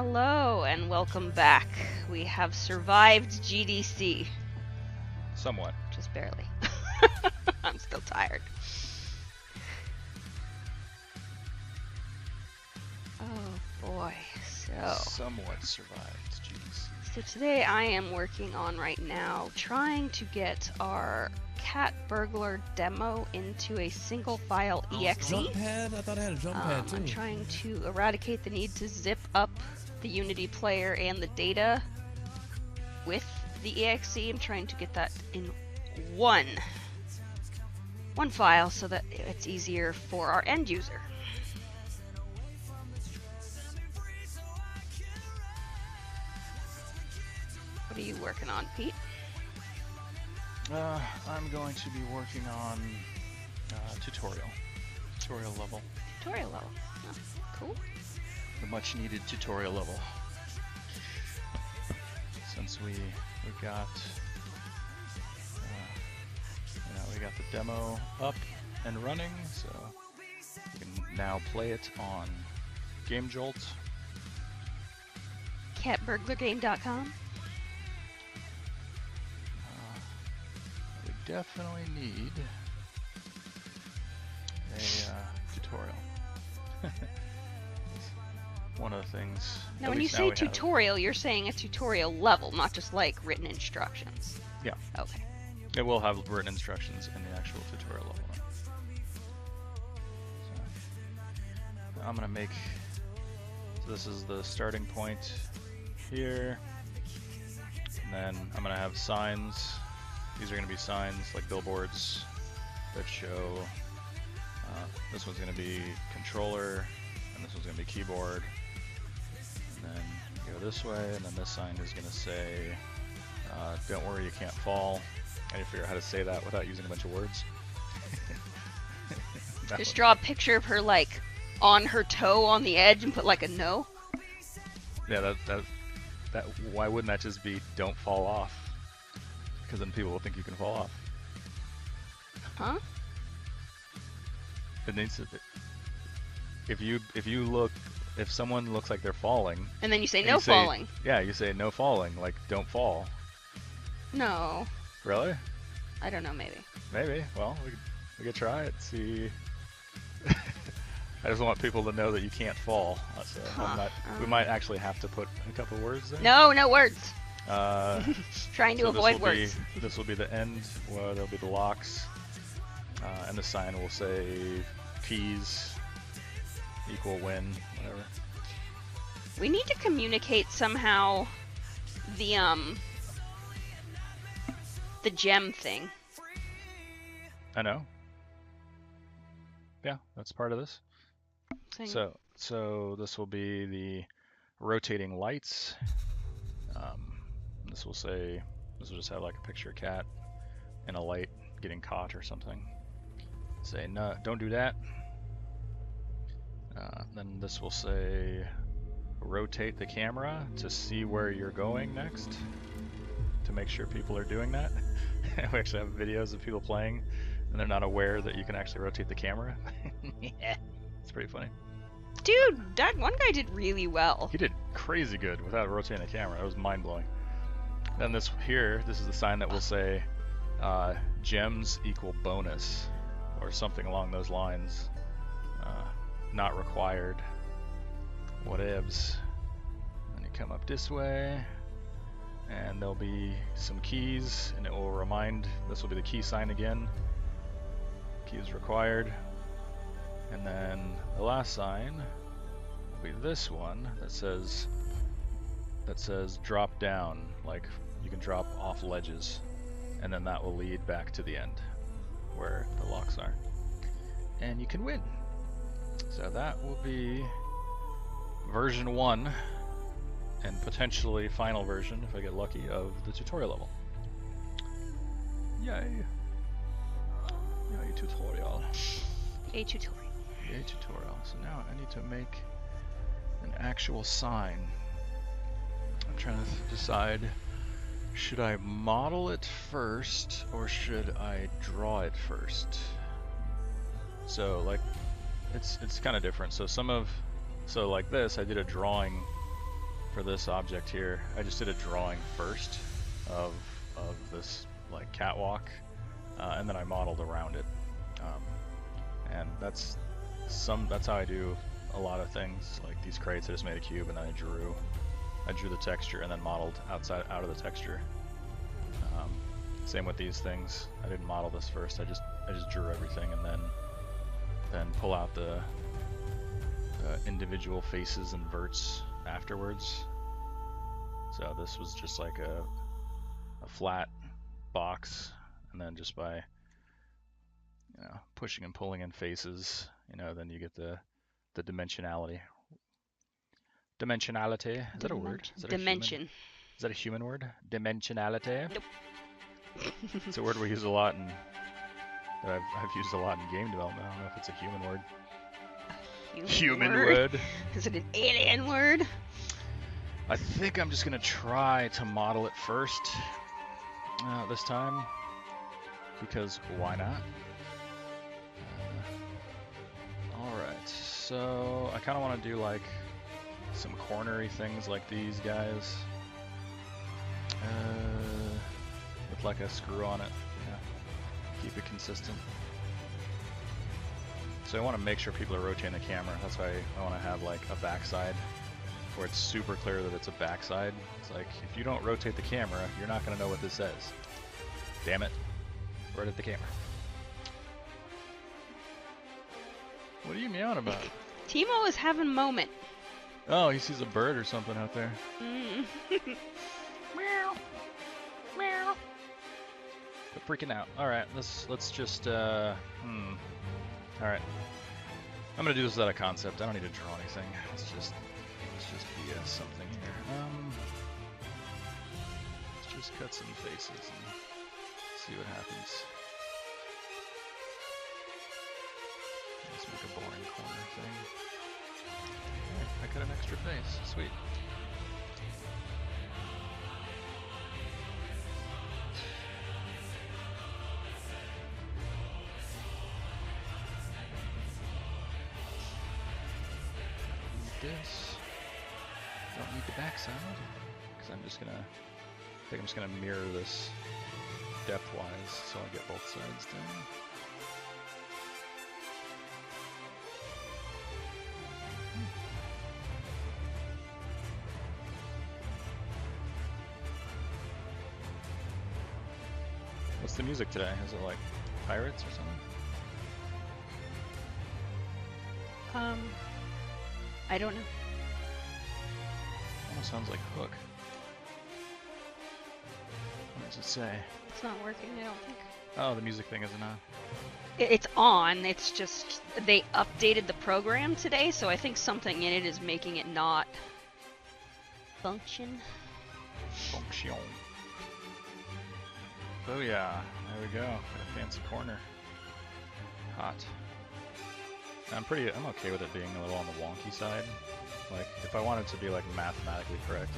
Hello and welcome back. We have survived GDC. Somewhat. Just barely. I'm still tired. Oh boy, Somewhat survived, jeez. So today I am working on right now trying to get our cat burglar demo into a single file exe. Jump pad? I thought I had a jump pad too. I'm trying to eradicate the need to zip up the Unity player and the data with the exe. I'm trying to get that in one file so that it's easier for our end user. What are you working on, Pete? I'm going to be working on tutorial level. Tutorial level. Oh, cool. The much needed tutorial level. Since we got we got the demo up and running, so we can now play it on Game Jolt. Catburglargame.com. We definitely need a tutorial. One of the things. Now, when you say tutorial, you're saying a tutorial level, not just like written instructions. Yeah. Okay. It will have written instructions in the actual tutorial level. So I'm gonna make. So this is the starting point here, and then I'm gonna have signs. These are gonna be signs like billboards that show. This one's gonna be controller, and this one's gonna be keyboard. And then you go this way, and then this sign is going to say, don't worry, you can't fall. I need to figure out how to say that without using a bunch of words. Just draw a picture of her like on her toe on the edge and put like a no. Yeah, that why wouldn't that just be don't fall off? Because then people will think you can fall off. Huh? It needs to. If someone looks like they're falling, and then you say no falling. Yeah, you say no falling, like don't fall. No. Really? I don't know, maybe. Maybe. Well, we could try it. See. I just want people to know that you can't fall. So we might actually have to put a couple words there. No words. Trying to so avoid words. This will be the end. Well, there'll be the locks, and the sign will say keys equal win, whatever. We need to communicate somehow the gem thing. I know. Yeah, that's part of this. So this will be the rotating lights. This will just have like a picture of a cat and a light getting caught or something. Say no, don't do that. Then this will say rotate the camera to see where you're going next, to make sure people are doing that. We actually have videos of people playing and they're not aware that you can actually rotate the camera. Yeah, it's pretty funny. Dude, that one guy did really well. He did crazy good without rotating the camera. It was mind-blowing. Then this is the sign that will say gems equal bonus or something along those lines. Not required. Whatevs. And you come up this way, and there'll be some keys, and it will remind. This will be the key sign again. Keys required. And then the last sign will be this one that says drop down, like you can drop off ledges, and then that will lead back to the end where the locks are, and you can win. So that will be version 1 and potentially final version, if I get lucky, of the tutorial level. Yay! Yay tutorial. A tutorial. Yay tutorial. So now I need to make an actual sign. I'm trying to decide, should I model it first or should I draw it first? So like it's kind of different. So like this, I did a drawing for this object here, I just did a drawing first of this like catwalk, and then I modeled around it. And that's how I do a lot of things. Like these crates, I just made a cube and then I drew the texture and then modeled out of the texture. Same with these things. I didn't model this first. I just drew everything and then pull out the individual faces and verts afterwards. So this was just like a flat box, and then just by pushing and pulling in faces, then you get the dimensionality. Dimensionality, is that a word? Is that Dimension. Is that a human word? Dimensionality? Nope. It's a word we use a lot that I've used a lot in game development. I don't know if it's a human word. Human word? Is it an alien word? I think I'm just gonna try to model it first this time, because why not? Alright, so I kind of want to do like some cornery things like these guys, with like a screw on it. Keep it consistent. So I want to make sure people are rotating the camera. That's why I want to have like a backside where it's super clear that it's a backside. It's like, if you don't rotate the camera, you're not going to know what this says. Damn it. Rotate the camera. What are you meowing about? Timo is having a moment. Oh, he sees a bird or something out there. Meow. Meow. Quit freaking out. Alright, let's just, Alright. I'm gonna do this without a concept. I don't need to draw anything. Let's just be something here. Let's just cut some faces and see what happens. Let's make a boring corner thing. Alright, I cut an extra face. Sweet. This. Don't need the backside, because I'm just gonna, I think I'm just gonna mirror this depth-wise, so I get both sides done. What's the music today? Is it like Pirates or something? I don't know. Almost sounds like Hook. What does it say? It's not working, I don't think. Oh, the music thing isn't on. It's on, it's just they updated the program today, so I think something in it is making it not function. Function. Oh yeah, there we go. Got a fancy corner. Hot. I'm okay with it being a little on the wonky side. Like, if I wanted to be like mathematically correct,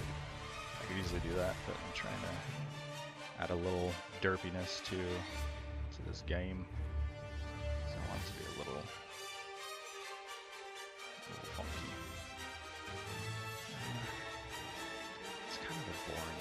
I could easily do that, but I'm trying to add a little derpiness to this game. So I want it to be a little funky. It's kind of a boring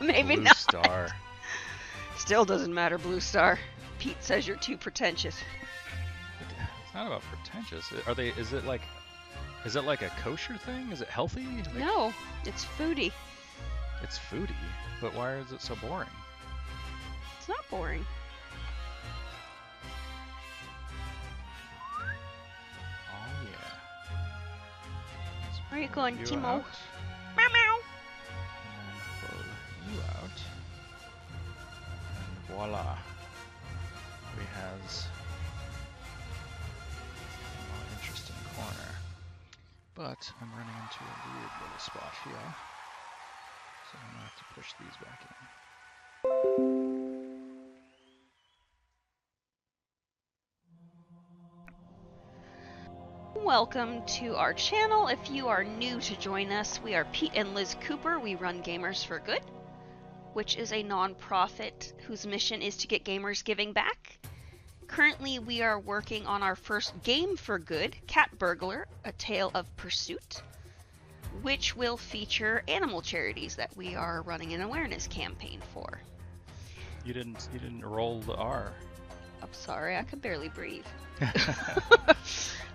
Maybe Blue not. Star. Still doesn't matter, Blue Star. Pete says you're too pretentious. It's not about pretentious. Are they? Is it like a kosher thing? Is it healthy? Like, No, it's foodie. it's foodie. But why is it so boring? It's not boring. Oh yeah. Let's Where are you pull going, you Timo? out, Meow meow. And then pull you out. And voila. We has a more interesting corner. But I'm running into a weird little spot here. So I'm gonna have to push these back in. Welcome to our channel. If you are new to join us, we are Peet and Liz Cooper. We run Gamers for Good, which is a non-profit whose mission is to get gamers giving back. Currently, we are working on our first game for good, Cat Burglar, A Tale of Pursuit, which will feature animal charities that we are running an awareness campaign for. You didn't roll the R. I'm sorry, I could barely breathe.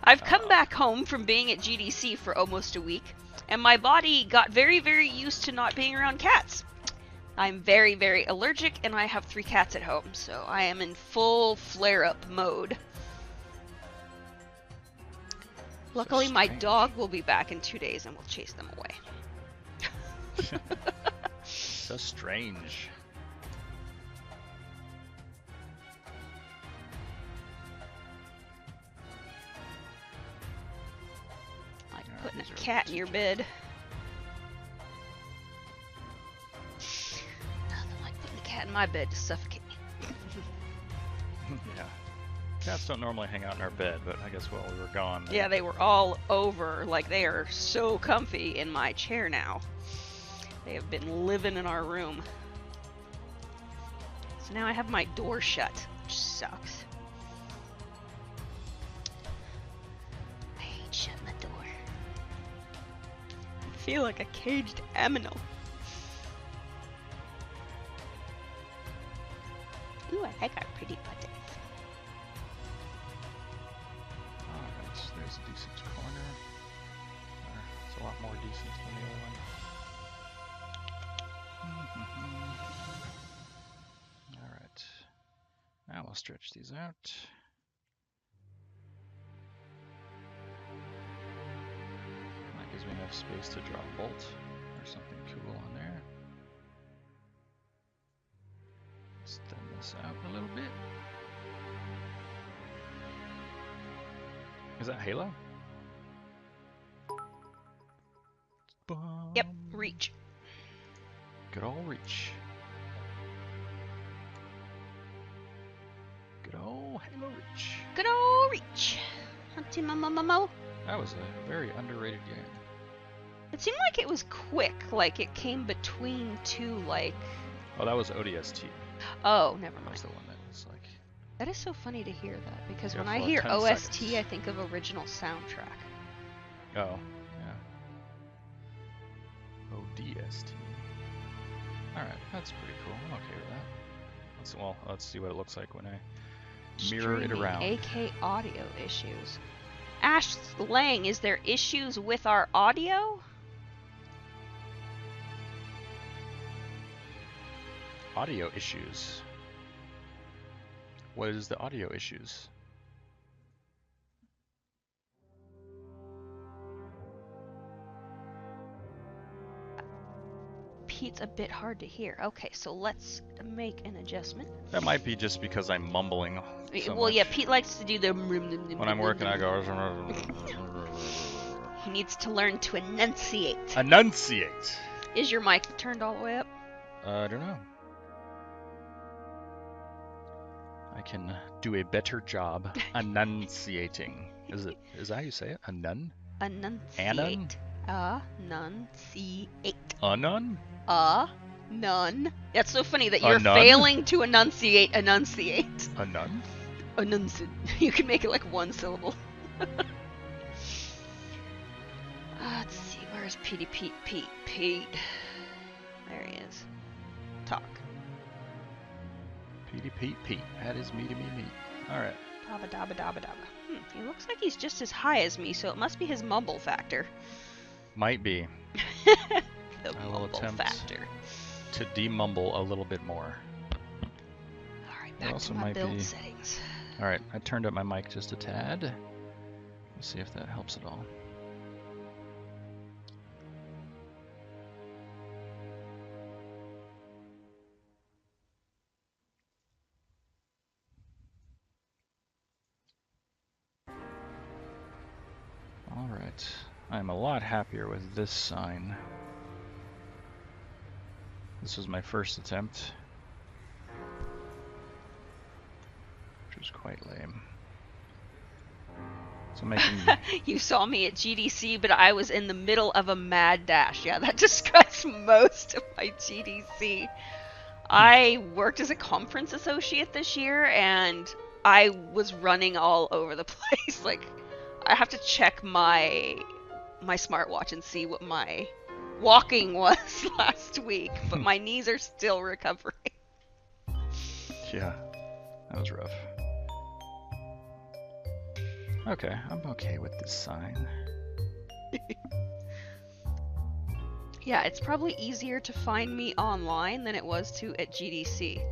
I've come back home from being at GDC for almost a week, and my body got very, very used to not being around cats. I'm very, very allergic, and I have 3 cats at home, so I am in full flare-up mode. Luckily, my dog will be back in 2 days, and we'll chase them away. So strange. Like putting a cat in your bed. Nothing like putting a cat in my bed to suffocate me. Yeah. Cats don't normally hang out in our bed, but I guess while we were gone. Yeah, they were all over. Like, they are so comfy in my chair now. They have been living in our room. So now I have my door shut, which sucks. I hate shutting the door. I feel like a caged aminal. Ooh, I like our pretty buttons. There's a decent corner. It's a lot more decent than the other one. Alright. Now we'll stretch these out. That gives me enough space to draw a bolt or something cool on there. Let's thin this out a little bit. Is that Halo? Yep, reach. Good old reach. Good old Halo reach. Good old reach. Hunty mo. That was a very underrated game. It seemed like it was quick, like it came between 2, like... Oh, that was ODST. Oh, never That mind. was the one that was like... That is so funny to hear that, because Yeah, when for I like hear 10 OST, seconds. I think of original soundtrack. Oh, yeah. ODST. Alright, that's pretty cool. I'm okay with that. Let's see what it looks like when I mirror it Streaming around. AK audio issues. Ash Lang, is there issues with our audio? Audio issues. What is the audio issues? Pete's a bit hard to hear. Okay, so let's make an adjustment. That might be just because I'm mumbling so Well, yeah, much. Pete likes to do the... When I'm working, I go... He needs to learn to enunciate. Enunciate! Is your mic turned all the way up? I don't know. I can do a better job enunciating. Is that how you say it? Enun? Enunciate. Enunciate. Unun? None. That's so funny that you're Nun? failing to enunciate. Unun? Enunciate. You can make it like one syllable. Let's see. Where's Pete? Pete. There he is. Petey Pete Pete. That is me to me meat. Alright. Dabba dabba dabba dabba. He looks like he's just as high as me, so it must be his mumble factor. Might be. The I will mumble attempt factor. to demumble a little bit more. Alright, back to my build settings. Alright, I turned up my mic just a tad. Let's see if that helps at all. Alright, I'm a lot happier with this sign. This was my first attempt, which was quite lame. So making You saw me at GDC, but I was in the middle of a mad dash. Yeah, that describes most of my GDC. I worked as a conference associate this year, and I was running all over the place. Like, I have to check my smartwatch and see what my walking was last week, but my knees are still recovering. yeah, that was rough. Okay, I'm okay with this sign. Yeah, it's probably easier to find me online than it was to at GDC.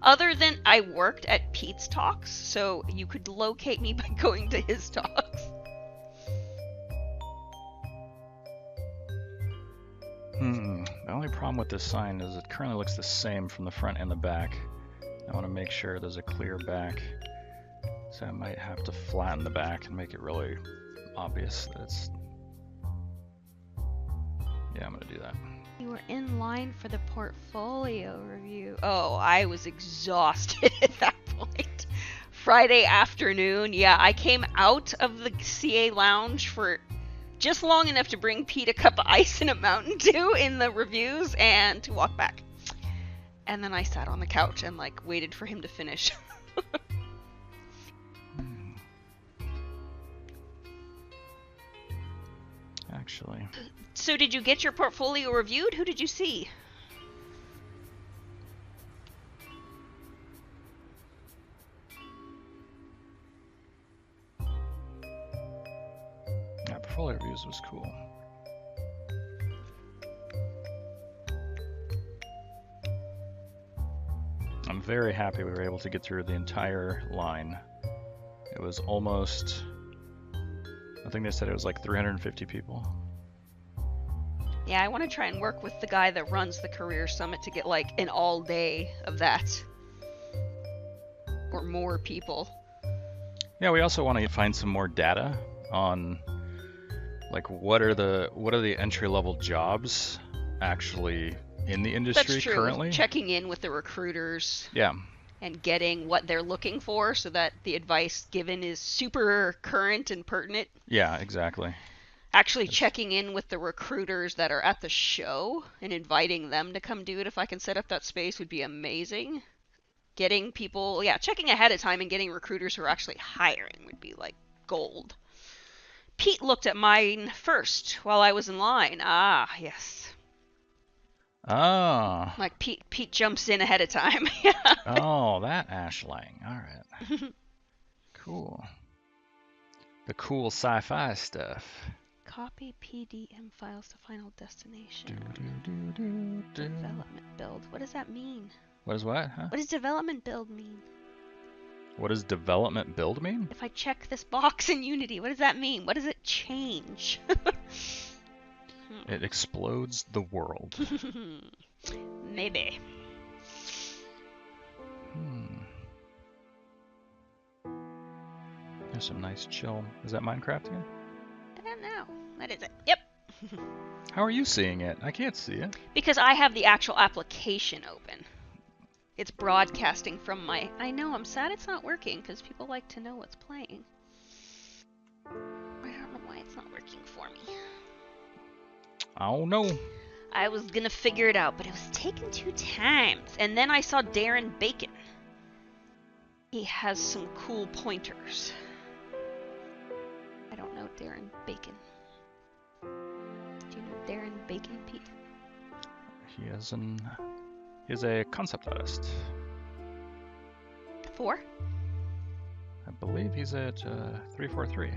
Other than I worked at Pete's talks, so you could locate me by going to his talks. The only problem with this sign is it currently looks the same from the front and the back. I want to make sure there's a clear back, so I might have to flatten the back and make it really obvious that it's... Yeah, I'm gonna do that. You were in line for the portfolio review. Oh, I was exhausted at that point. Friday afternoon, yeah, I came out of the CA lounge for just long enough to bring Pete a cup of ice and a Mountain Dew in the reviews and to walk back. And then I sat on the couch and like waited for him to finish. Actually. So did you get your portfolio reviewed? Who did you see? Yeah, portfolio reviews was cool. I'm very happy we were able to get through the entire line. It was almost... I think they said it was like 350 people. Yeah, I want to try and work with the guy that runs the Career Summit to get like an all day of that. Or more people. Yeah, we also want to find some more data on like what are the entry level jobs actually in the industry That's true. currently. Checking in with the recruiters. Yeah. And getting what they're looking for so that the advice given is super current and pertinent. Yeah, exactly. Actually checking in with the recruiters that are at the show and inviting them to come do it if I can set up that space would be amazing. Getting people, yeah, checking ahead of time and getting recruiters who are actually hiring would be like gold. Pete looked at mine first while I was in line. Ah, yes. Oh. Like Pete jumps in ahead of time. Oh, that Ashlang. All right. Cool. The cool sci-fi stuff. Copy PDM files to final destination. Do. Development build. What does that mean? What is what? Huh? What does development build mean? What does development build mean? If I check this box in Unity, what does that mean? What does it change? It explodes the world. Maybe. There's some nice chill. Is that Minecraft again? I don't know. What is it? Yep. How are you seeing it? I can't see it. Because I have the actual application open. It's broadcasting from my... I know, I'm sad it's not working because people like to know what's playing. I don't know why it's not working for me. I don't know. I was gonna figure it out, but it was taking 2 times. And then I saw Darren Bacon. He has some cool pointers. I don't know Darren Bacon. Do you know Darren Bacon, Pete? He is a concept artist. 4? I believe he's at 343.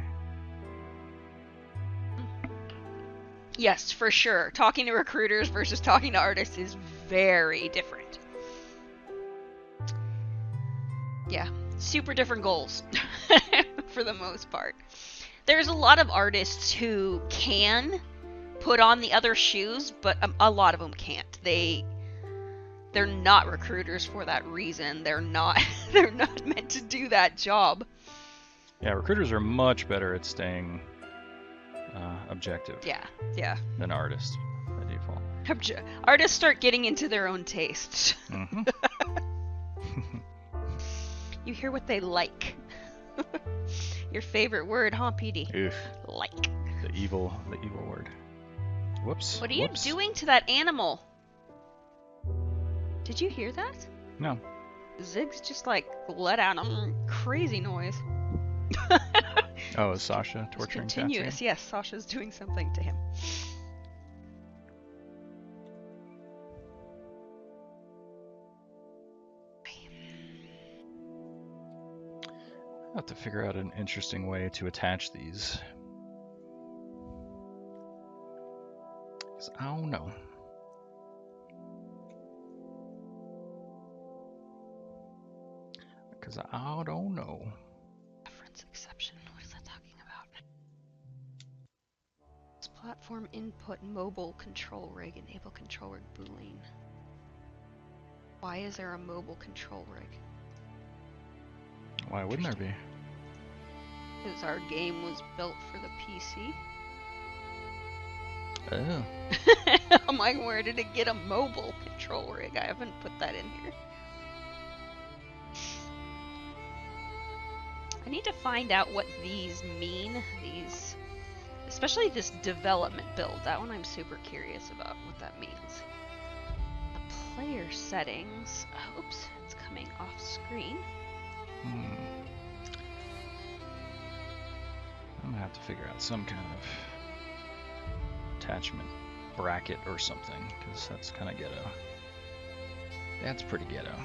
Yes, for sure. Talking to recruiters versus talking to artists is very different. Yeah, super different goals for the most part. There's a lot of artists who can put on the other shoes, but a lot of them can't. They're not recruiters for that reason. They're not meant to do that job. Yeah, recruiters are much better at staying objective. Yeah. Than artists by default. Artists start getting into their own tastes. Mm-hmm. You hear what they like. Your favorite word, huh, PD? Oof. Like. The evil word. Whoops. What are you doing to that animal? Did you hear that? No. Ziggs just like let out a crazy noise. Oh, is Sasha torturing It's continuous. Yes, Sasha's doing something to him. I'll have to figure out an interesting way to attach these. 'Cause I don't know. Because I don't know. Reference exception. What is that talking about? It's platform input mobile control rig. Enable control rig boolean. Why is there a mobile control rig? Why wouldn't there be? Because our game was built for the PC. Oh. I'm like, where did it get a mobile control rig? I haven't put that in here. I need to find out what these mean. These, especially this development build. That one I'm super curious about what that means. The player settings. Oops, it's coming off screen. I'm gonna have to figure out some kind of attachment bracket or something, because that's kind of ghetto. That's pretty ghetto.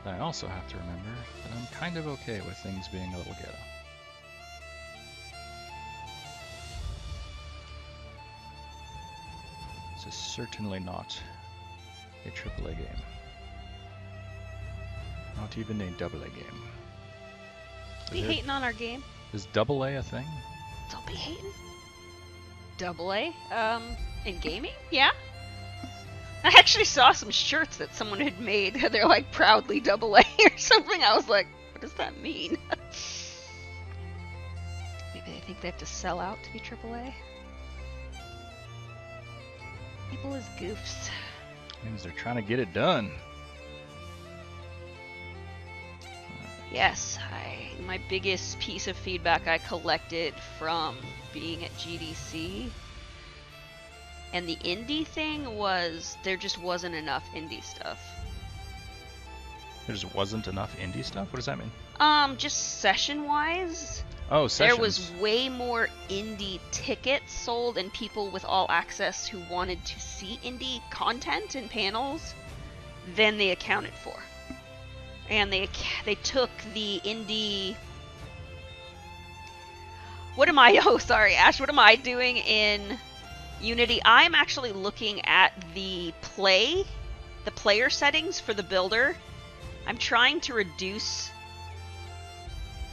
But I also have to remember that I'm kind of okay with things being a little ghetto. This is certainly not a AAA game. Not even a AA game. Be hating on our game. Is AA a thing? Don't be hating. AA? In gaming? Yeah. I actually saw some shirts that someone had made. They're like proudly AA or something. I was like, what does that mean? Maybe they think they have to sell out to be AAA. People as goofs. Means they're trying to get it done. Yes, my biggest piece of feedback I collected from being at GDC and the indie thing was there just wasn't enough indie stuff. There just wasn't enough indie stuff? What does that mean? Just session-wise. Oh, sessions. There was way more indie tickets sold and people with all access who wanted to see indie content and panels than they accounted for. And they took the indie... Oh, sorry, Ash. What am I doing in Unity? I'm actually looking at the player settings for the builder. I'm trying to reduce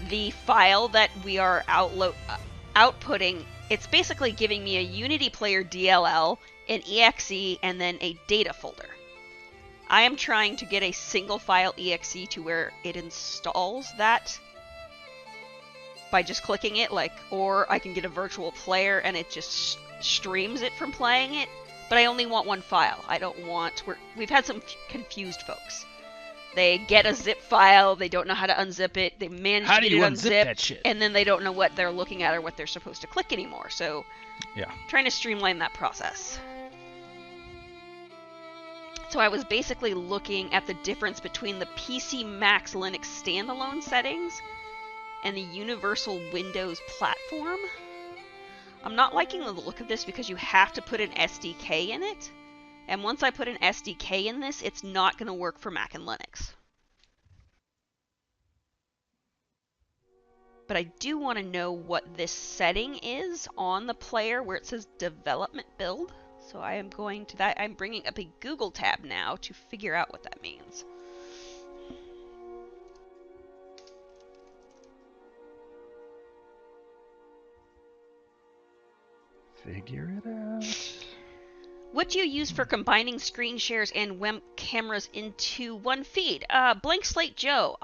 the file that we are outputting. It's basically giving me a Unity player DLL, an exe, and then a data folder. I am trying to get a single file exe to where it installs that by just clicking it, or I can get a virtual player and it just streams it from playing it, but I only want one file. I don't want... We've had some confused folks. They get a zip file, they don't know how to unzip it, they manage to get it unzipped, and then they don't know what they're looking at or what they're supposed to click anymore. So, yeah, trying to streamline that process. So I was basically looking at the difference between the PC Max Linux standalone settings and the Universal Windows platform. I'm not liking the look of this because you have to put an SDK in it. And once I put an SDK in this, it's not going to work for Mac and Linux. But I do want to know what this setting is on the player where it says development build. So I am going to that. I'm bringing up a Google tab now to figure out what that means. Figure it out. What do you use for combining screen shares and web cameras into one feed? Blank Slate Joe.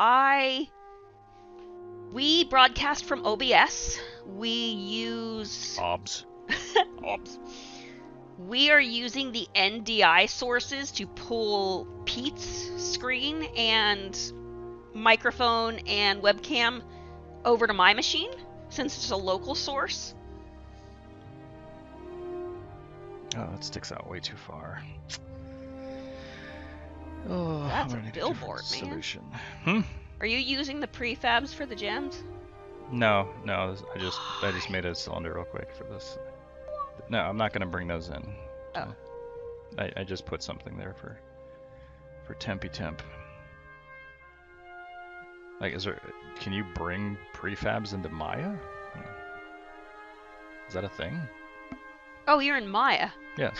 We broadcast from OBS. We use... OBS. OBS. We are using the NDI sources to pull Pete's screen and microphone and webcam over to my machine, since it's a local source. Oh, that sticks out way too far. Oh, That's I'm a gonna need billboard, different man. solution. Are you using the prefabs for the gems? No, I just made a cylinder real quick for this. No, I'm not gonna bring those in. Oh. I just put something there for tempy temp. Like, can you bring prefabs into Maya? Is that a thing? Oh, you're in Maya. Yes.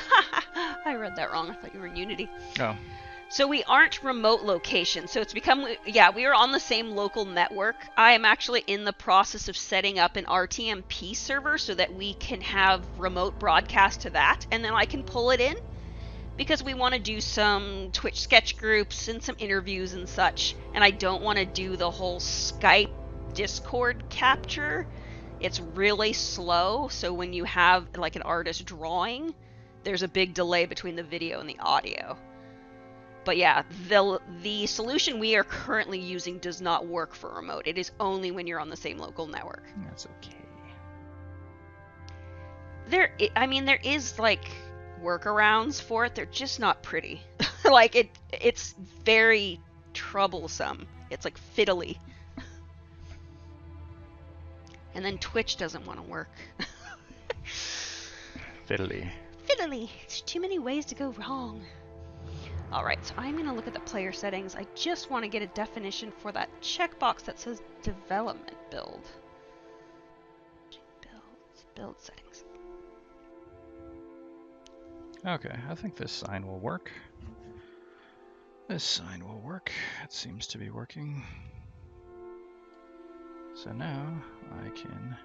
I read that wrong. I thought you were in Unity. Oh. So we aren't remote locations. So it's become, yeah, we are on the same local network. I am actually in the process of setting up an RTMP server so that we can have remote broadcast to that, and then I can pull it in because we want to do some Twitch sketch groups and some interviews and such, and I don't want to do the whole Skype Discord capture. It's really slow, so when you have like an artist drawing, there's a big delay between the video and the audio. But yeah, the solution we are currently using does not work for remote. It is only when you're on the same local network. That's okay. There is like workarounds for it. They're just not pretty. Like it's very troublesome. It's like fiddly. And then Twitch doesn't want to work. Fiddly. Fiddly. There's too many ways to go wrong. Alright, so I'm going to look at the player settings. I just want to get a definition for that checkbox that says development build. Build settings. Okay, I think this sign will work. This sign will work. It seems to be working. So now I can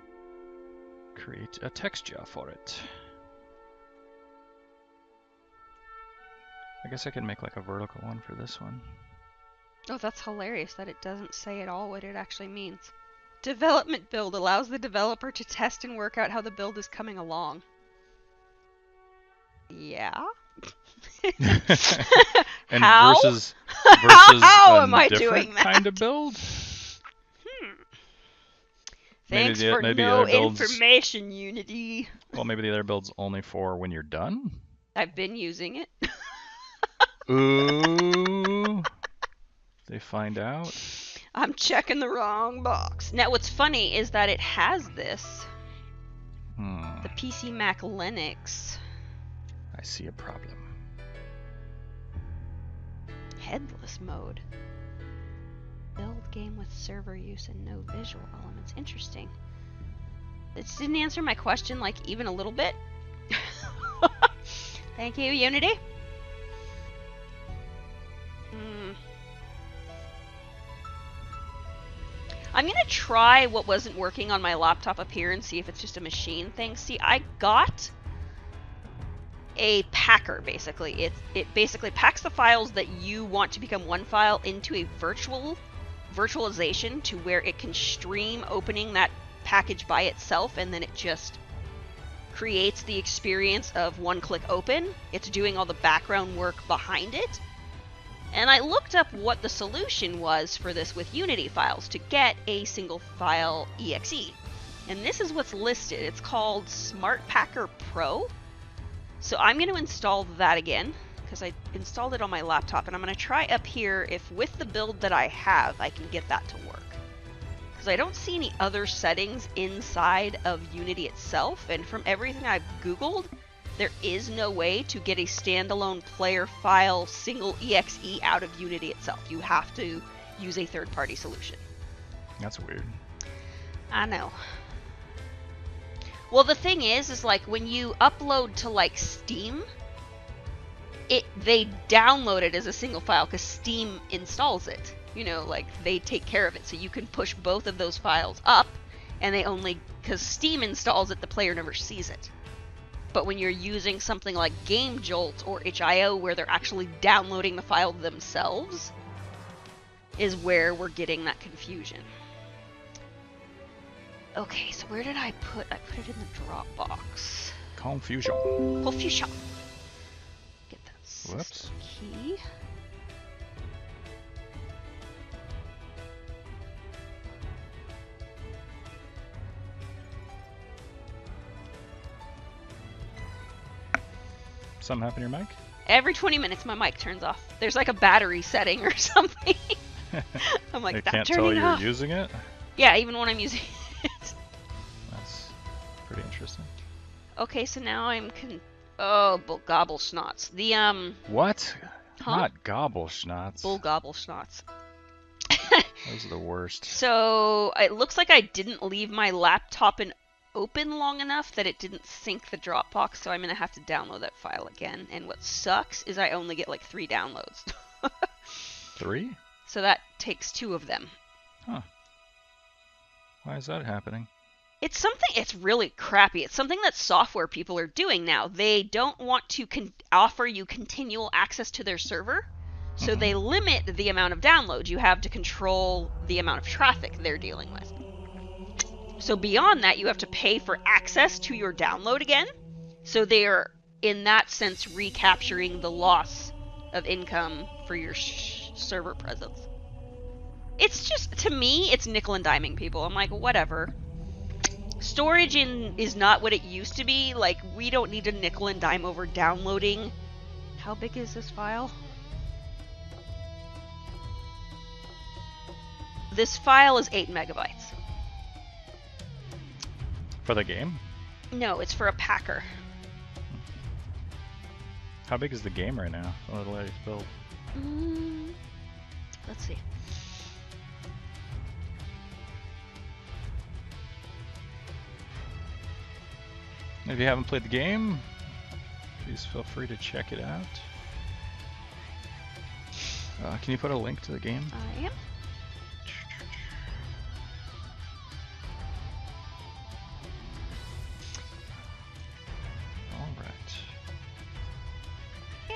create a texture for it. I guess I can make like a vertical one for this one. Oh, that's hilarious that it doesn't say at all what it actually means. Development build allows the developer to test and work out how the build is coming along. Yeah? And How? versus How a am I different doing that? kind of build? Thanks Maybe for the no other builds- information, Unity. Well, maybe the other build's only for when you're done? I've been using it. Ooh. They find out. I'm checking the wrong box. Now, what's funny is that it has this. The PC Mac Linux. I see a problem. Headless mode. Build game with server use and no visual elements. Interesting. This didn't answer my question, like, even a little bit. Thank you, Unity. I'm gonna try what wasn't working on my laptop up here and see if it's just a machine thing. See, I got a packer, basically. It basically packs the files that you want to become one file into a virtualization to where it can stream opening that package by itself, and then it just creates the experience of one-click open. It's doing all the background work behind it. And I looked up what the solution was for this with Unity files to get a single file exe. And this is what's listed. It's called Smart Packer Pro. So I'm going to install that again because I installed it on my laptop, and I'm going to try up here if with the build that I have I can get that to work. Because I don't see any other settings inside of Unity itself, and from everything I've Googled, there is no way to get a standalone player file single exe out of Unity itself. You have to use a third-party solution. That's weird. I know. Well, the thing is like when you upload to like Steam, they download it as a single file because Steam installs it. You know, like they take care of it, so you can push both of those files up, and they only, because Steam installs it, the player never sees it. But when you're using something like GameJolt or itch.io, where they're actually downloading the file themselves, is where we're getting that confusion. Okay, so where did I put it in the Dropbox. Confusion. Confusion. Get that Whoops. key. Something happen to your mic? Every 20 minutes my mic turns off. There's like a battery setting or something. I'm like, It stop can't turning tell you're off. using it? Yeah, even when I'm using it. That's pretty interesting. Okay, so now I'm gobble schnots. The What? Huh? Not gobble schnotz. bull gobble schnots. Those are the worst. So it looks like I didn't leave my laptop open long enough that it didn't sync the Dropbox, so I'm gonna have to download that file again. And what sucks is I only get like 3 downloads. 3? So that takes 2 of them. Huh. Why is that happening? It's really crappy. It's something that software people are doing now. They don't want to offer you continual access to their server, so they limit the amount of downloads you have to control the amount of traffic they're dealing with. So beyond that, you have to pay for access to your download again. So they are, in that sense, recapturing the loss of income for your server presence. It's just, to me, it's nickel and diming people. I'm like, whatever. Storage is not what it used to be. Like, we don't need to nickel and dime over downloading. How big is this file? This file is 8 megabytes. For the game? No, it's for a packer. How big is the game right now? What will it build? Let's see. If you haven't played the game, please feel free to check it out. Can you put a link to the game? I am. Alright.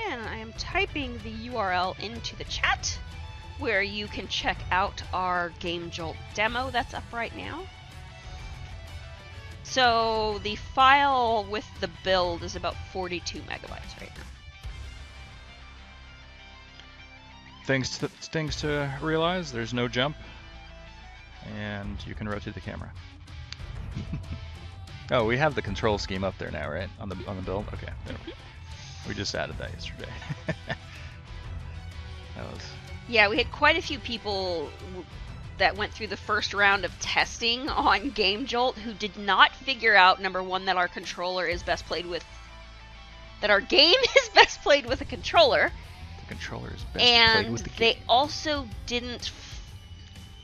And I am typing the URL into the chat, where you can check out our GameJolt demo that's up right now. So the file with the build is about 42 megabytes right now. Things to realize, there's no jump, and you can rotate the camera. Oh, we have the control scheme up there now, right? On the build? Okay, there we just added that yesterday. That was... Yeah, we had quite a few people that went through the first round of testing on GameJolt who did not figure out, number one, that our controller is best played with... that our game is best played with a controller. The controller is best played with the game. And they also didn't...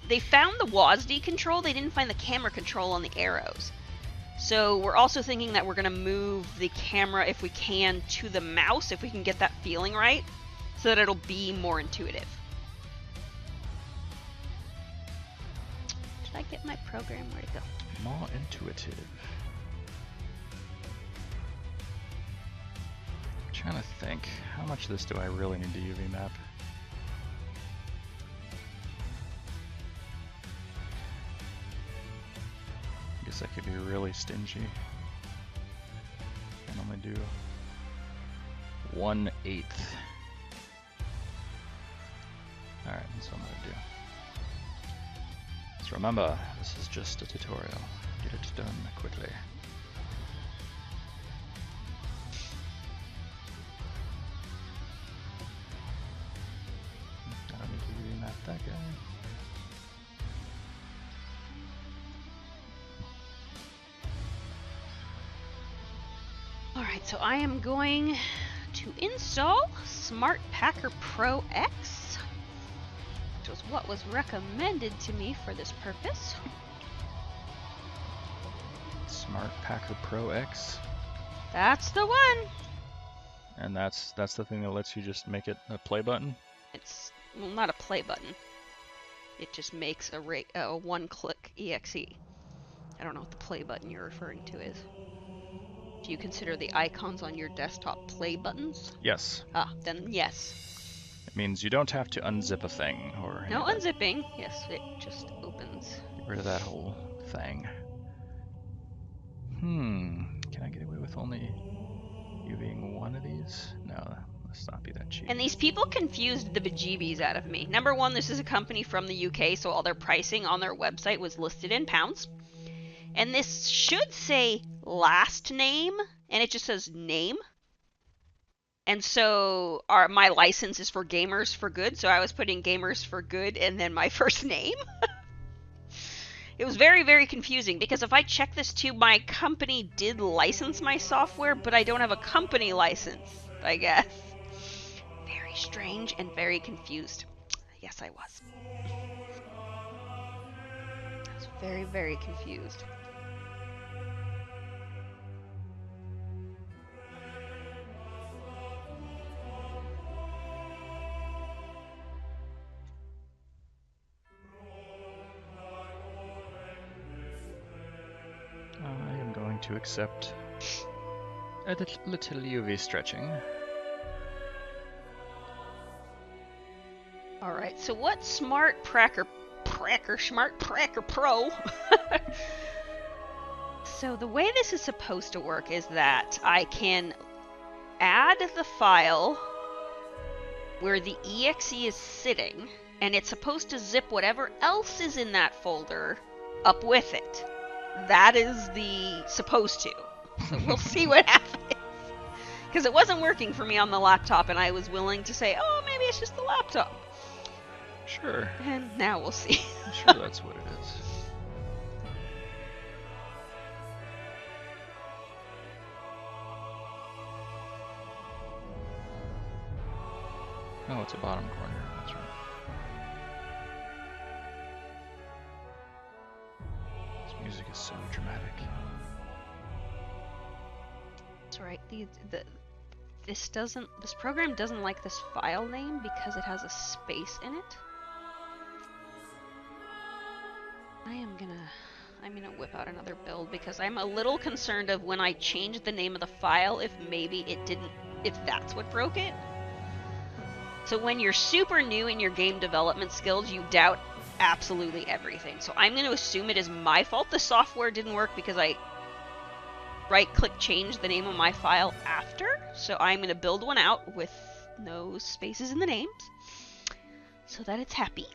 They found the WASD control, they didn't find the camera control on the arrows. So we're also thinking that we're going to move the camera, if we can, to the mouse, if we can get that feeling right, so that it'll be more intuitive. Did I get my program? Where'd it go? More intuitive. I'm trying to think, how much of this do I really need to UV map? I guess I could be really stingy and only do 1/8. Alright, that's what I'm gonna do. Just remember, this is just a tutorial. Get it done quickly. I don't need to UV map that guy. Alright. Alright, so I am going to install Smart Packer Pro X, which was what was recommended to me for this purpose. Smart Packer Pro X. That's the one. And that's the thing that lets you just make it a play button? It's, well, not a play button. It just makes a one-click exe. I don't know what the play button you're referring to is. Do you consider the icons on your desktop play buttons? Yes. Ah, then yes. It means you don't have to unzip a thing or No unzipping. Yes, it just opens. Get rid of that whole thing. Can I get away with only UVing one of these? No, let's not be that cheap. And these people confused the bejeebies out of me. Number one, this is a company from the UK, so all their pricing on their website was listed in pounds. And this should say last name, and it just says name. And so my license is for Gamers for Good, so I was putting Gamers for Good and then my first name. It was very, very confusing, because if I check this too, my company did license my software, but I don't have a company license, I guess. Very strange and very confused. Yes, I was. I was very, very confused. I am going to accept a little UV stretching. Alright, so what Smart Packer Pro? So the way this is supposed to work is that I can add the file where the exe is sitting, and it's supposed to zip whatever else is in that folder up with it. That is the supposed to. So we'll see what happens. Because it wasn't working for me on the laptop, and I was willing to say, oh, maybe it's just the laptop. Sure. And now we'll see. I'm sure that's what it is. Oh, it's a bottom corner. That's right. This music is so dramatic. That's right. This program doesn't like this file name because it has a space in it. I'm gonna whip out another build because I'm a little concerned of when I change the name of the file if that's what broke it. So when you're super new in your game development skills, you doubt absolutely everything. So I'm going to assume it is my fault the software didn't work because I right-click change the name of my file after. So I'm going to build one out with no spaces in the names so that it's happy.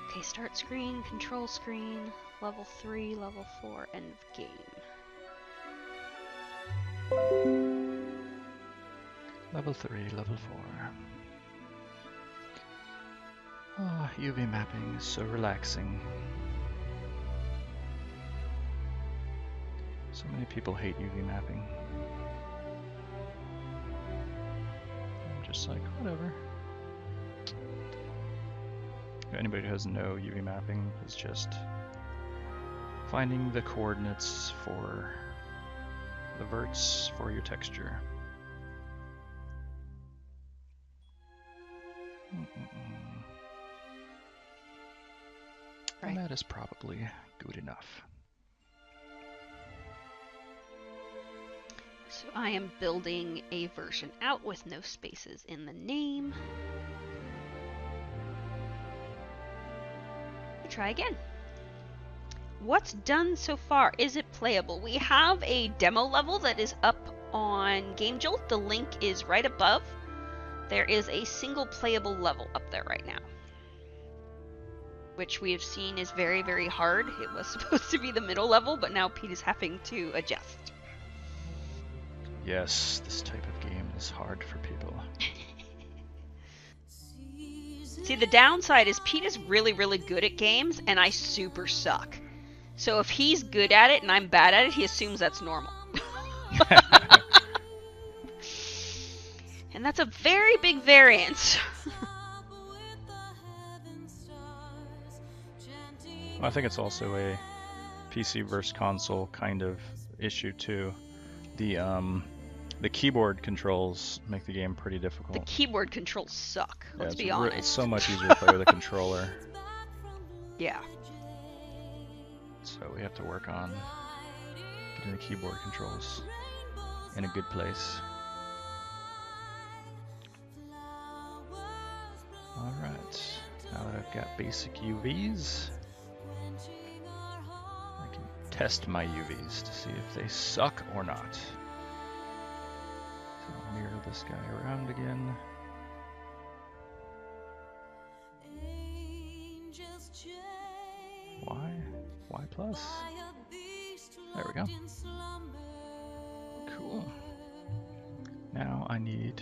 Okay, start screen, control screen, level 3, level 4, end of game. Level 3, level 4. Oh, UV mapping is so relaxing. So many people hate UV mapping. I'm just like, whatever. Anybody who doesn't know, UV mapping is just finding the coordinates for the verts for your texture. Right. And that is probably good enough. So I am building a version out with no spaces in the name. Try again. What's done so far? Is it playable? We have a demo level that is up on GameJolt. The link is right above. There is a single playable level up there right now, which we have seen is very, very hard. It was supposed to be the middle level, but now Pete is having to adjust. Yes, this type of game is hard for people. See, the downside is Pete is really, really good at games, and I super suck. So if he's good at it and I'm bad at it, he assumes that's normal. And that's a very big variance. Well, I think it's also a PC versus console kind of issue too. The keyboard controls make the game pretty difficult. The keyboard controls suck. Let's be honest. It's so much easier to play with a controller. Yeah. So we have to work on getting the keyboard controls in a good place. Alright, now that I've got basic UVs, I can test my UVs to see if they suck or not. So I'll mirror this guy around again. Y plus. There we go. Cool. Now I need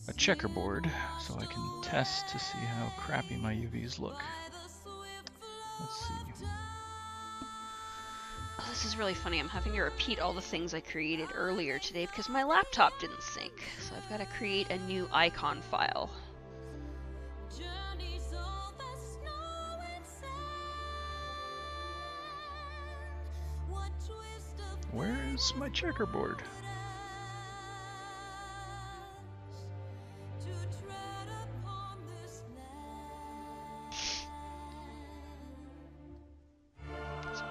a checkerboard so I can test to see how crappy my UVs look. Let's see. Oh, this is really funny. I'm having to repeat all the things I created earlier today because my laptop didn't sync. So I've got to create a new icon file. Where's my checkerboard?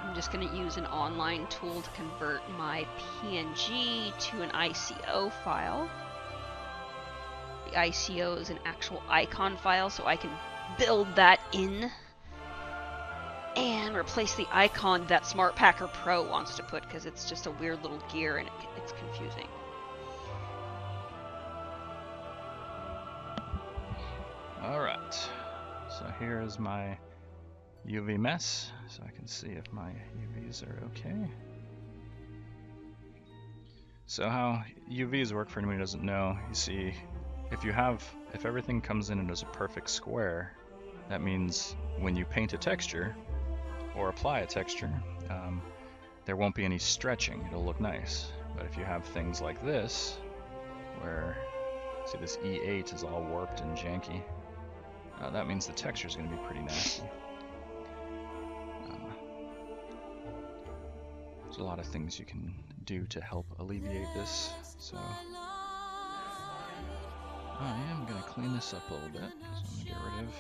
I'm just going to use an online tool to convert my PNG to an ICO file. The ICO is an actual icon file, so I can build that in and replace the icon that Smart Packer Pro wants to put because it's just a weird little gear and it's confusing. Alright, so here is my UV mess, so I can see if my UVs are okay. So how UVs work, for anyone who doesn't know, you see, if everything comes in and is a perfect square, that means when you paint a texture or apply a texture, there won't be any stretching. It'll look nice. But if you have things like this, where, see, this E8 is all warped and janky, that means the texture is going to be pretty nasty. There's a lot of things you can do to help alleviate this. So I am going to clean this up a little bit. So I'm going to get rid of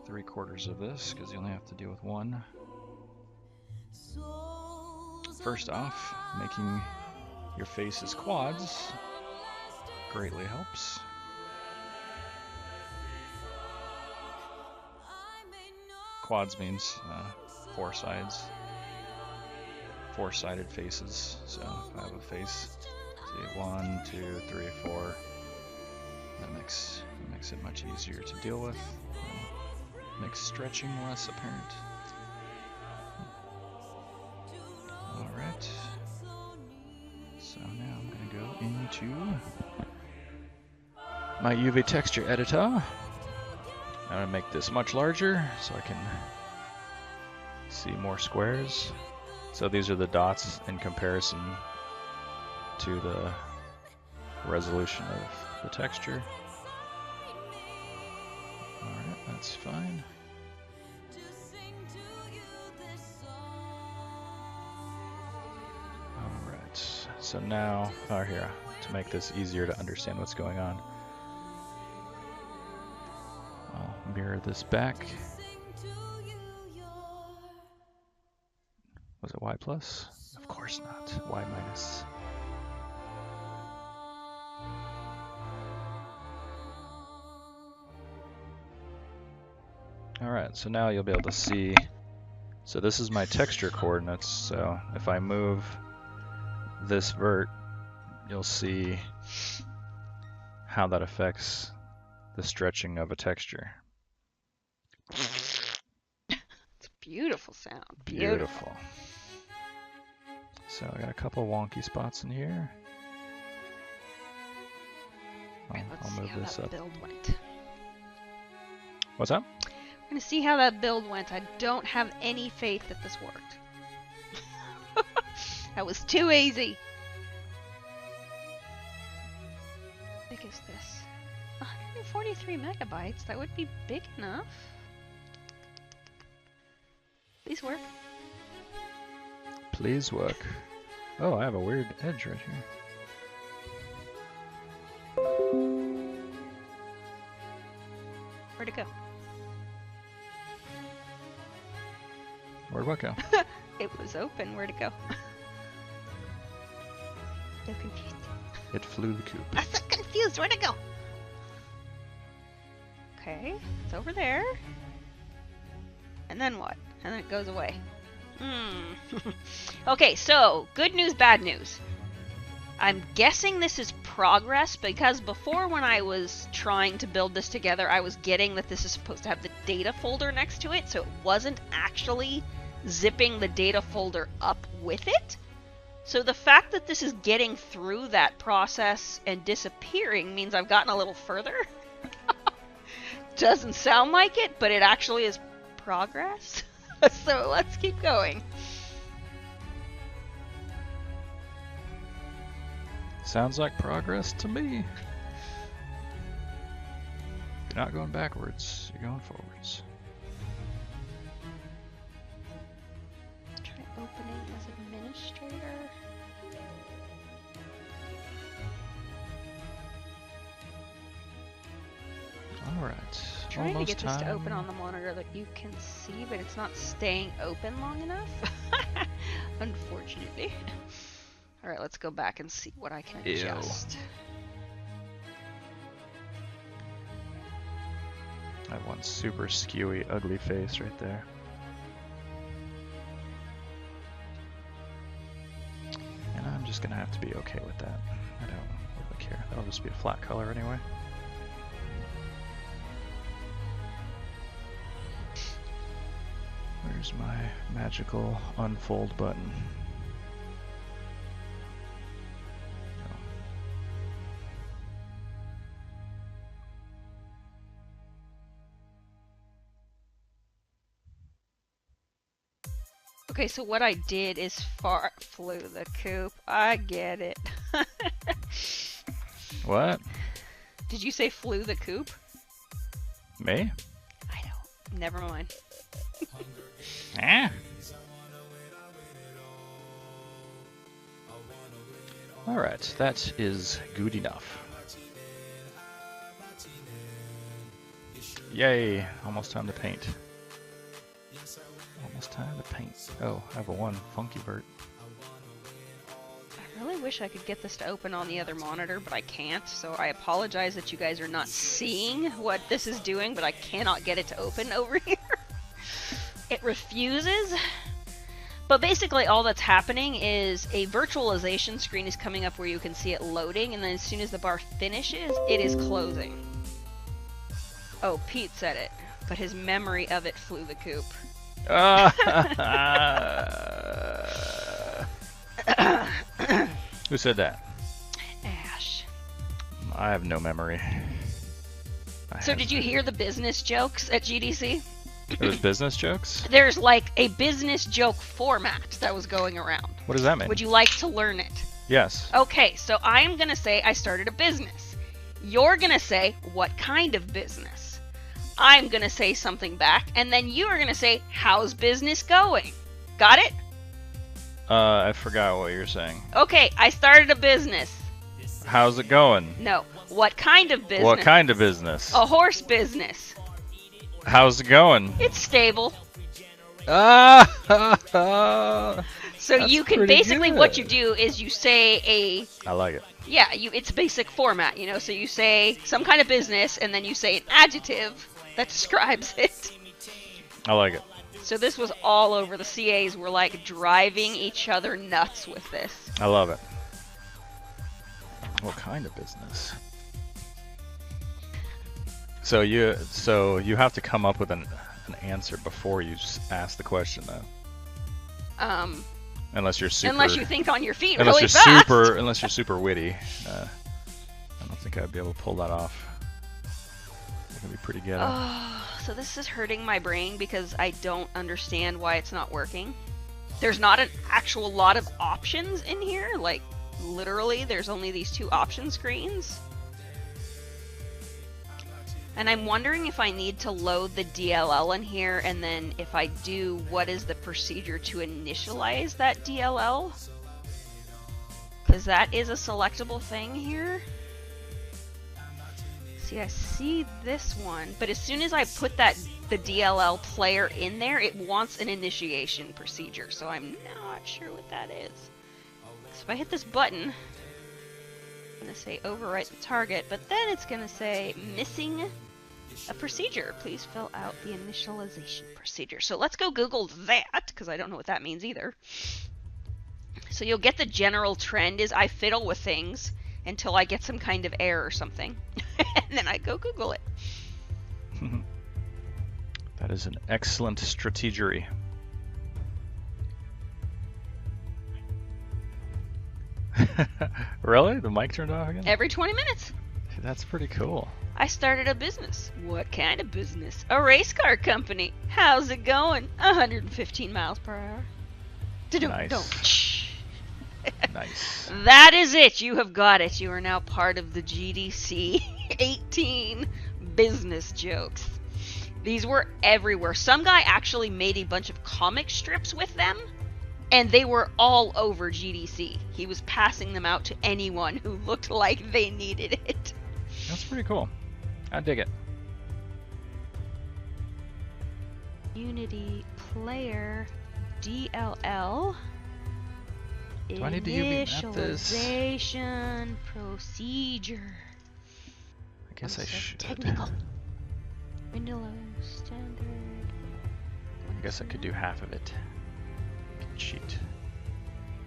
3/4 of this because you only have to deal with one. First off, making your faces quads greatly helps. Quads means 4 sides, 4-sided faces. So if I have a face, see, 1, 2, 3, 4, that makes it much easier to deal with. Makes stretching less apparent. Alright. So now I'm going to go into my UV texture editor. I'm going to make this much larger so I can see more squares. So these are the dots in comparison to the resolution of the texture. Alright, that's fine. Alright, so now, here, to make this easier to understand what's going on, I'll mirror this back. Was it Y plus? Of course not, Y minus. Alright, so now you'll be able to see, so this is my texture coordinates, so if I move this vert, you'll see how that affects the stretching of a texture. It's a beautiful sound. Beautiful. So I got a couple wonky spots in here. Right, let's I'll see move how this that up. build went. What's up? I'm gonna see how that build went. I don't have any faith that this worked. That was too easy. How big is this? 143 megabytes. That would be big enough. Please work. Please work. Oh, I have a weird edge right here. Where'd it go? Where'd what go? It was open. Where'd it go? So confused. It flew the coop. I'm so confused. Where'd it go? Okay, it's over there. And then what? And then it goes away. Okay, so good news, bad news. I'm guessing this is progress because before when I was trying to build this together, I was getting that this is supposed to have the data folder next to it, so it wasn't actually zipping the data folder up with it. So the fact that this is getting through that process and disappearing means I've gotten a little further. Doesn't sound like it, but it actually is progress. So let's keep going. Sounds like progress to me. You're not going backwards, you're going forwards. Try opening as administrator. Alright. Trying to get this to open on the monitor that you can see, but it's not staying open long enough. Unfortunately. Alright, let's go back and see what I can adjust. I have one super skewy, ugly face right there. And I'm just gonna have to be okay with that. I don't really care. That'll just be a flat color anyway. Where's my magical unfold button? Okay, so what I did is flew the coop. I get it. What? Did you say flew the coop? Me? I don't. Never mind. Eh? Alright, that is good enough. Yay! Almost time to paint. Almost time to paint. Oh, I have a one funky vert. I really wish I could get this to open on the other monitor, but I can't, so I apologize that you guys are not seeing what this is doing, but I cannot get it to open over here. It refuses. But basically all that's happening is a virtualization screen is coming up where you can see it loading, and then as soon as the bar finishes, it is closing. Oh, Pete said it, but his memory of it flew the coop. Who said that? Ash. I have no memory. So did you hear the business jokes at GDC? There was business jokes? There's like a business joke format that was going around. What does that mean? Would you like to learn it? Yes. Okay, so I'm gonna say I started a business. You're gonna say what kind of business. I'm gonna say something back, and then you are gonna say, how's business going? Got it? I forgot what you're saying. Okay, I started a business. How's it going? No. What kind of business? What kind of business? A horse business. How's it going? It's stable. So you can basically what you do is you say a. I like it. Yeah, it's basic format, you know. So you say some kind of business, and then you say an adjective that describes it. I like it. So this was all over. The CAs were like driving each other nuts with this. I love it. What kind of business? So you have to come up with an answer before you ask the question, though. Unless you're super. Unless you think on your feet unless really you're fast. Unless you're super witty. I don't think I'd be able to pull that off. It's gonna be pretty ghetto. Oh, So this is hurting my brain because I don't understand why it's not working. There's not an actual lot of options in here. Like, literally, there's only these 2 option screens. And I'm wondering if I need to load the DLL in here, and then if I do, what is the procedure to initialize that DLL? Because that is a selectable thing here. See, I see this one, but as soon as I put the DLL player in there, it wants an initiation procedure, so I'm not sure what that is. So if I hit this button, I'm going to say overwrite the target, but then it's going to say missing a procedure. Please fill out the initialization procedure. So let's go Google that, because I don't know what that means either. So you'll get the general trend is I fiddle with things until I get some kind of error or something. And then I go Google it. That is an excellent strategery. Really? The mic turned off again? Every 20 minutes. That's pretty cool. I started a business. What kind of business? A race car company. How's it going? 115 miles per hour. Nice. Nice. That is it. You have got it. You are now part of the GDC 18 business jokes. These were everywhere. Some guy actually made a bunch of comic strips with them, and they were all over GDC. He was passing them out to anyone who looked like they needed it. That's pretty cool. I dig it. Unity player DLL. Do I need to UV map this? Initialization procedure. I guess I should. Technical. Windows standard. I guess I could do half of it. Cheat.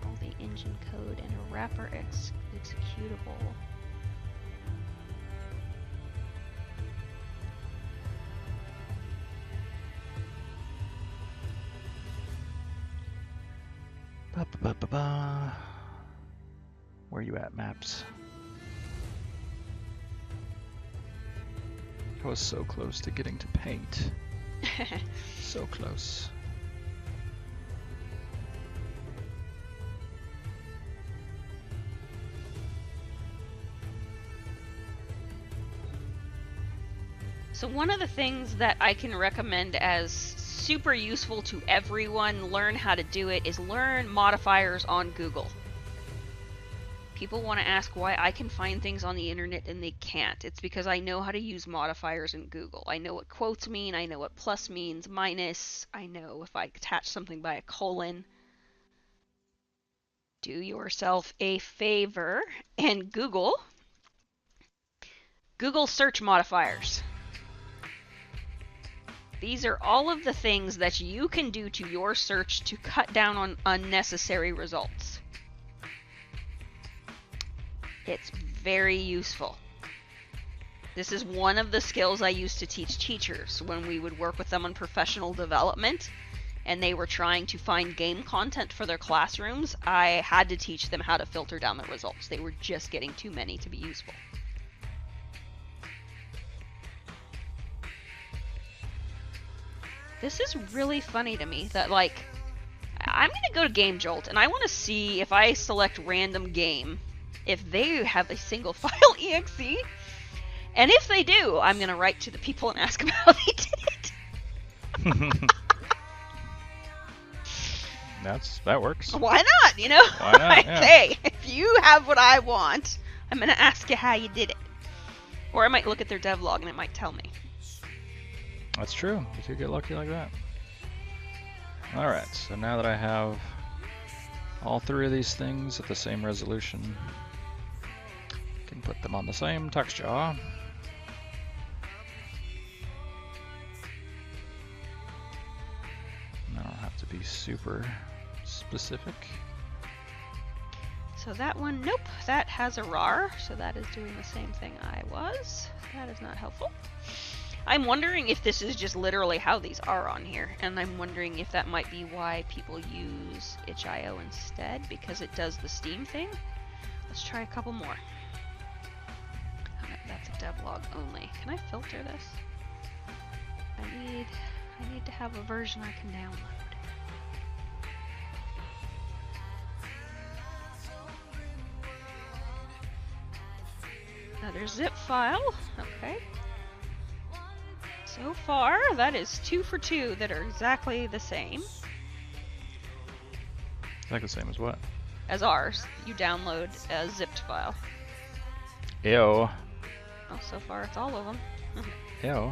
All the engine code and a wrapper executable. Where you at, maps? I was so close to getting to paint. So close. So one of the things that I can recommend as super useful to everyone, learn how to do it, is learn modifiers on Google. People want to ask why I can find things on the internet and they can't. It's because I know how to use modifiers in Google. I know what quotes mean, I know what plus means, minus, I know if I attach something by a colon. Do yourself a favor and Google search modifiers. These are all of the things that you can do to your search to cut down on unnecessary results. It's very useful. This is one of the skills I used to teach teachers when we would work with them on professional development and they were trying to find game content for their classrooms. I had to teach them how to filter down the results. They were just getting too many to be useful. This is really funny to me that, like, I'm going to go to Game Jolt and I want to see if I select random game, if they have a single file exe. And if they do, I'm going to write to the people and ask them how they did it. That works. Why not, you know? Why not? Yeah. Hey, if you have what I want, I'm going to ask you how you did it. Or I might look at their devlog and it might tell me. That's true. You could get lucky like that. Alright, so now that I have all three of these things at the same resolution, I can put them on the same texture. I don't have to be super specific. So that one, nope, that has a RAR, so that is doing the same thing I was. That is not helpful. I'm wondering if this is just literally how these are on here, and I'm wondering if that might be why people use itch.io instead, because it does the Steam thing. Let's try a couple more. That's a devlog only. Can I filter this? I need to have a version I can download. Another zip file. Okay. So far, that is 2 for 2 that are exactly the same. Exactly the same as what? As ours. You download a zipped file. Ew. Oh, so far it's all of them. Ew.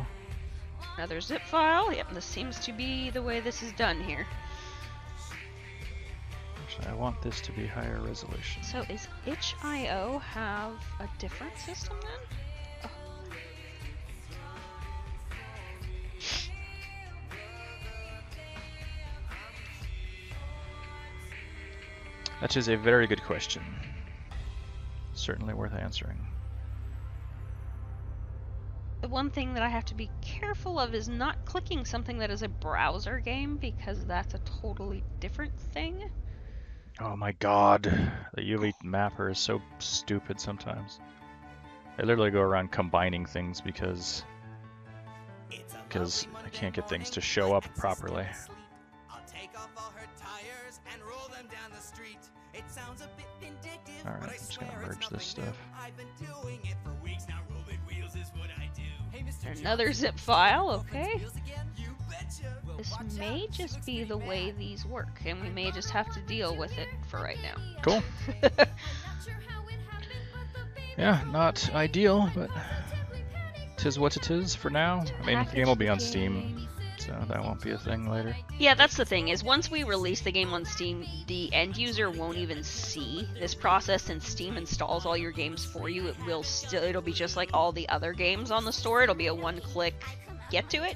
Another zip file. Yep, this seems to be the way this is done here. Actually, I want this to be higher resolution. So is itch.io have a different system then? Oh. That is a very good question. Certainly worth answering. The one thing that I have to be careful of is not clicking something that is a browser game, because that's a totally different thing. Oh my god, the UV mapper is so stupid sometimes. I literally go around combining things because I can't get things to show up properly. Alright, I'm just gonna merge this stuff. Another zip file, okay. This may just be the way these work, and we may just have to deal with it for right now. Cool. Yeah, not ideal, but 'tis what it is for now. I mean, the game will be on Steam, so that won't be a thing later. Yeah, that's the thing, is once we release the game on Steam, the end user won't even see this process, and Steam installs all your games for you. It'll be just like all the other games on the store. It'll be a one-click get to it.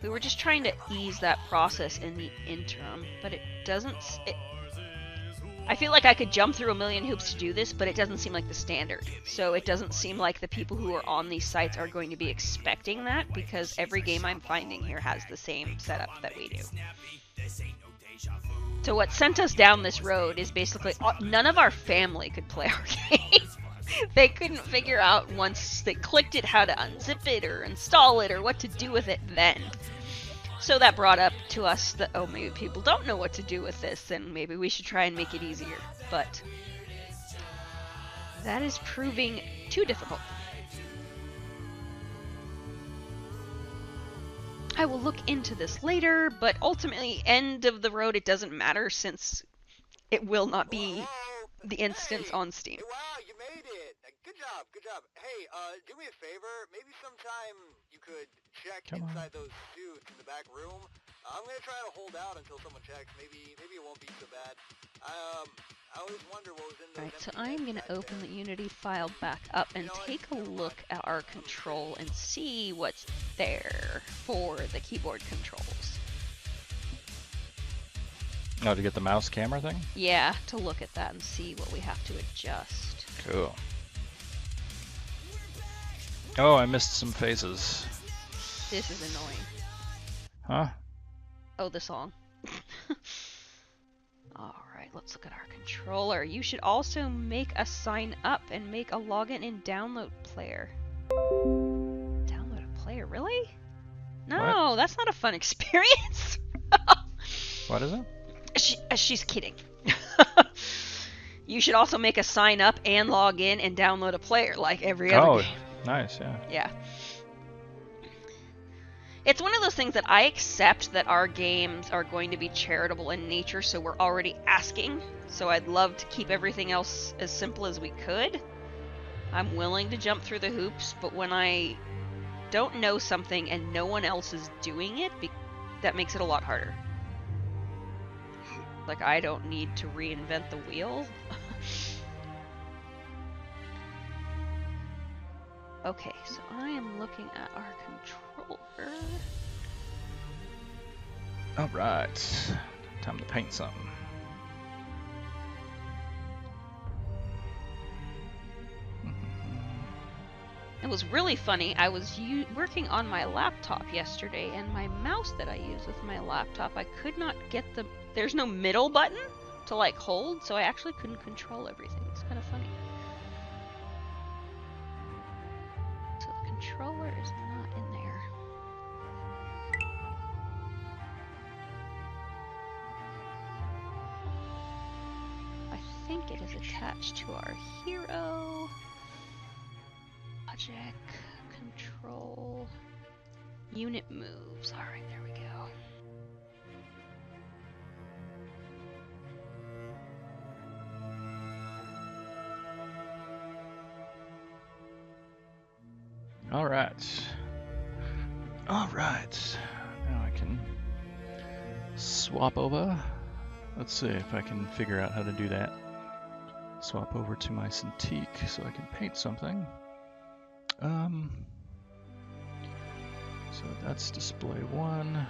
We were just trying to ease that process in the interim, but it doesn't... I feel like I could jump through a million hoops to do this, but it doesn't seem like the standard. So it doesn't seem like the people who are on these sites are going to be expecting that, because every game I'm finding here has the same setup that we do. So what sent us down this road is basically none of our family could play our game. They couldn't figure out once they clicked it how to unzip it or install it or what to do with it then. So that brought up to us that, oh, maybe people don't know what to do with this, and maybe we should try and make it easier. But that is proving too difficult. I will look into this later, but ultimately, end of the road, it doesn't matter, since it will not be the instance on Steam. Wow, you made it! Good job, good job. Hey, do me a favor. Maybe sometime you could check inside those suits in the back room. I'm gonna try to hold out until someone checks. Maybe it won't be so bad. I always wonder what was in those. Alright, so I'm gonna open the Unity file back up and take a look at our control and see what's there for the keyboard controls. Oh, to get the mouse camera thing? Yeah, to look at that and see what we have to adjust. Cool. Oh, I missed some faces. This is annoying. Huh? Oh, the song. Alright, let's look at our controller. You should also make a sign up and make a login in download player. Download a player? Really? No, What? that's not a fun experience. What is it? She's kidding. You should also make a sign up and log in and download a player like every other game. Nice, yeah. Yeah. It's one of those things that I accept that our games are going to be charitable in nature, so we're already asking. So I'd love to keep everything else as simple as we could. I'm willing to jump through the hoops, but when I don't know something and no one else is doing it, that makes it a lot harder. Like, I don't need to reinvent the wheel. Okay, so I am looking at our controller. Alright. Time to paint something. It was really funny. I was working on my laptop yesterday, and my mouse that I use with my laptop, I could not get there's no middle button to like hold, so I actually couldn't control everything. It's kind of funny. So the controller is not think it is attached to our hero. Object, control, unit moves. Alright, there we go. Alright. Alright. Now I can swap over. Let's see if I can figure out how to do that. Swap over to my Cintiq so I can paint something. So that's display 1.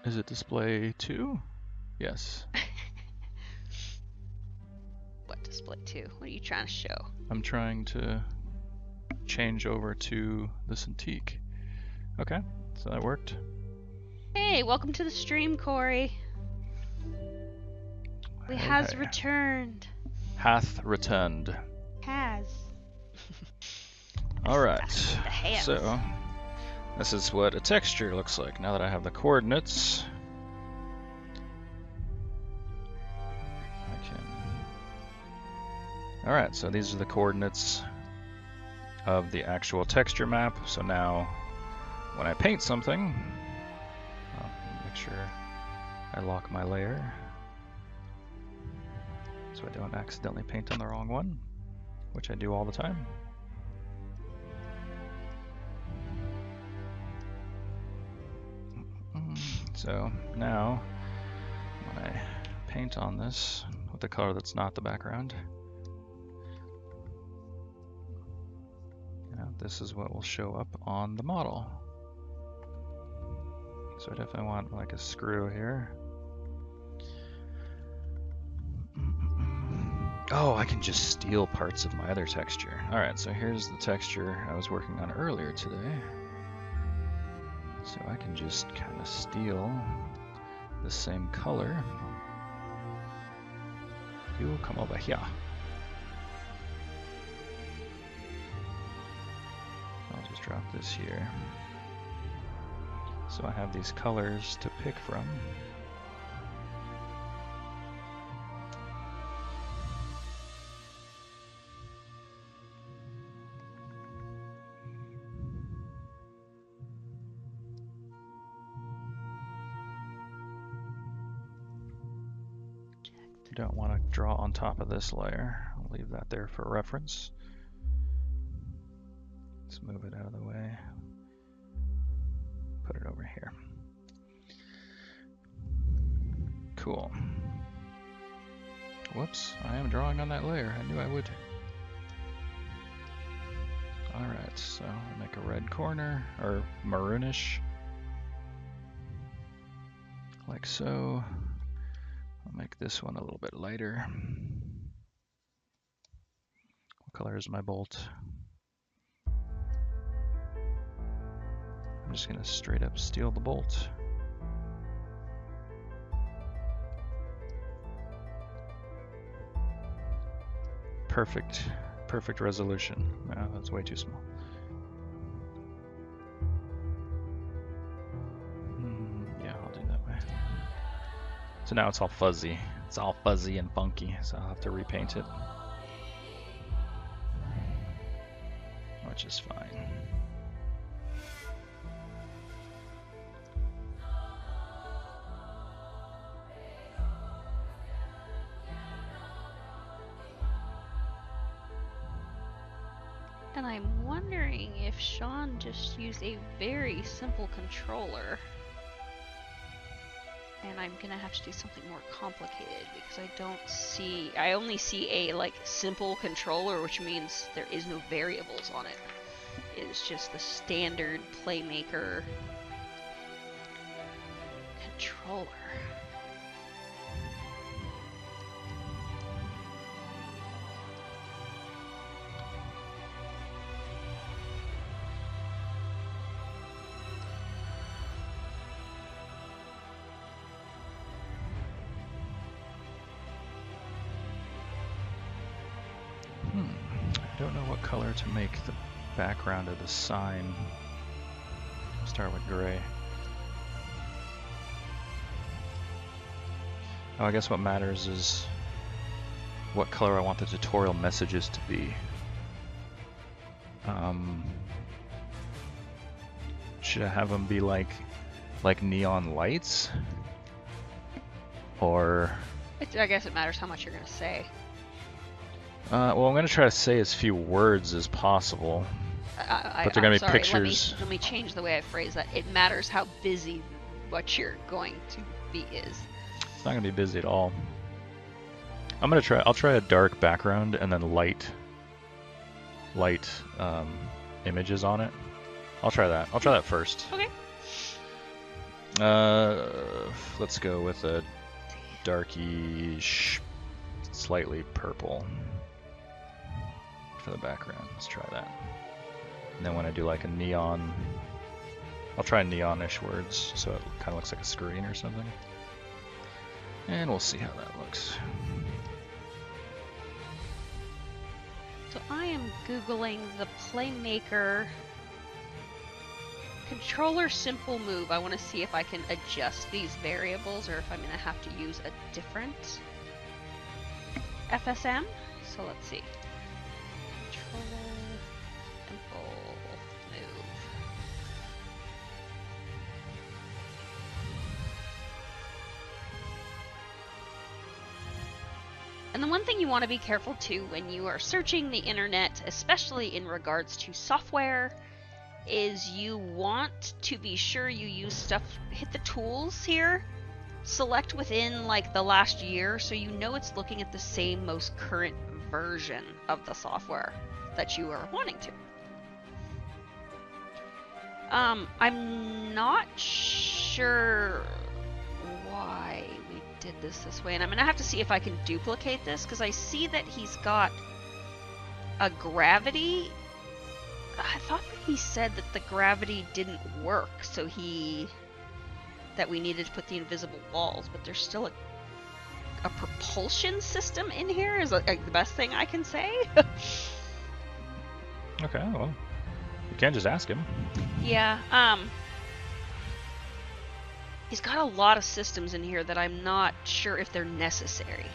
Is it display 2? Yes. What display 2? What are you trying to show? I'm trying to change over to the Cintiq. Okay, so that worked. Hey, welcome to the stream, Corey. We has returned. Hath returned. Has. Alright, so this is what a texture looks like now that I have the coordinates. Alright, so these are the coordinates of the actual texture map. So now when I paint something, I'll make sure I lock my layer so I don't accidentally paint on the wrong one, which I do all the time. So now when I paint on this with the color that's not the background, this is what will show up on the model. So I definitely want like a screw here. Oh, I can just steal parts of my other texture. Alright, so here's the texture I was working on earlier today. So I can just kind of steal the same color. You come over here. I'll just drop this here. So I have these colors to pick from. Don't want to draw on top of this layer. I'll leave that there for reference. Let's move it out of the way. Put it over here. Cool. Whoops, I am drawing on that layer. I knew I would. Alright, so I'll make a red corner, or maroonish. Like so. I'll make this one a little bit lighter. What color is my bolt? I'm just going to straight up steal the bolt. Perfect resolution. No, that's way too small. Yeah, I'll do that way. So now it's all fuzzy. It's all fuzzy and funky, so I'll have to repaint it. Which is fine. And I'm wondering if Sean just used a very simple controller. And I'm gonna have to do something more complicated because I only see a like simple controller, which means there is no variables on it. It's just the standard Playmaker controller. I don't know what color to make the background of the sign. Start with gray. Oh, I guess what matters is what color I want the tutorial messages to be. Should I have them be like neon lights? Or... I guess it matters how much you're going to say. Well, I'm going to try to say as few words as possible. But they're going to be pictures. Let me change the way I phrase that. It matters how busy what you're going to be is. It's not going to be busy at all. I'll try a dark background and then light images on it. I'll try that. I'll try that first. Okay. Let's go with a darky, slightly purple for the background. Let's try that. And then when I do like a neon, I'll try neonish words so it kind of looks like a screen or something. And we'll see how that looks. So I am Googling the Playmaker controller simple move. I want to see if I can adjust these variables or if I'm going to have to use a different FSM. So let's see. Controller simple move. And the one thing you want to be careful too when you are searching the internet, especially in regards to software, is you want to be sure you use stuff, hit the tools here, select within like the last year so you know it's looking at the same most current version of the software that you are wanting to. I'm not sure why we did this way, and I'm gonna have to see if I can duplicate this because I see that he's got a gravity. I thought that he said that the gravity didn't work, so that we needed to put the invisible walls, but there's still a propulsion system in here is like the best thing I can say. Okay, well, you can just ask him. Yeah, he's got a lot of systems in here that I'm not sure if they're necessary.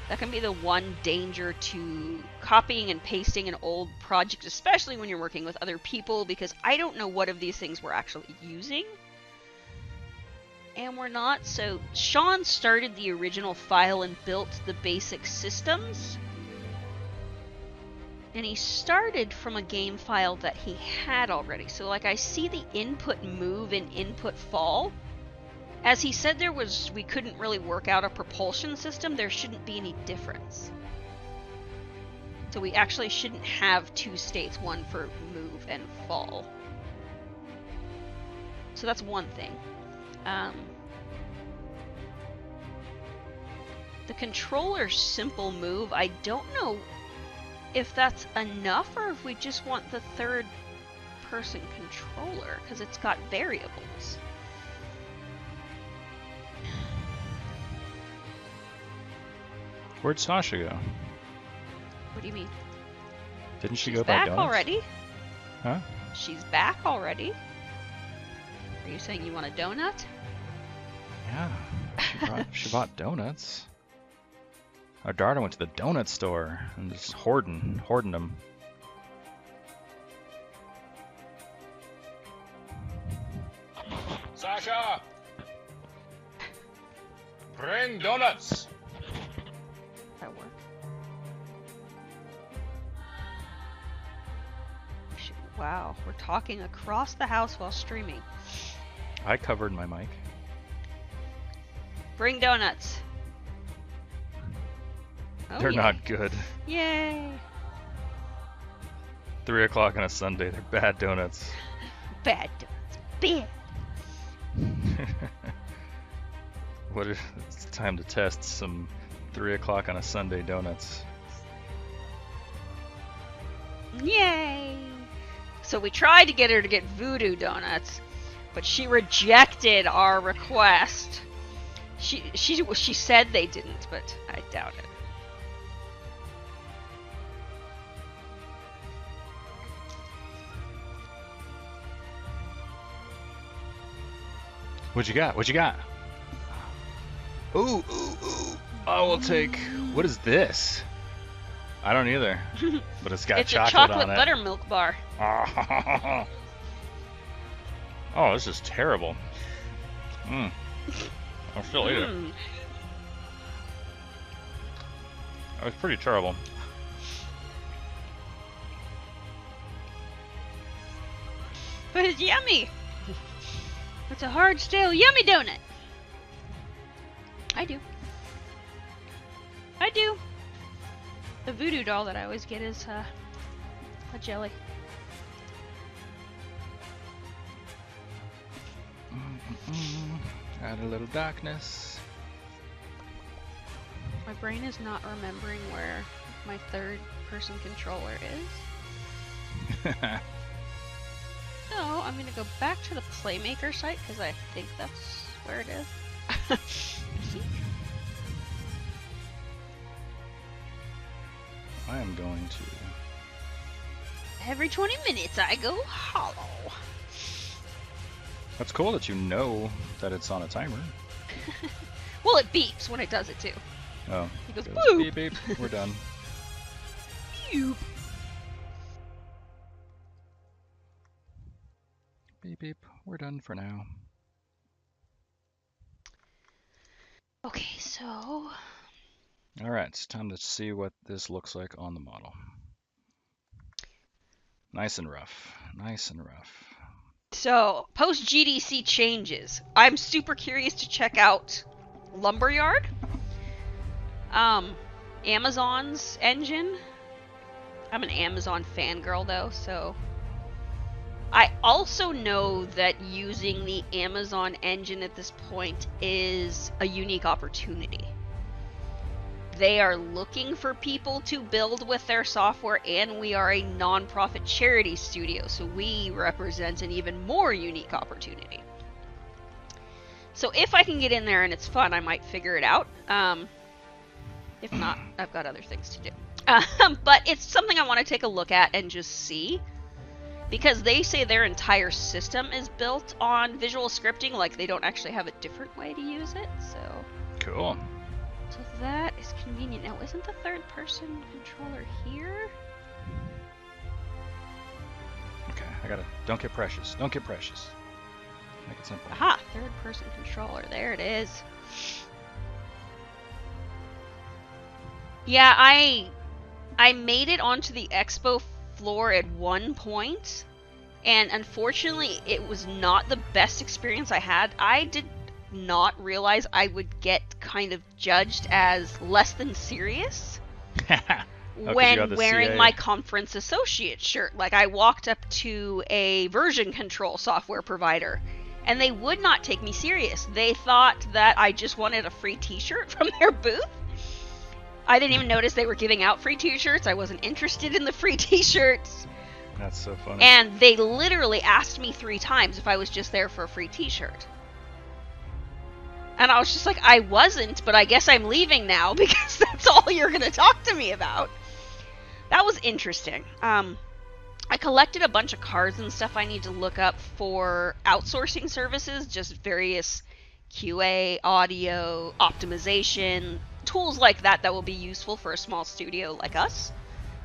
That can be the one danger to copying and pasting an old project, especially when you're working with other people, because I don't know what of these things we're actually using. And we're not, so Sean started the original file and built the basic systems. And he started from a game file that he had already. So like I see the input move and input fall. As he said we couldn't really work out a propulsion system, there shouldn't be any difference. So we actually shouldn't have two states, one for move and fall. So that's one thing. The controller's simple move, I don't know if that's enough or if we just want the third person controller, because it's got variables. Where'd Sasha go? What do you mean? Didn't she She's go buy back donuts? already? Huh? She's back already? Are you saying you want a donut? Yeah, she bought donuts. Our daughter went to the donut store and just hoarding them. Sasha! Bring donuts! That work? Wow, we're talking across the house while streaming. I covered my mic. Bring donuts. Oh, They're yeah. not good. Yay! 3 o'clock on a Sunday, they're bad donuts. Bad donuts. Bad. It's time to test some 3 o'clock on a Sunday donuts. Yay! So we tried to get her to get voodoo donuts, but she rejected our request. She said they didn't, but I doubt it. What you got? What you got? Ooh, ooh, ooh. I will take. What is this? I don't either. But it's got It's chocolate a chocolate on it. buttermilk bar. Oh, this is terrible. I'll still eat it. That was pretty terrible. But it's yummy. It's a hard, stale, yummy donut. I do. I do. The voodoo doll that I always get is a jelly. Add a little darkness. My brain is not remembering where my third-person controller is. So I'm gonna go back to the Playmaker site because I think that's where it is. I am going to. Every 20 minutes I go hollow. That's cool that you know that it's on a timer. Well, it beeps when it does it too. Oh. It goes, beep beep. We're done. Beep. Beep beep. We're done for now. Okay, so Alright, it's time to see what this looks like on the model. Nice and rough. Nice and rough. So, post GDC changes. I'm super curious to check out Lumberyard. Amazon's engine. I'm an Amazon fangirl though, so I also know that using the Amazon engine at this point is a unique opportunity. They are looking for people to build with their software, and we are a non-profit charity studio, so we represent an even more unique opportunity. So if I can get in there and it's fun, I might figure it out. If not, I've got other things to do. But it's something I want to take a look at and just see. Because they say their entire system is built on visual scripting, like they don't actually have a different way to use it, so... Cool. So that is convenient. Now, isn't the third-person controller here? Okay, I gotta... Don't get precious. Don't get precious. Make it simple. Aha! Third-person controller. There it is. Yeah, I made it onto the expo floor at one point, and unfortunately it was not the best experience I had. I did not realize I would get kind of judged as less than serious when wearing my conference associate shirt. Like, I walked up to a version control software provider and they would not take me serious. They thought that I just wanted a free t-shirt from their booth. I didn't even notice they were giving out free t-shirts. I wasn't interested in the free t-shirts. That's so funny. And they literally asked me 3 times if I was just there for a free t-shirt. And I was just like, I wasn't, but I guess I'm leaving now because that's all you're going to talk to me about. That was interesting. I collected a bunch of cards and stuff I need to look up for outsourcing services, just various QA, audio, optimization, tools like that that will be useful for a small studio like us,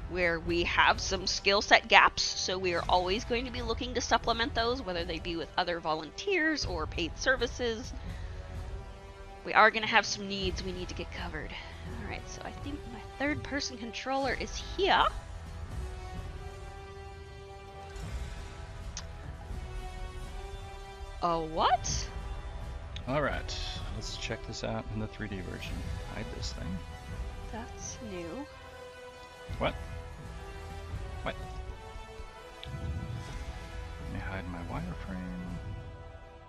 where we have some skill set gaps, so we are always going to be looking to supplement those, whether they be with other volunteers or paid services. We are going to have some needs we need to get covered. Alright, so I think my third-person controller is here. Oh, what? Alright, let's check this out in the 3D version. Hide this thing. That's new. What? What? Let me hide my wireframe.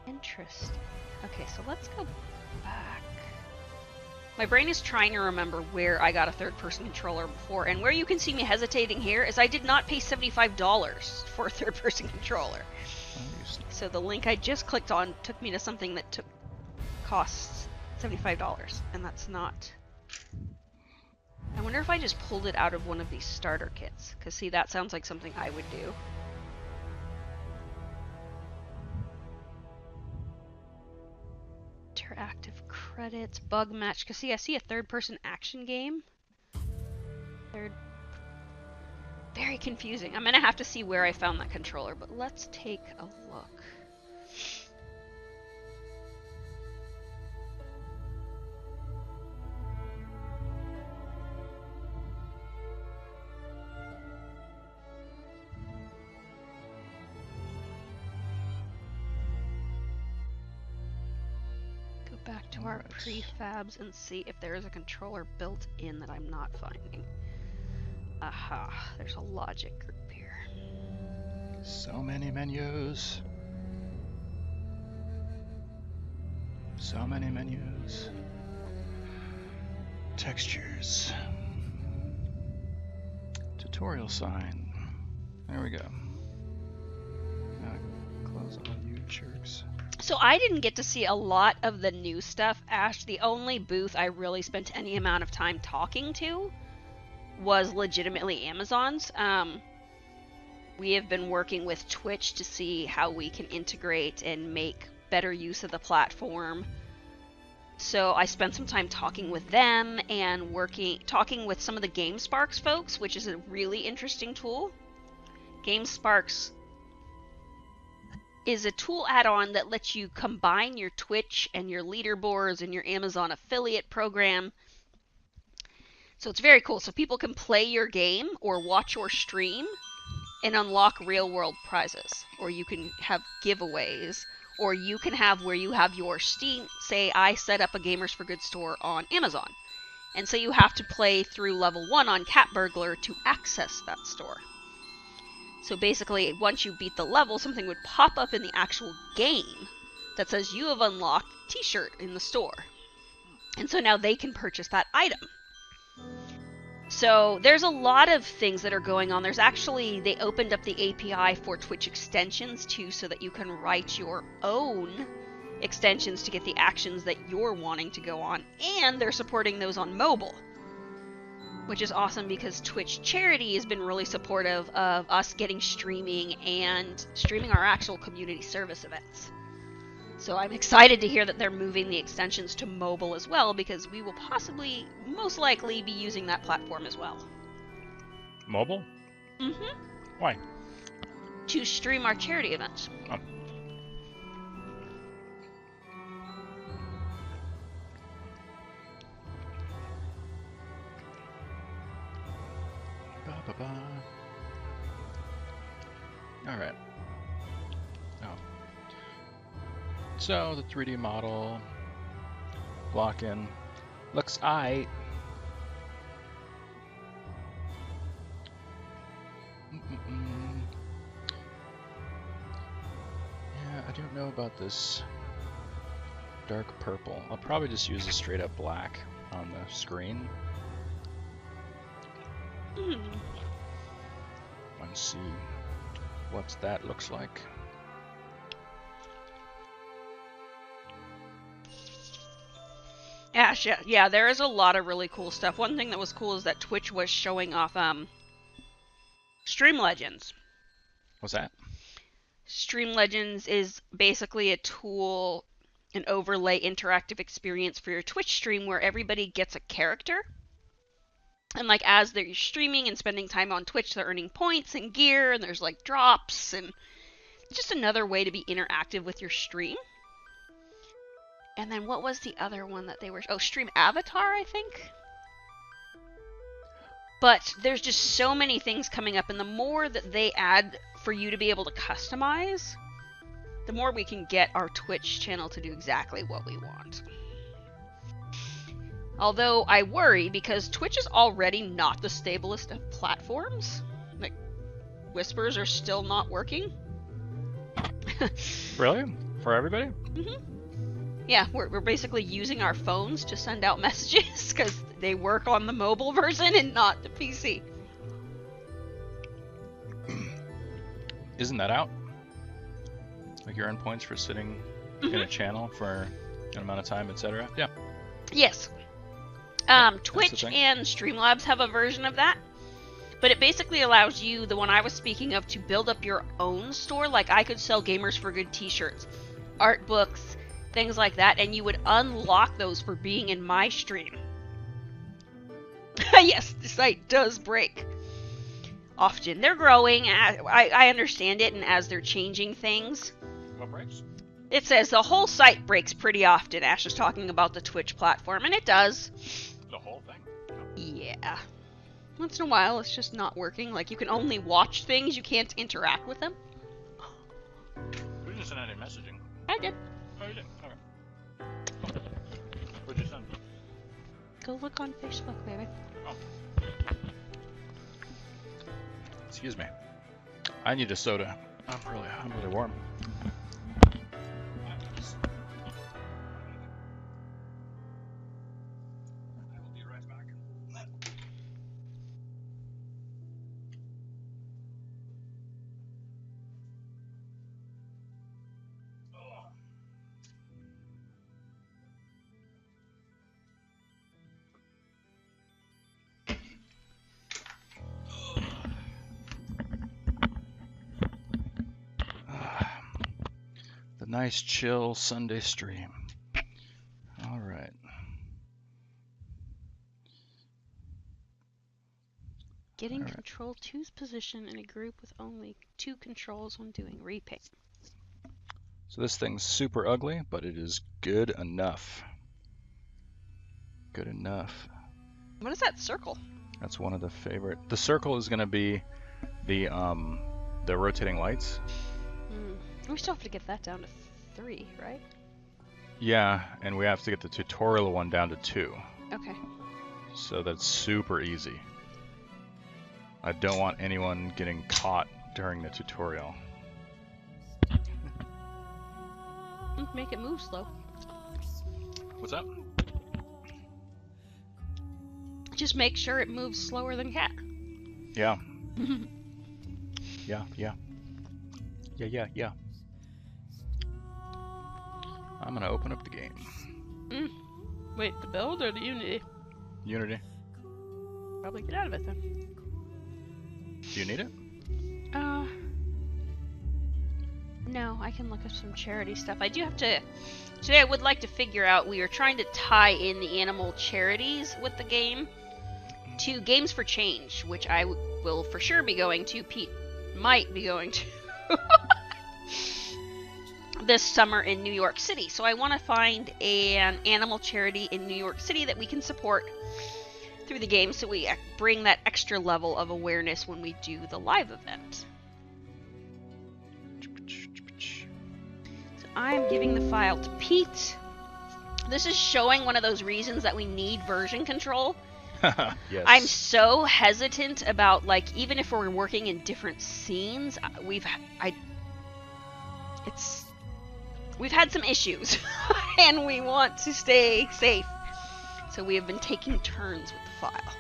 Interesting. Okay, so let's go back. My brain is trying to remember where I got a third-person controller before, and where you can see me hesitating here is I did not pay $75 for a third-person controller. So the link I just clicked on took me to something that costs $75, and that's not... I wonder if I just pulled it out of one of these starter kits, because see, that sounds like something I would do. Interactive credits, bug match. Cause see, I see a third-person action game. Very confusing. I'm gonna have to see where I found that controller, but let's take a look. Back to our prefabs and see if there is a controller built in that I'm not finding. Aha, there's a logic group here. So many menus. So many menus. Textures. Tutorial sign. There we go. Close all you jerks. So I didn't get to see a lot of the new stuff, Ash. The only booth I really spent any amount of time talking to was legitimately Amazon's. We have been working with Twitch to see how we can integrate and make better use of the platform. So I spent some time talking with them and talking with some of the GameSparks folks, which is a really interesting tool. GameSparks is a tool add-on that lets you combine your Twitch and your leaderboards and your Amazon affiliate program. So it's very cool. So people can play your game or watch your stream and unlock real-world prizes. Or you can have giveaways. Or you can have where you have your Steam. Say I set up a Gamers for Good store on Amazon. And so you have to play through level 1 on Cat Burglar to access that store. So basically, once you beat the level, something would pop up in the actual game that says you have unlocked a t-shirt in the store. And so now they can purchase that item. So there's a lot of things that are going on. There's actually, they opened up the API for Twitch extensions too, so that you can write your own extensions to get the actions that you're wanting to go on. And they're supporting those on mobile, which is awesome because Twitch Charity has been really supportive of us getting streaming and streaming our actual community service events. So I'm excited to hear that they're moving the extensions to mobile as well, because we will possibly, most likely, be using that platform as well. Mobile? Mm-hmm. Why? To stream our charity events. Oh. Alright. Oh. So, the 3D model, block-in, looks aight. Yeah, I don't know about this dark purple. I'll probably just use a straight up black on the screen. And see what that looks like. Ash, yeah, there is a lot of really cool stuff. One thing that was cool is that Twitch was showing off Stream Legends. What's that? Stream Legends is basically a tool, an overlay interactive experience for your Twitch stream where everybody gets a character. And like as they're streaming and spending time on Twitch, they're earning points and gear, and there's like drops, and it's just another way to be interactive with your stream. And then what was the other one that they were... Oh, Stream Avatar, I think? But there's just so many things coming up, and the more that they add for you to be able to customize, the more we can get our Twitch channel to do exactly what we want. Although I worry because Twitch is already not the stablest of platforms. Like, Whispers are still not working. Really? For everybody? Mm-hmm. Yeah, we're basically using our phones to send out messages because they work on the mobile version and not the PC. Isn't that out? Like you earn points for sitting in a channel for an amount of time, etc. Yeah. Yes. Twitch and Streamlabs have a version of that, but it basically allows you, the one I was speaking of, to build up your own store. Like I could sell Gamers for Good t-shirts, art books, things like that, and you would unlock those for being in my stream. Yes, the site does break. Often. They're growing. I understand it, and as they're changing things. What breaks? It says the whole site breaks pretty often. Ash is talking about the Twitch platform, and it does. The whole thing? Yeah. Once in a while, it's just not working. Like, you can only watch things, you can't interact with them. We didn't send any messaging. I did. Oh, you did? Okay. What'd you send? Go look on Facebook, baby. Oh. Excuse me. I need a soda. I'm really warm. I will be right back. The nice chill Sunday stream. All right. Getting control 2's position in a group with only 2 controls when doing repaint. So this thing's super ugly, but it is good enough. Good enough. What is that circle? That's one of the favorite. The circle is going to be the rotating lights. We still have to get that down to 3, right? Yeah, and we have to get the tutorial one down to 2. Okay. So that's super easy. I don't want anyone getting caught during the tutorial. Make it move slow. What's up? Just make sure it moves slower than cat. Yeah. Yeah. I'm gonna open up the game. Wait, the build or the Unity? Unity. Probably get out of it then. Do you need it? No, I can look up some charity stuff. I do have to... Today I would like to figure out, we are trying to tie in the animal charities with the game to Games for Change, which I will for sure be going to. Pete might be going to. This summer in New York City. So I want to find an animal charity in New York City that we can support through the game so we bring that extra level of awareness when we do the live event. So I'm giving the file to Pete. This is showing one of those reasons that we need version control. Yes. I'm so hesitant about, like, even if we're working in different scenes, we've had some issues and we want to stay safe. So we have been taking turns with the file.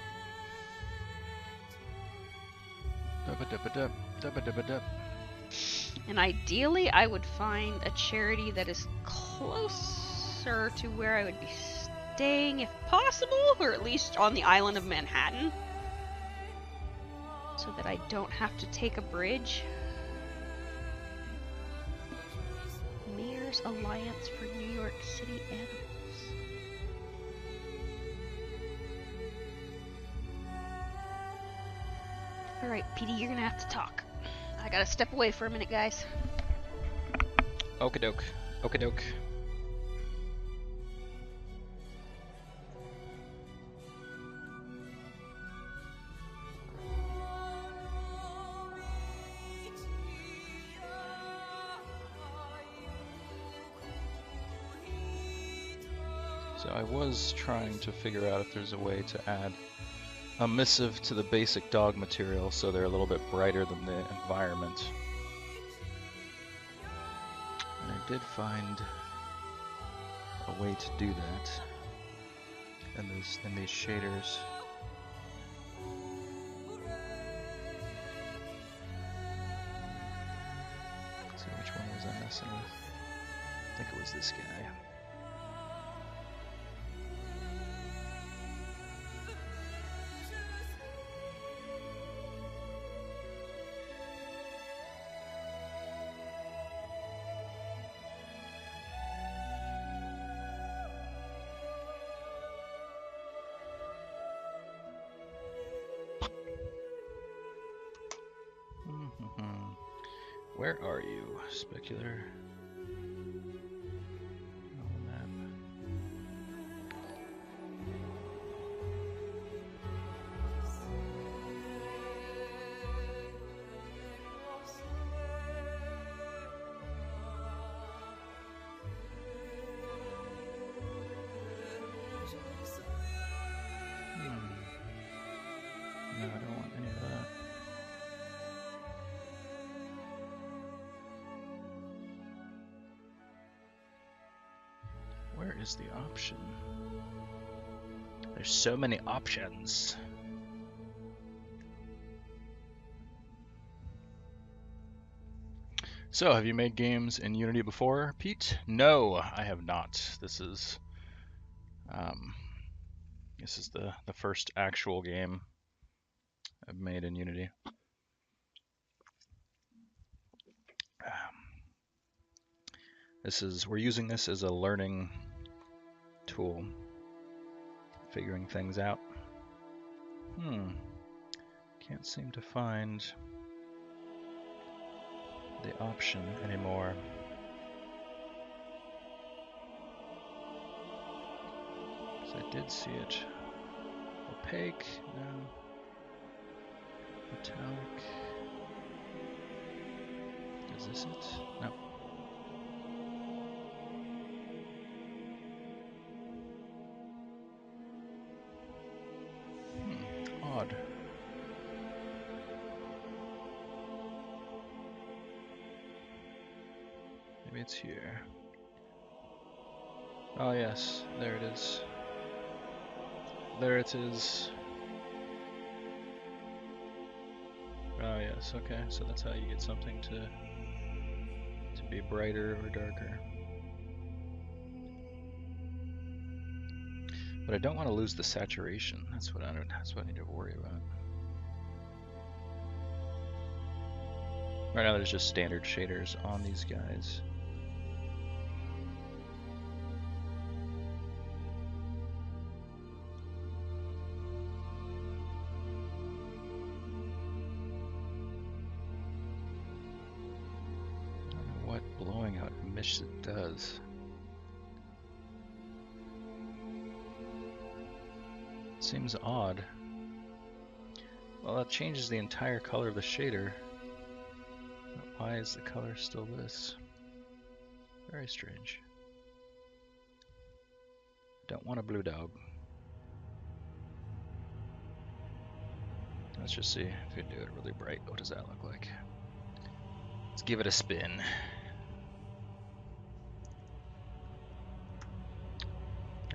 And ideally, I would find a charity that is closer to where I would be staying if possible, or at least on the island of Manhattan, so that I don't have to take a bridge. Mayor's Alliance for New York City Animals. Alright, Petey, you're gonna have to talk. I gotta step away for a minute, guys. Okie doke. Okie doke. So I was trying to figure out if there's a way to add a missive to the basic dog material so they're a little bit brighter than the environment. And I did find a way to do that in these shaders. So which one was I messing with? I think it was this guy. Where are you, specular? On the map. No, I don't want any of that. Where is the option? There's so many options. So, have you made games in Unity before, Pete? No, I have not. This is the first actual game I've made in Unity. We're using this as a learning tool, figuring things out. Can't seem to find the option anymore. So I did see it. Opaque, no. Metallic. Is this it? No. Odd. Maybe it's here. Oh yes, there it is. There it is. Oh yes, okay, so that's how you get something to be brighter or darker. But I don't want to lose the saturation. That's what I need to worry about. Right now there's just standard shaders on these guys. I don't know what blowing out emissions it does. Seems odd. Well, that changes the entire color of the shader. But why is the color still this? Very strange. Don't want a blue dog. Let's just see if we do it really bright. What does that look like? Let's give it a spin.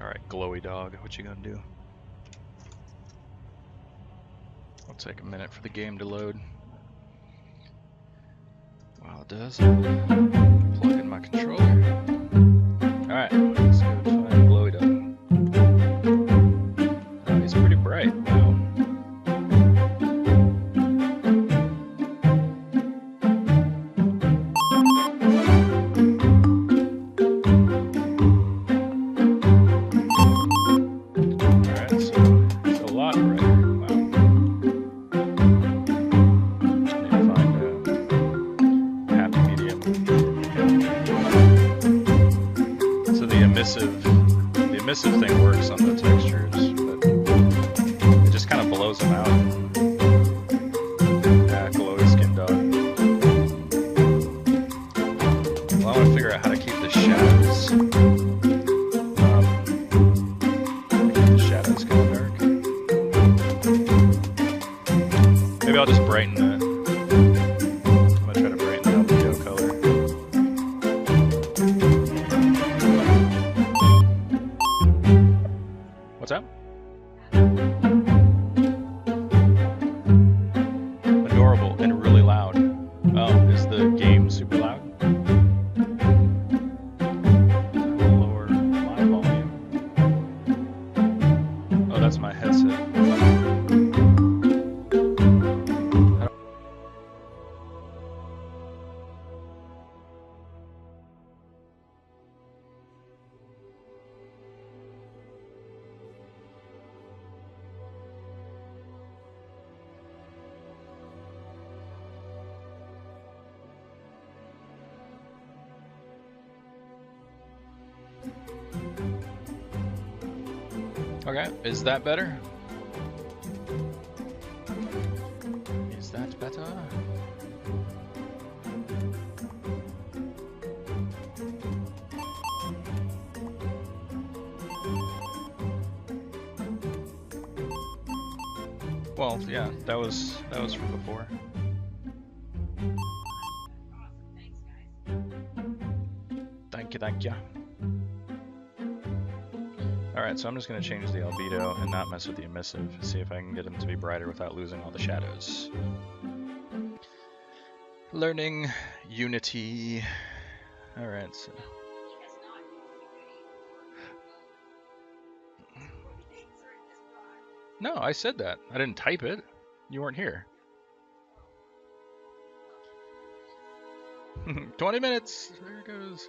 Alright, glowy dog, what you gonna do? It'll take a minute for the game to load. While it does, plug in my controller. Alright, let's go find glowy dog. Oh, he's pretty bright. Wow. The emissive thing works on the textures, but it just kind of blows them out. Yeah, glowy skin dog. Well, I want to figure out how to keep the shadows. Keep the shadows kind of dark. Maybe I'll just brighten the. I'm gonna try to brighten the LPO color. What's up? Adorable and really loud. Oh, is the game super loud? I'll lower my volume. Oh, that's my headset. Okay, is that better? Is that better? Well, yeah, that was from before. Thank you. Alright, so I'm just going to change the albedo and not mess with the emissive, see if I can get them to be brighter without losing all the shadows. Learning Unity. Alright, so... No, I said that. I didn't type it. You weren't here. 20 minutes! There it goes.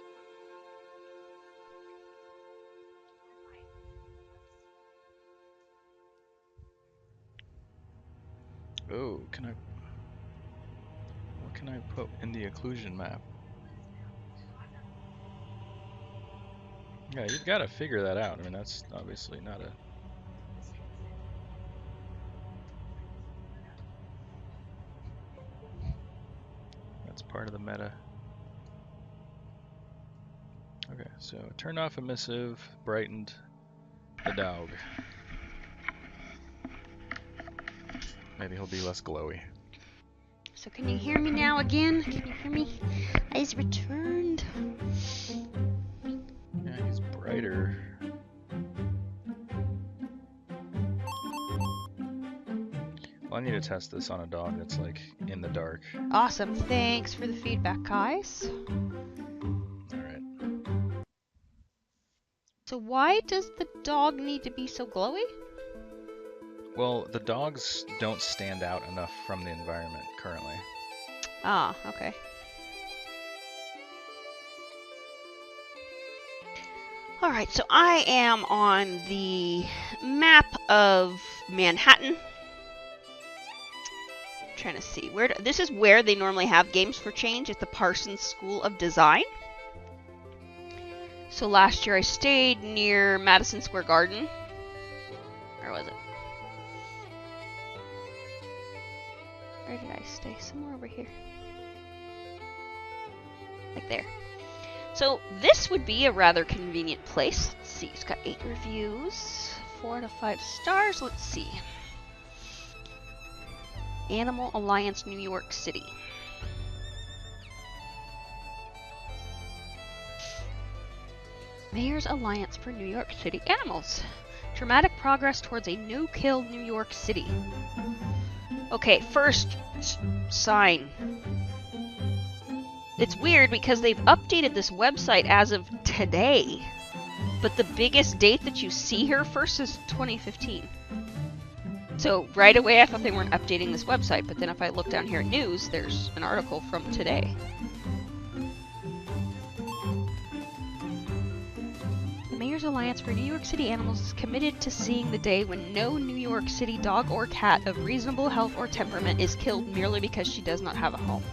Oh, what can I put in the occlusion map? Yeah, you've got to figure that out. I mean, that's obviously not a... That's part of the meta. Okay, so turned off emissive, brightened the dog. Maybe he'll be less glowy. So can you hear me now again? Can you hear me? He's returned. Yeah, he's brighter. Well, I need to test this on a dog that's like in the dark. Awesome. Thanks for the feedback, guys. Alright. So why does the dog need to be so glowy? Well, the dogs don't stand out enough from the environment currently. Ah, okay. Alright, so I am on the map of Manhattan. I'm trying to see where this is where they normally have games for change at the Parsons School of Design. So last year I stayed near Madison Square Garden. Where was it? Where did I stay? Somewhere over here. Like there. So this would be a rather convenient place. Let's see, it's got 8 reviews, 4 out of 5 stars. Let's see. Animal Alliance, New York City. Mayor's Alliance for New York City Animals. Dramatic progress towards a no-kill New York City. Okay, first sign. It's weird because they've updated this website as of today, but the biggest date that you see here first is 2015. So right away I thought they weren't updating this website, but then if I look down here at news, there's an article from today. The Mayor's Alliance for New York City Animals is committed to seeing the day when no New York City dog or cat of reasonable health or temperament is killed merely because she does not have a home.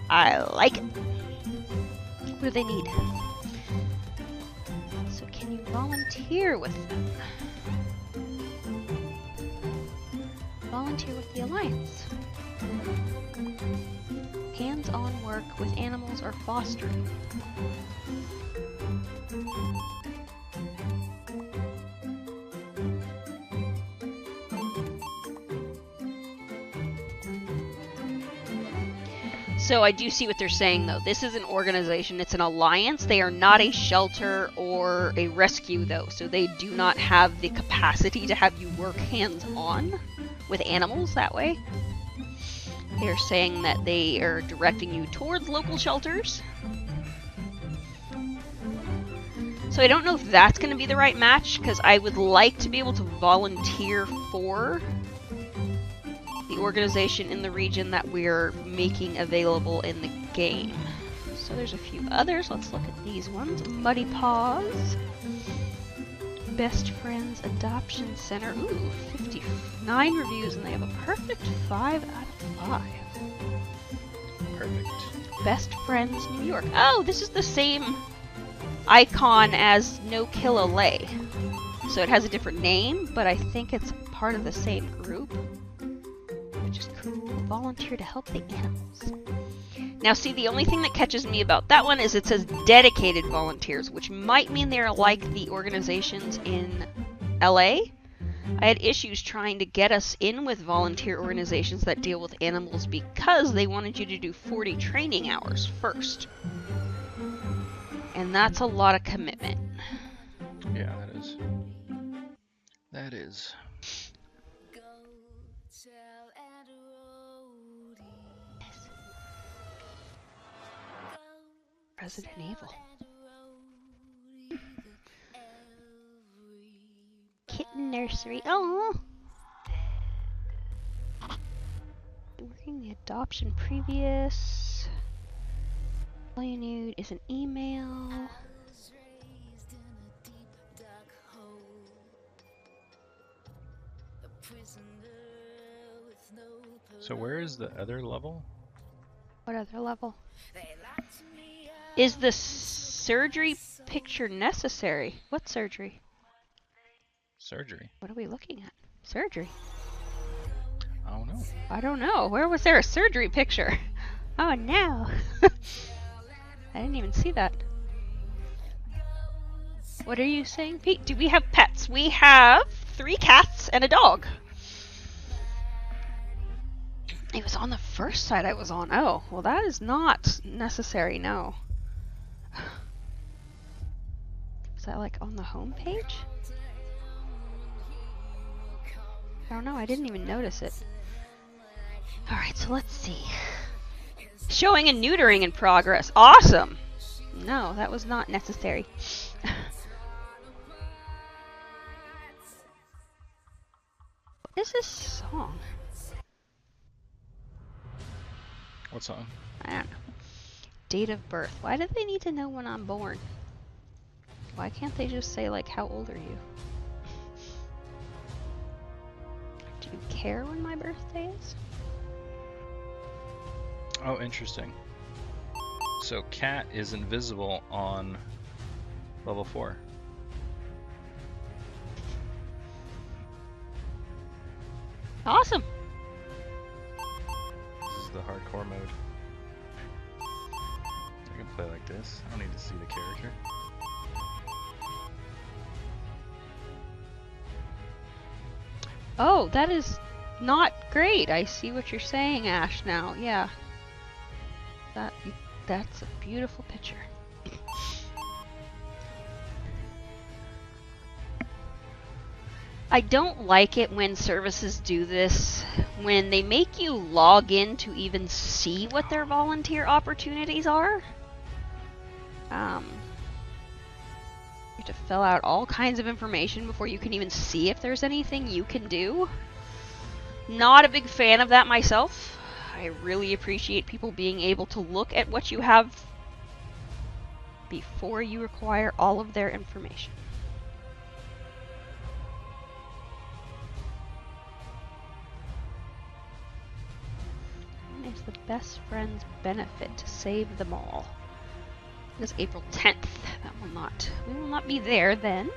I like it. What do they need? So can you volunteer with them? Volunteer with the Alliance. Hands-on work with animals or fostering. So I do see what they're saying, though. This is an organization. It's an alliance. They are not a shelter or a rescue, though. So they do not have the capacity to have you work hands-on with animals that way. They're saying that they are directing you towards local shelters. So I don't know if that's going to be the right match, because I would like to be able to volunteer for the organization in the region that we're making available in the game. So there's a few others. Let's look at these ones. Muddy Paws. Best Friends Adoption Center. Ooh, 59 reviews, and they have a perfect 5 out of 5. Perfect. Best Friends New York. Oh, this is the same icon as No Kill LA. So it has a different name, but I think it's part of the same group. Which is cool. Volunteer to help the animals. Now see, the only thing that catches me about that one is it says dedicated volunteers, which might mean they're like the organizations in LA. I had issues trying to get us in with volunteer organizations that deal with animals because they wanted you to do 40 training hours first. And that's a lot of commitment. Yeah, that is. That is. Resident Evil. Kitten nursery. Oh. Working the adoption previous. All you need is an email. So where is the other level? What other level? Is the surgery picture necessary? What surgery? Surgery. What are we looking at? Surgery. I don't know. I don't know. Where was there a surgery picture? Oh no. I didn't even see that. What are you saying, Pete? Do we have pets? We have 3 cats and a dog. It was on the first site I was on. Oh, well that is not necessary, no. Is that like on the home page? I don't know, I didn't even notice it. Alright, so let's see. Showing and neutering in progress. Awesome! No, that was not necessary. What is this song? What song? I don't know. Date of birth. Why do they need to know when I'm born? Why can't they just say, like, how old are you? Do you care when my birthday is? Oh, interesting. So cat is invisible on level 4. Awesome! This is the hardcore mode. I can play like this. I don't need to see the character. Oh, that is not great. I see what you're saying, Ash, now. Yeah. That's a beautiful picture. I don't like it when services do this, when they make you log in to even see what their volunteer opportunities are. You have to fill out all kinds of information before you can even see if there's anything you can do. Not a big fan of that myself. I really appreciate people being able to look at what you have before you require all of their information. When is the best friend's benefit to save them all? It is April 10th. We will not be there then.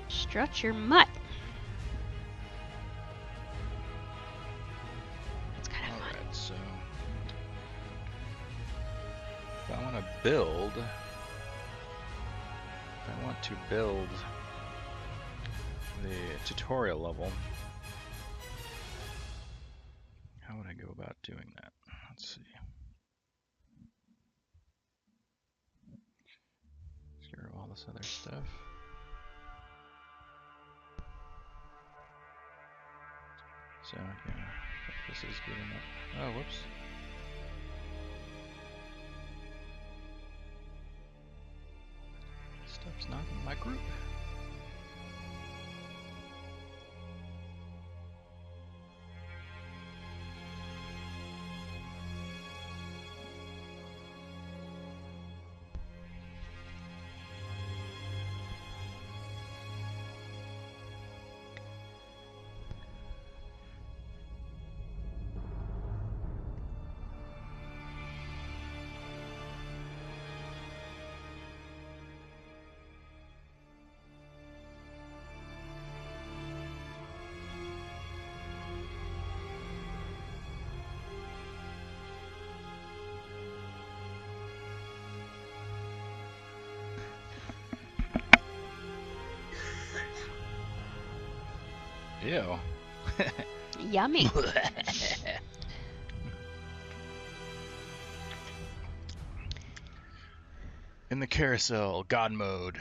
Strut your mutt. That's kind of fun. Alright, so if I want to build, the tutorial level, how would I go about doing that? Let's see. Let's get rid of all this other stuff. So yeah, this is good enough. Oh, whoops. Stuff's not in my group. Ew. Yummy. In the carousel, God mode.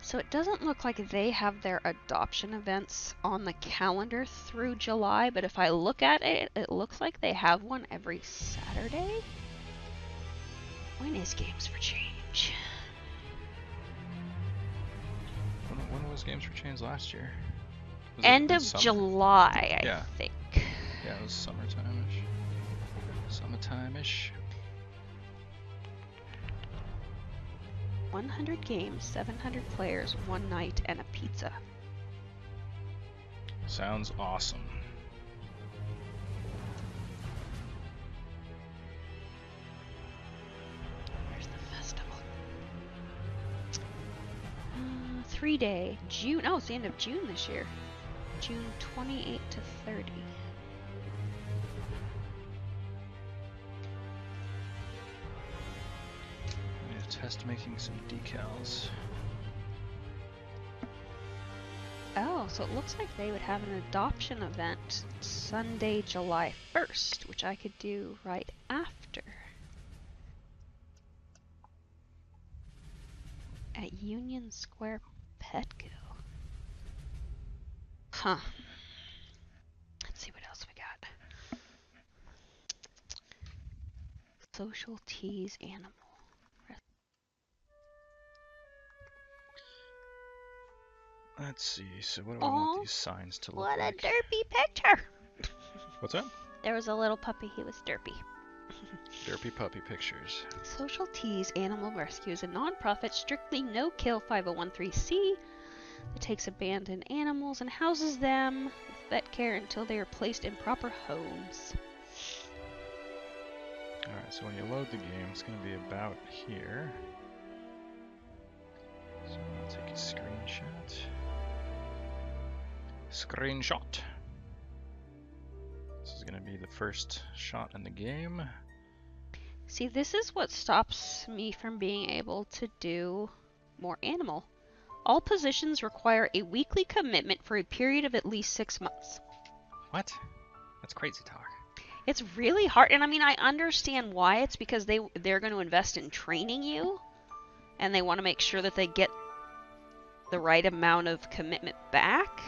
So it doesn't look like they have their adoption events on the calendar through July, but if I look at it, it looks like they have one every Saturday. When is Games for Change? When was Games for Change last year? Was it End in of summer? July, Yeah. I think. Yeah, it was summertime-ish. Summertime-ish. 100 games, 700 players, one night, and a pizza. Sounds awesome. Where's the festival? 3-day, June. Oh, it's the end of June this year. June 28 to 30. I'm gonna test making some decals. Oh, so it looks like they would have an adoption event Sunday, July 1st, which I could do right after. At Union Square Petco. Huh. Let's see what else we got. Social Tease Animal. Let's see, so what do I want these signs to look What like? a derpy picture! What's that? There was a little puppy, he was derpy. Derpy puppy pictures. Social Tease Animal Rescue is a non-profit, strictly no-kill 5013C that takes abandoned animals and houses them with vet care until they are placed in proper homes. Alright, so when you load the game, it's going to be about here. So I'll take a screenshot. Screenshot! This is going to be the first shot in the game. See, this is what stops me from being able to do more animal. All positions require a weekly commitment for a period of at least 6 months. What? That's crazy talk. It's really hard, and I mean, I understand why. It's because they're going to invest in training you, and they want to make sure that they get the right amount of commitment back.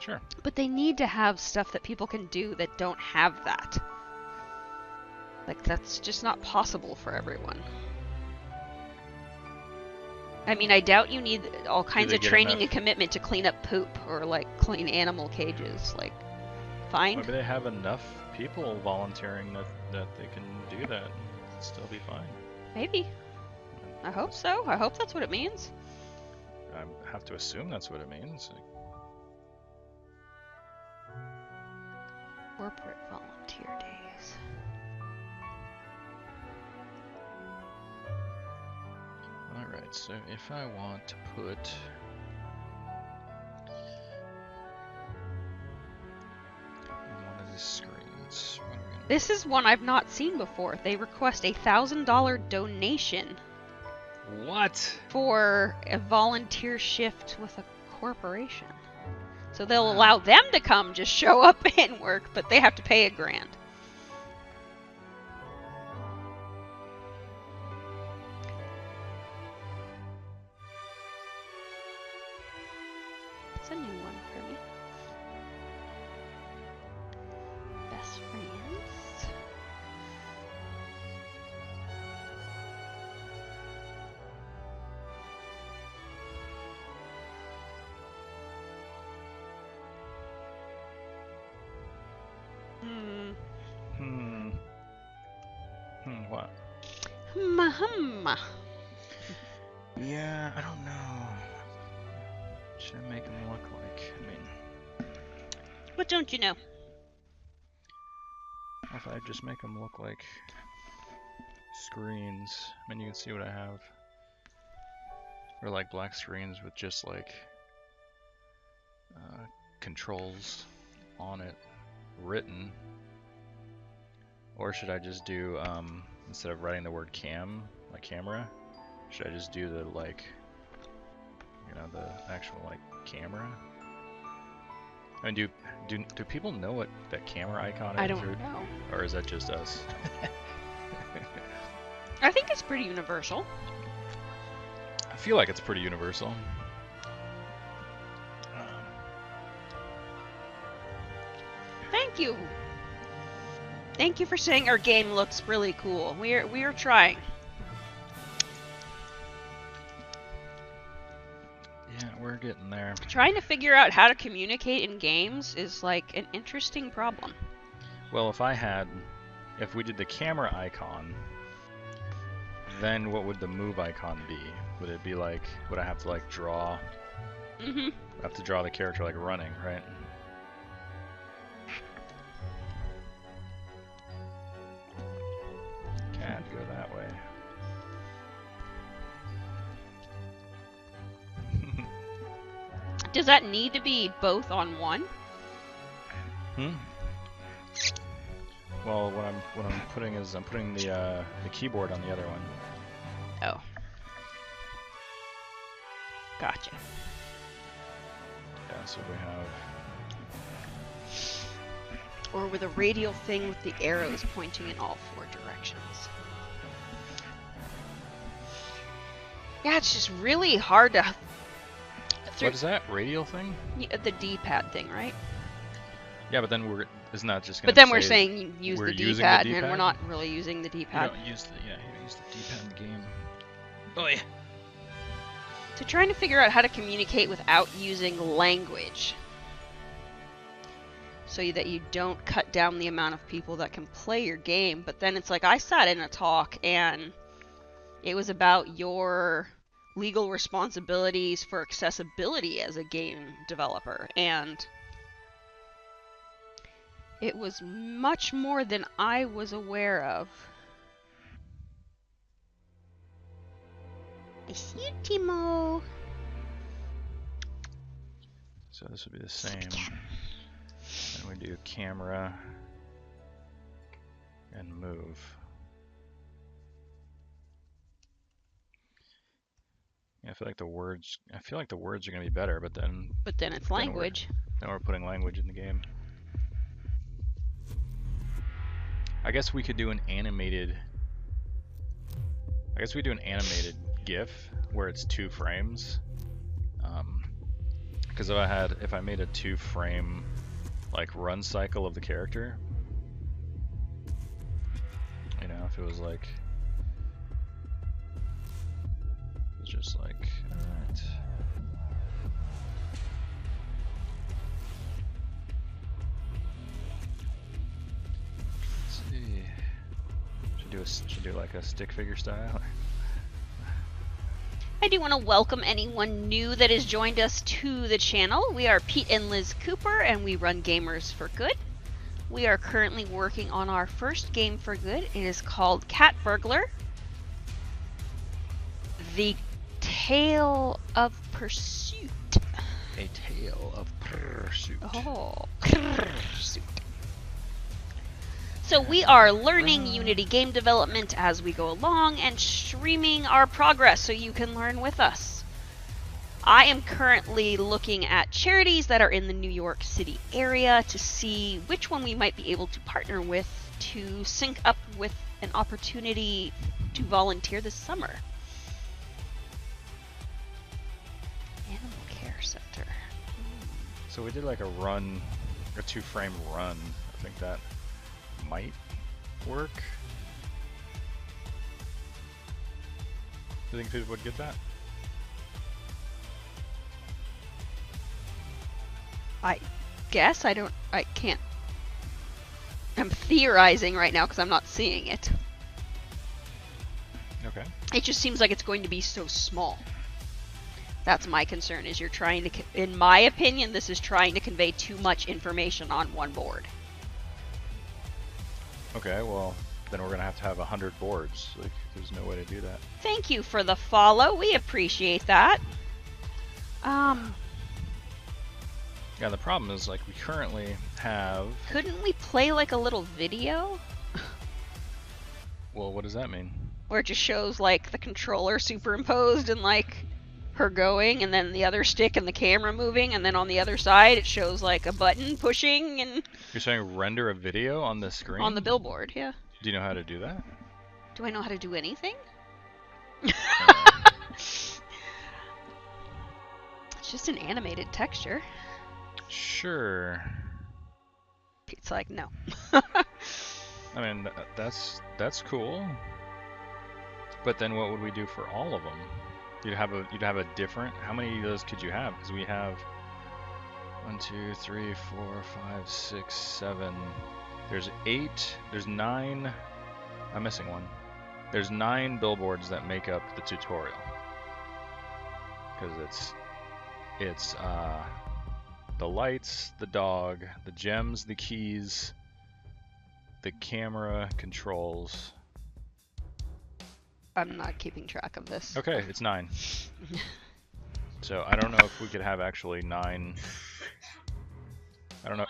Sure. But they need to have stuff that people can do that don't have that. Like, that's just not possible for everyone. I mean, I doubt you need all kinds of training and commitment to clean up poop or, like, clean animal cages. Like, fine. Maybe they have enough people volunteering that they can do that and still be fine. Maybe. I hope so. I hope that's what it means. I have to assume that's what it means. Corporate volunteer days. Alright, so if I want to put one of these screens, what are we gonna This is one I've not seen before. They request a $1,000 donation. What? For a volunteer shift with a corporation. So they'll allow them to come just show up and work, but they have to pay $1,000. It's a new one for me. Best friends. What? Yeah, I don't know. Should I make them look like? I mean, What don't you know? if I just make them look like screens, I mean, you can see what I have. Or like black screens with just like controls on it written. Or should I just do, instead of writing the word cam, like camera, Should I just do the like, you know, the actual like camera? I mean, do people know what that camera icon is? I don't know. Or is that just us? I think it's pretty universal. I feel like it's pretty universal. Thank you. Thank you for saying our game looks really cool. We are trying. Yeah, we're getting there. Trying to figure out how to communicate in games is like an interesting problem. Well, if we did the camera icon, then what would the move icon be? Would it be like, would I have to like draw? Mm-hmm. I have to draw the character like running, right? Can't go that way. Does that need to be both on one? Well, what I'm putting is I'm putting the keyboard on the other one. Oh. Gotcha. Yeah, so we have. Or with a radial thing with the arrows pointing in all 4 directions. Yeah, it's just really hard to. What is that radial thing? Yeah, the D-pad thing, right? Yeah, but then isn't that just gonna But then say we're saying use we're the using D-pad, the and we're D-pad? not really using the you D-pad. don't use the D-pad in the game. Oh yeah. So trying to figure out how to communicate without using language. So that you don't cut down the amount of people that can play your game. But then it's like, I sat in a talk and it was about your legal responsibilities for accessibility as a game developer. And it was much more than I was aware of. I see you, Timo. So this would be the same. And we do camera and move. Yeah, I feel like the words are gonna be better, but then it's language. Then we're putting language in the game. I guess we could do an animated. I guess we do an animated GIF where it's 2 frames. Because if I made a 2-frame like run cycle of the character, you know, if it was like, it was just like, alright. Let's see. Should do like a stick figure style. I do want to welcome anyone new that has joined us to the channel. We are Peet and Liz Cooper, and we run Gamers for Good. We are currently working on our first game for good. It is called Cat Burglar: The Tale of Pursuit. A Tale of Pursuit. Oh, pursuit. So we are learning Unity game development as we go along and streaming our progress so you can learn with us. I am currently looking at charities that are in the New York City area to see which one we might be able to partner with to sync up with an opportunity to volunteer this summer. Animal Care Center. So we did like a 2-frame run. I think that might work. Do you think people would get that? I guess I can't. I'm theorizing right now because I'm not seeing it. Okay. It just seems like it's going to be so small. That's my concern, is you're trying to, in my opinion, this is trying to convey too much information on one board. Okay, well, then we're gonna have 100 boards. Like, there's no way to do that. Thank you for the follow. We appreciate that. Yeah, the problem is, like, we currently have... Couldn't we play, like, a little video? Well, what does that mean? where it just shows like the controller superimposed and like her going, and then the other stick and the camera moving, and then on the other side it shows like a button pushing and... You're saying render a video on the screen? On the billboard, yeah. Do you know how to do that? Do I know how to do anything? It's just an animated texture. Sure. It's like, no. I mean, that's cool. But then what would we do for all of them? You'd have a different. How many of those could you have? Because we have 1, 2, 3, 4, 5, 6, 7. There's 8. There's 9. I'm missing one. There's 9 billboards that make up the tutorial. Because it's the lights, the dog, the gems, the keys, the camera controls. I'm not keeping track of this. Okay, it's 9. So I don't know if we could have actually 9. I don't know.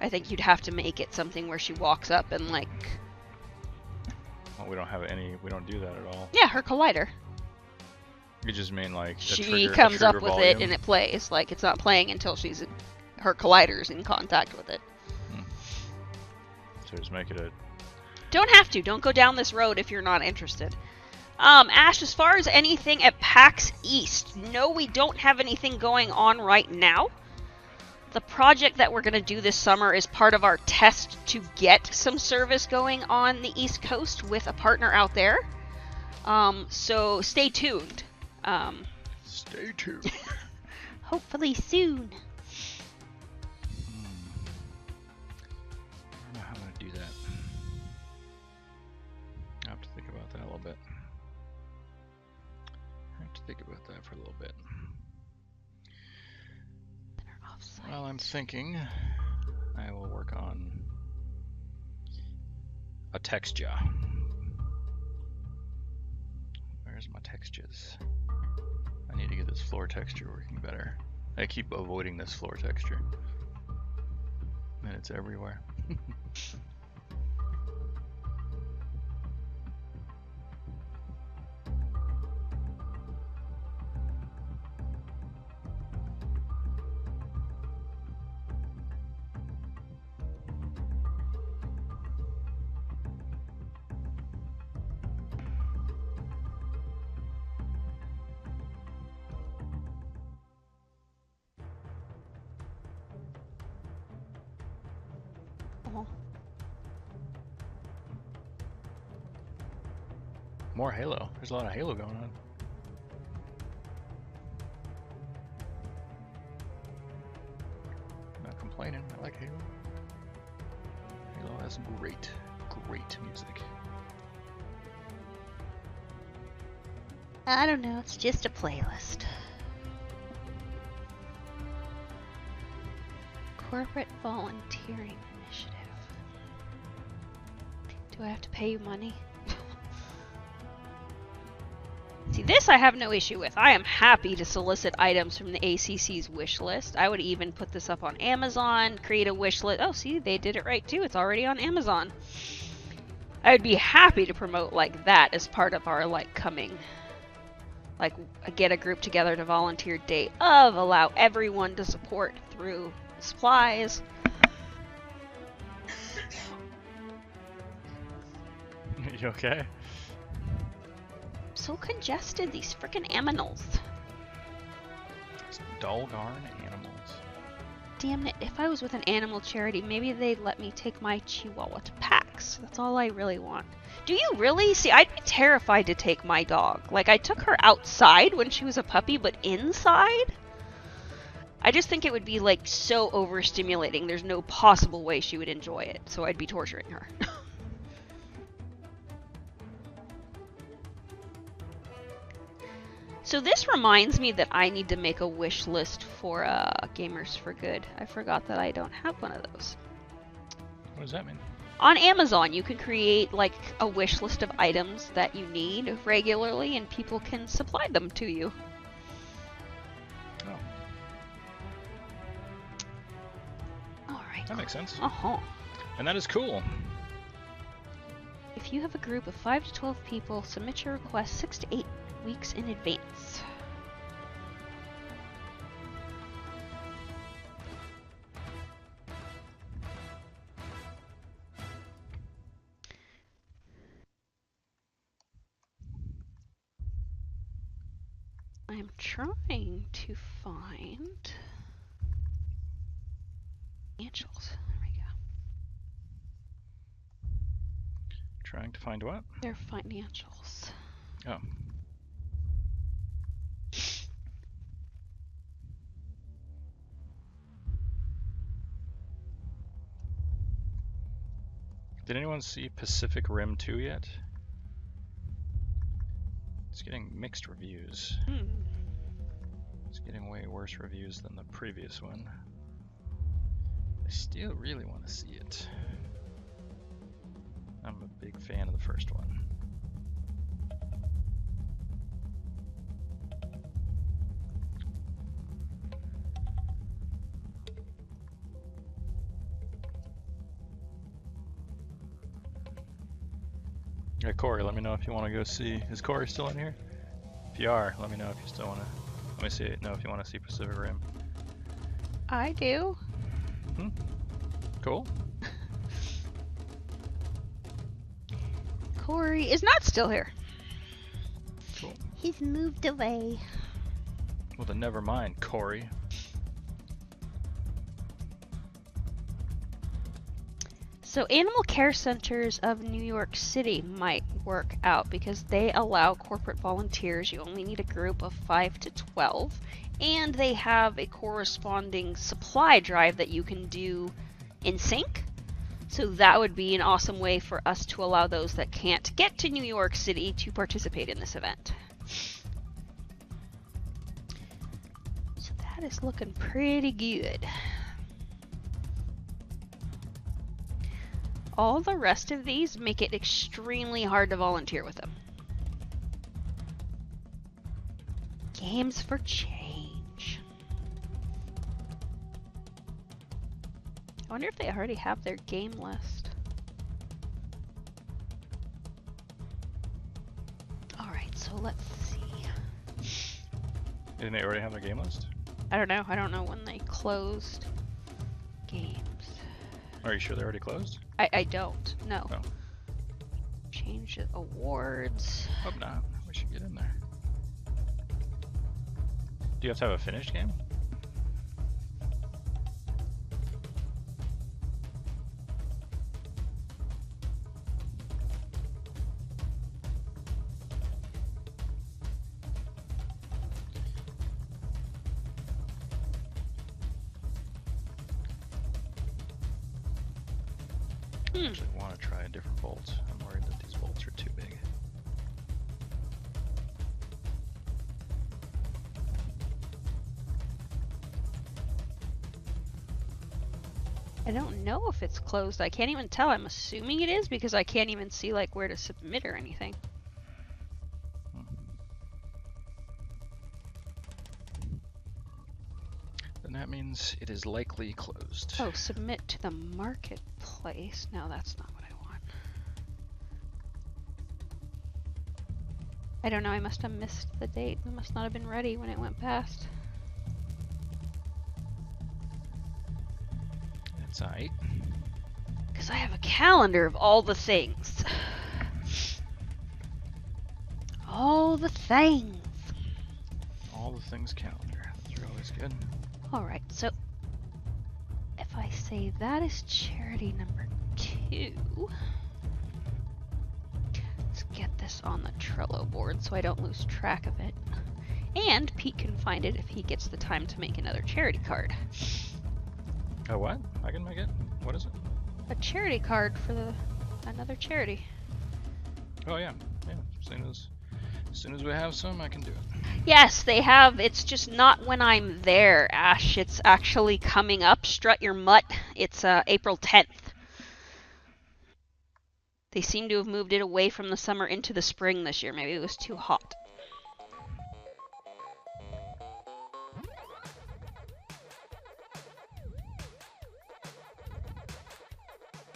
I think you'd have to make it something where she walks up and like... Well, we don't have any. We don't do that at all. Yeah, her collider. You just mean like she comes up with it and it plays. Like it's not playing until her collider's in contact with it. So just make it a... Don't have to. Don't go down this road if you're not interested. Ash, as far as anything at PAX East, no, we don't have anything going on right now. The project that we're going to do this summer is part of our test to get some service going on the East Coast with a partner out there. So stay tuned. Stay tuned. Hopefully soon. I don't know how I'm going to do that. I have to think about that a little bit. I have to think about that for a little bit. While I'm thinking, I will work on a texture. Where's my textures? I need to get this floor texture working better. I keep avoiding this floor texture. And it's everywhere. More Halo. There's a lot of Halo going on. Not complaining. I like Halo. Halo has great music. I don't know. It's just a playlist. Corporate volunteering initiative. Do I have to pay you money? See, this I have no issue with. I am happy to solicit items from the ACC's wish list. I would even put this up on Amazon, create a wish list. Oh, see, they did it right too. It's already on Amazon. I would be happy to promote like that as part of our like coming, like get a group together to volunteer day of, allow everyone to support through supplies. You okay? So congested, these frickin' aminals. It's doggone animals. Damn it, if I was with an animal charity, maybe they'd let me take my Chihuahua to PAX. That's all I really want. Do you really? See, I'd be terrified to take my dog. Like, I took her outside when she was a puppy, but inside? I just think it would be, like, so overstimulating. There's no possible way she would enjoy it, so I'd be torturing her. So this reminds me that I need to make a wish list for Gamers for Good. I forgot that I don't have one of those. What does that mean? On Amazon, you can create like a wish list of items that you need regularly, and people can supply them to you. That makes sense. Uh-huh. And that is cool. If you have a group of 5 to 12 people, submit your request 6 to 8 weeks in advance. I'm trying to find financials. There we go. Trying to find what? Their financials. Oh. Did anyone see Pacific Rim 2 yet? It's getting mixed reviews. It's getting way worse reviews than the previous one. I still really want to see it. I'm a big fan of the first one. Yeah, Corey, let me know if you want to go see. Is Corey still in here? If you are, let me know if you still want to. Let me see it. Know if you want to see Pacific Rim. I do. Cool. Corey is not still here. Cool. He's moved away. Well, then never mind, Corey. So animal care centers of New York City might work out because they allow corporate volunteers. You only need a group of 5 to 12, and they have a corresponding supply drive that you can do in sync. So that would be an awesome way for us to allow those that can't get to New York City to participate in this event. So that is looking pretty good. All the rest of these make it extremely hard to volunteer with them. Games for change. I wonder if they already have their game list. Alright, so let's see. Didn't they already have their game list? I don't know. I don't know when they closed games. Are you sure they're already closed? I don't. No. Oh. Change awards. Hope not. We should get in there. Do you have to have a finished game? I actually want to try a different bolt. I'm worried that these bolts are too big. I don't know if it's closed. I can't even tell. I'm assuming it is because I can't even see like where to submit or anything. Then that means it is likely closed. Oh, submit to the marketplace. No, that's not what I want. I don't know. I must have missed the date. We must not have been ready when it went past. That's alright. Because I have a calendar of all the things. All the things. All the things calendar. That's always good. Alright, so if I say that is charity number 2, let's get this on the Trello board so I don't lose track of it. And Pete can find it if he gets the time to make another charity card. Oh, what? I can make it? What is it? A charity card for another charity. Oh, yeah. Yeah. As soon as we have some, I can do it. Yes, they have. It's just not when I'm there, Ash. It's actually coming up. Strut Your Mutt. It's April 10th. They seem to have moved it away from the summer into the spring this year. Maybe it was too hot.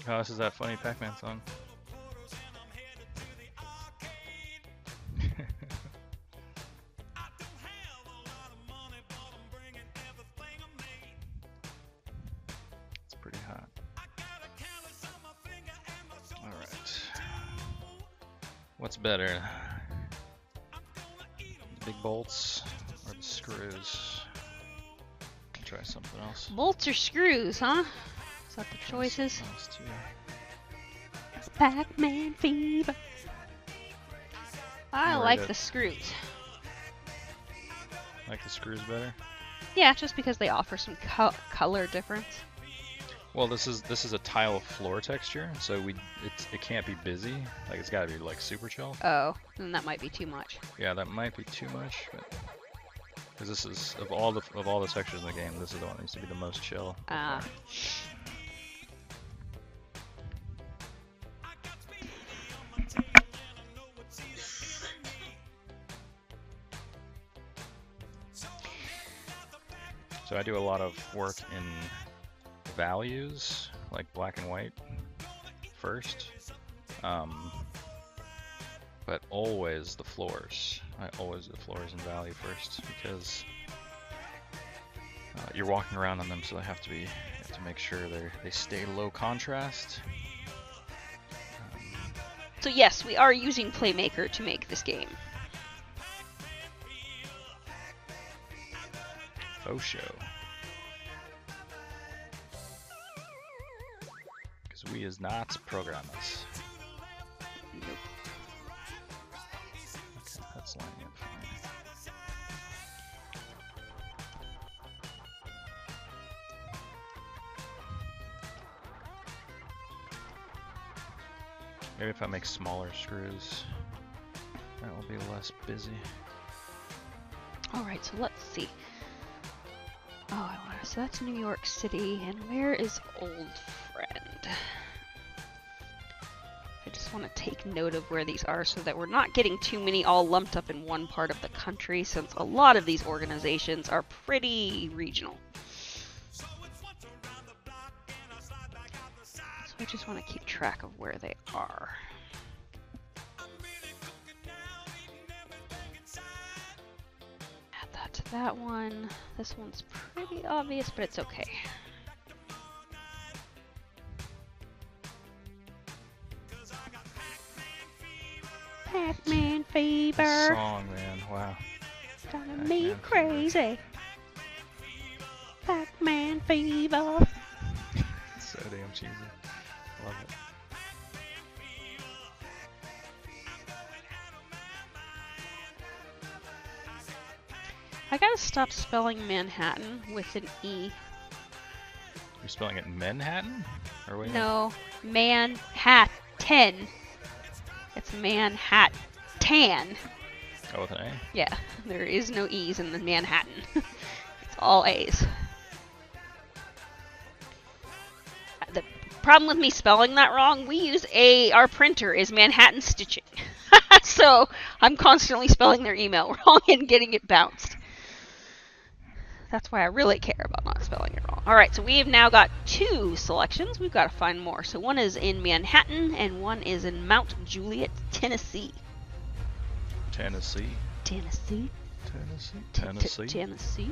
Oh, this is that funny Pac-Man song. It's pretty hot. Alright. What's better? The big bolts or the screws? I'll try something else. Bolts or screws, huh? Is that the choices? Something else too. Pac-Man fever. I Very like good. the screws. Like the screws better? Yeah, just because they offer some color difference. Well, this is a tile floor texture, so it can't be busy. Like it's gotta be like super chill. Oh, then that might be too much. Yeah, that might be too much, but because this is of all the textures in the game, this is the one that needs to be the most chill. Ah. So I do a lot of work in values, like black and white first, but always the floors. I always do the floors in value first because you're walking around on them, so they have to make sure they stay low contrast. So yes, we are using Playmaker to make this game. Faux show. Because we is not programmers. Nope. Okay, that's lining up fine. Maybe if I make smaller screws, that will be less busy. Alright, so let's see. Oh, so that's New York City, and where is Old Friend? I just want to take note of where these are so that we're not getting too many all lumped up in one part of the country, since a lot of these organizations are pretty regional. So I just want to keep track of where they are. Add that to that one. This one's pretty obvious, but it's okay. Pac-Man fever. This song, man, wow. Driving me Pac-Man crazy. Pac-Man fever. It's so damn cheesy. Love it. I gotta stop spelling Manhattan with an E. You're spelling it Manhattan? Or what? No, Manhattan. It's Manhattan. Oh, with an A? Yeah, there is no E's in the Manhattan. It's all A's. The problem with me spelling that wrong, we use our printer is Manhattan Stitching. So I'm constantly spelling their email wrong and getting it bounced. That's why I really care about not spelling it wrong. Alright, so we've now got 2 selections. We've got to find more. So one is in Manhattan and one is in Mount Juliet, Tennessee. Tennessee. Tennessee. Tennessee. Tennessee.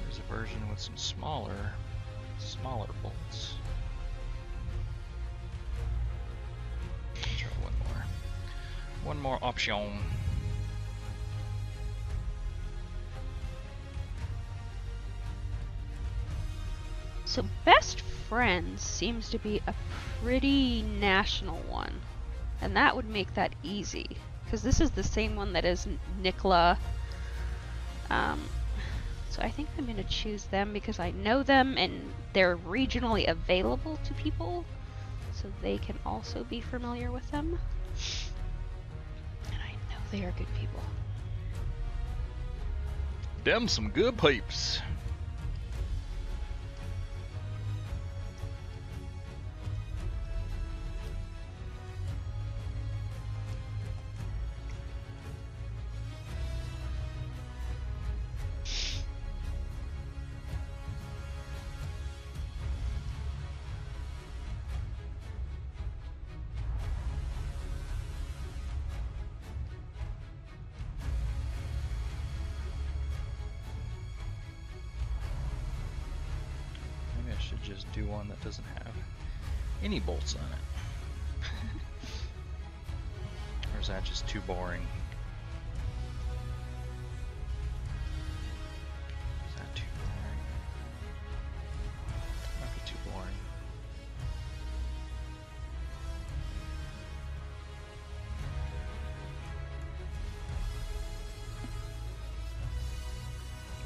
There's a version with some smaller bolts. Try one more option. So Best Friends seems to be a pretty national one, and that would make that easy, because this is the same one that is Nicola. So I think I'm going to choose them because I know them and they're regionally available to people, so they can also be familiar with them. And I know they are good people. Them some good pipes. Maybe I should just do one that doesn't have any bolts on it. Or is that just too boring? Is that too boring? Might be too boring.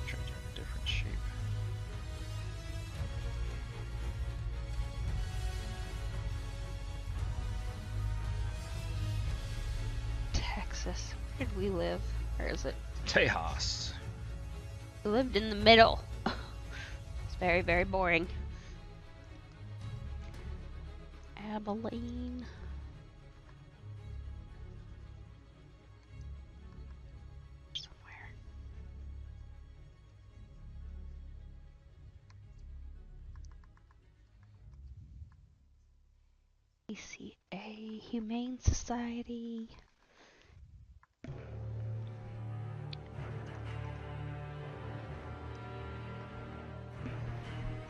Try doing a different shape. Texas. Where did we live? Where is it? Tejas. We lived in the middle. It's very, very boring. Abilene. Somewhere. ACA Humane Society.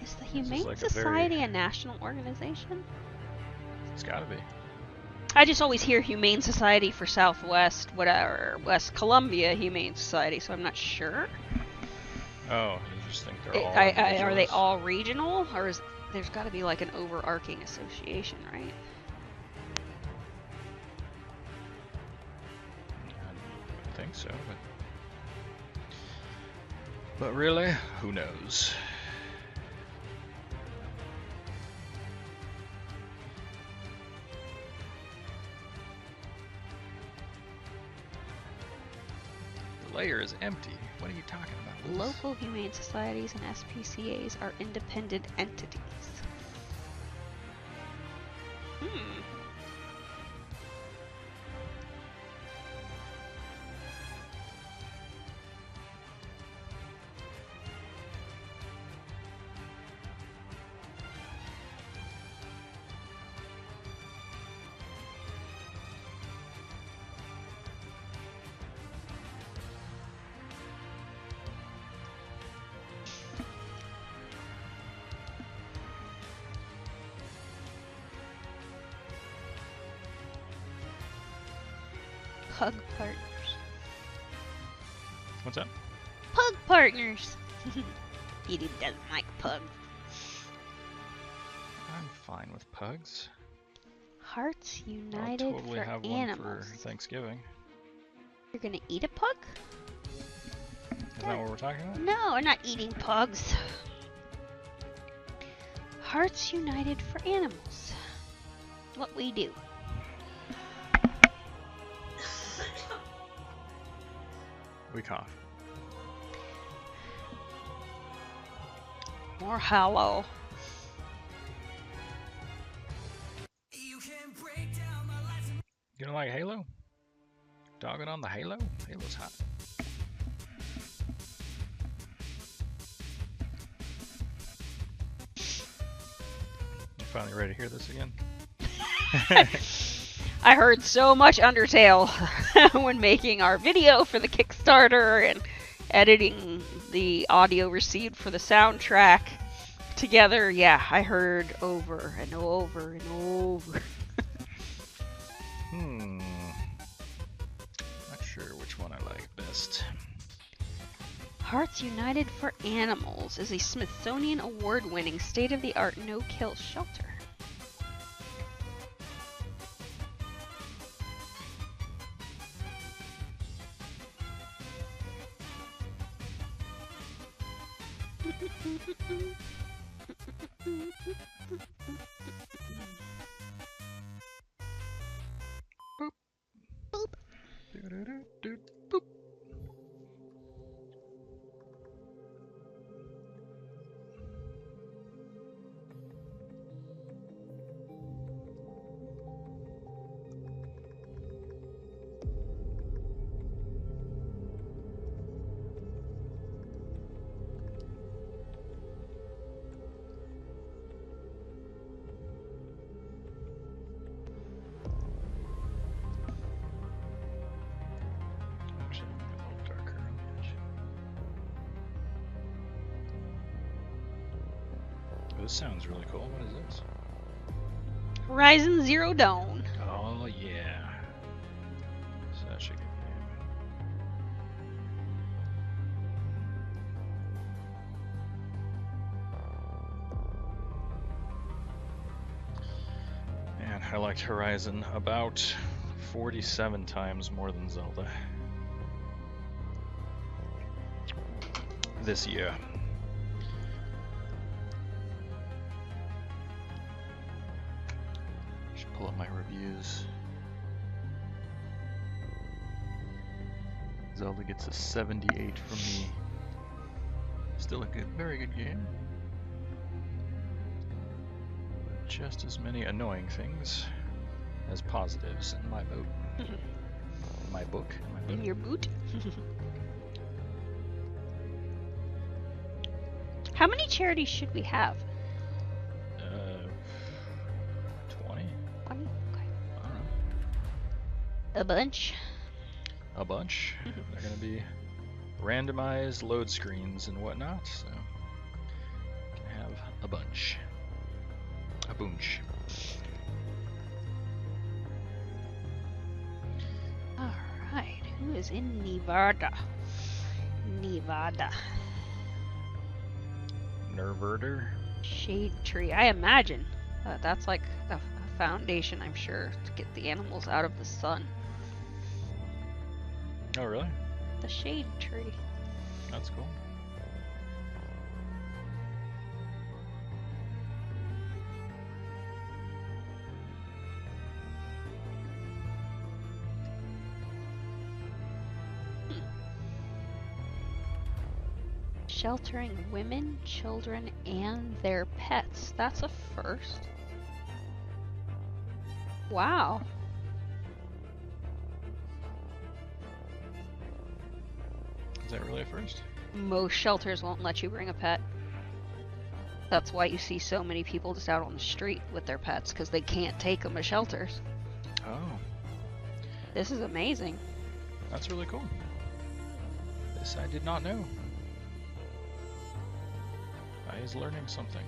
Is the Humane like a Society a national organization? It's gotta be. I just always hear Humane Society for Southwest, whatever, West Columbia Humane Society, so I'm not sure. Oh, you just think they're all Are they individuals? all regional, or is there's got to be like an overarching association, right? I think so, but really, who knows? The layer is empty. What are you talking about, Liz? Local humane societies and SPCAs are independent entities. Hmm. Pug partners. What's that? Pug partners. Edie doesn't like pugs. I'm fine with pugs. Hearts I'll United totally for have Animals. one for Thanksgiving. You're gonna eat a pug? Is that what we're talking about? No, we're not eating pugs. Hearts United for Animals. What we do. We cough. More hollow. You don't like Halo? Dogging on the Halo? Halo's hot. You finally ready to hear this again? I heard so much Undertale when making our video for the Kickstarter and editing the audio received for the soundtrack together. Yeah, I heard over and over and over. Not sure which one I like best. Hearts United for Animals is a Smithsonian award-winning state-of-the-art no-kill shelter. Boop. Doo-doo-doo-doo, boop. this sounds really cool. What is this? Horizon Zero Dawn. Oh yeah. Such a good game. Man, I liked Horizon about 47 times more than Zelda. This year. Should pull up my reviews. Zelda gets a 78 from me. Still a good, very good game. But just as many annoying things as positives in my boat. In my book. In your boot? How many charities should we have? 20? 20? Okay. I don't know. A bunch. A bunch. They're gonna be randomized load screens and whatnot, so can have a bunch. A bunch. Alright, who is in Nevada? Nevada. Nerverter. Shade tree. I imagine that's like a foundation, I'm sure, to get the animals out of the sun. Oh, really? The shade tree. That's cool. Sheltering women, children, and their pets. That's a first. Wow. Is that really a first? Most shelters won't let you bring a pet. That's why you see so many people just out on the street with their pets, because they can't take them to shelters. Oh, This is amazing. that's really cool. This I did not know. I is learning something.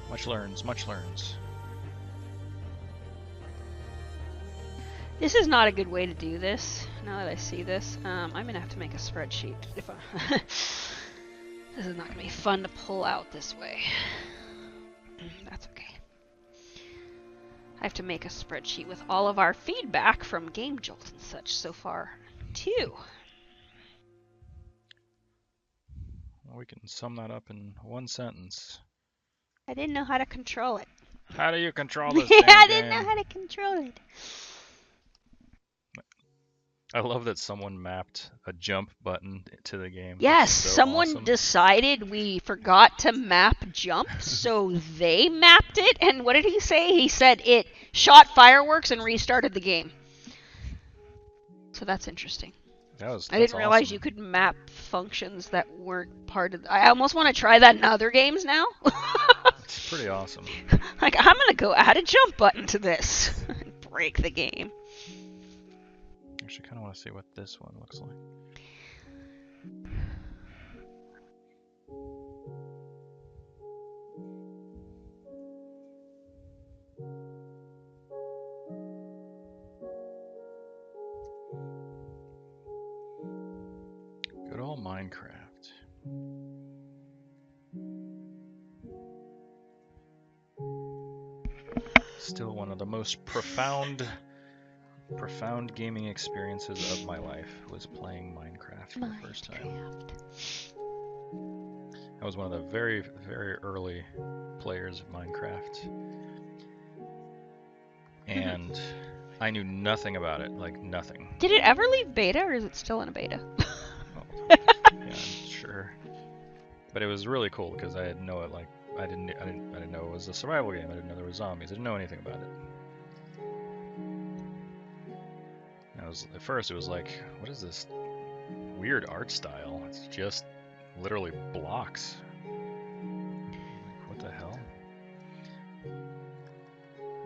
Much learns, much learns. This is not a good way to do this. Now that I see this, I'm gonna have to make a spreadsheet. If I this is not gonna be fun to pull out this way. That's okay. I have to make a spreadsheet with all of our feedback from Game Jolt and such so far, too. Well, we can sum that up in one sentence. I didn't know how to control it. How do you control this Yeah, damn I didn't game? know how to control it. I love that someone mapped a jump button to the game. Yes, That's so someone awesome. decided we forgot to map jump, so they mapped it, and what did he say? He said it shot fireworks and restarted the game. So that's interesting. That's I didn't realize awesome. you could map functions that weren't part of I almost want to try that in other games now. It's pretty awesome. Like, I'm gonna go add a jump button to this and break the game. Actually, kind of want to see what this one looks like. Good old Minecraft. Still one of the most profound gaming experiences of my life was playing Minecraft for the first time. I was one of the very, very early players of Minecraft. And I knew nothing about it, like nothing. Did it ever leave beta, or is it still in a beta? Yeah, I'm sure. But it was really cool because I didn't know it. Like I didn't know it was a survival game. I didn't know there were zombies. I didn't know anything about it. And at first it was like, what is this weird art style? It's just literally blocks. Like, what the hell?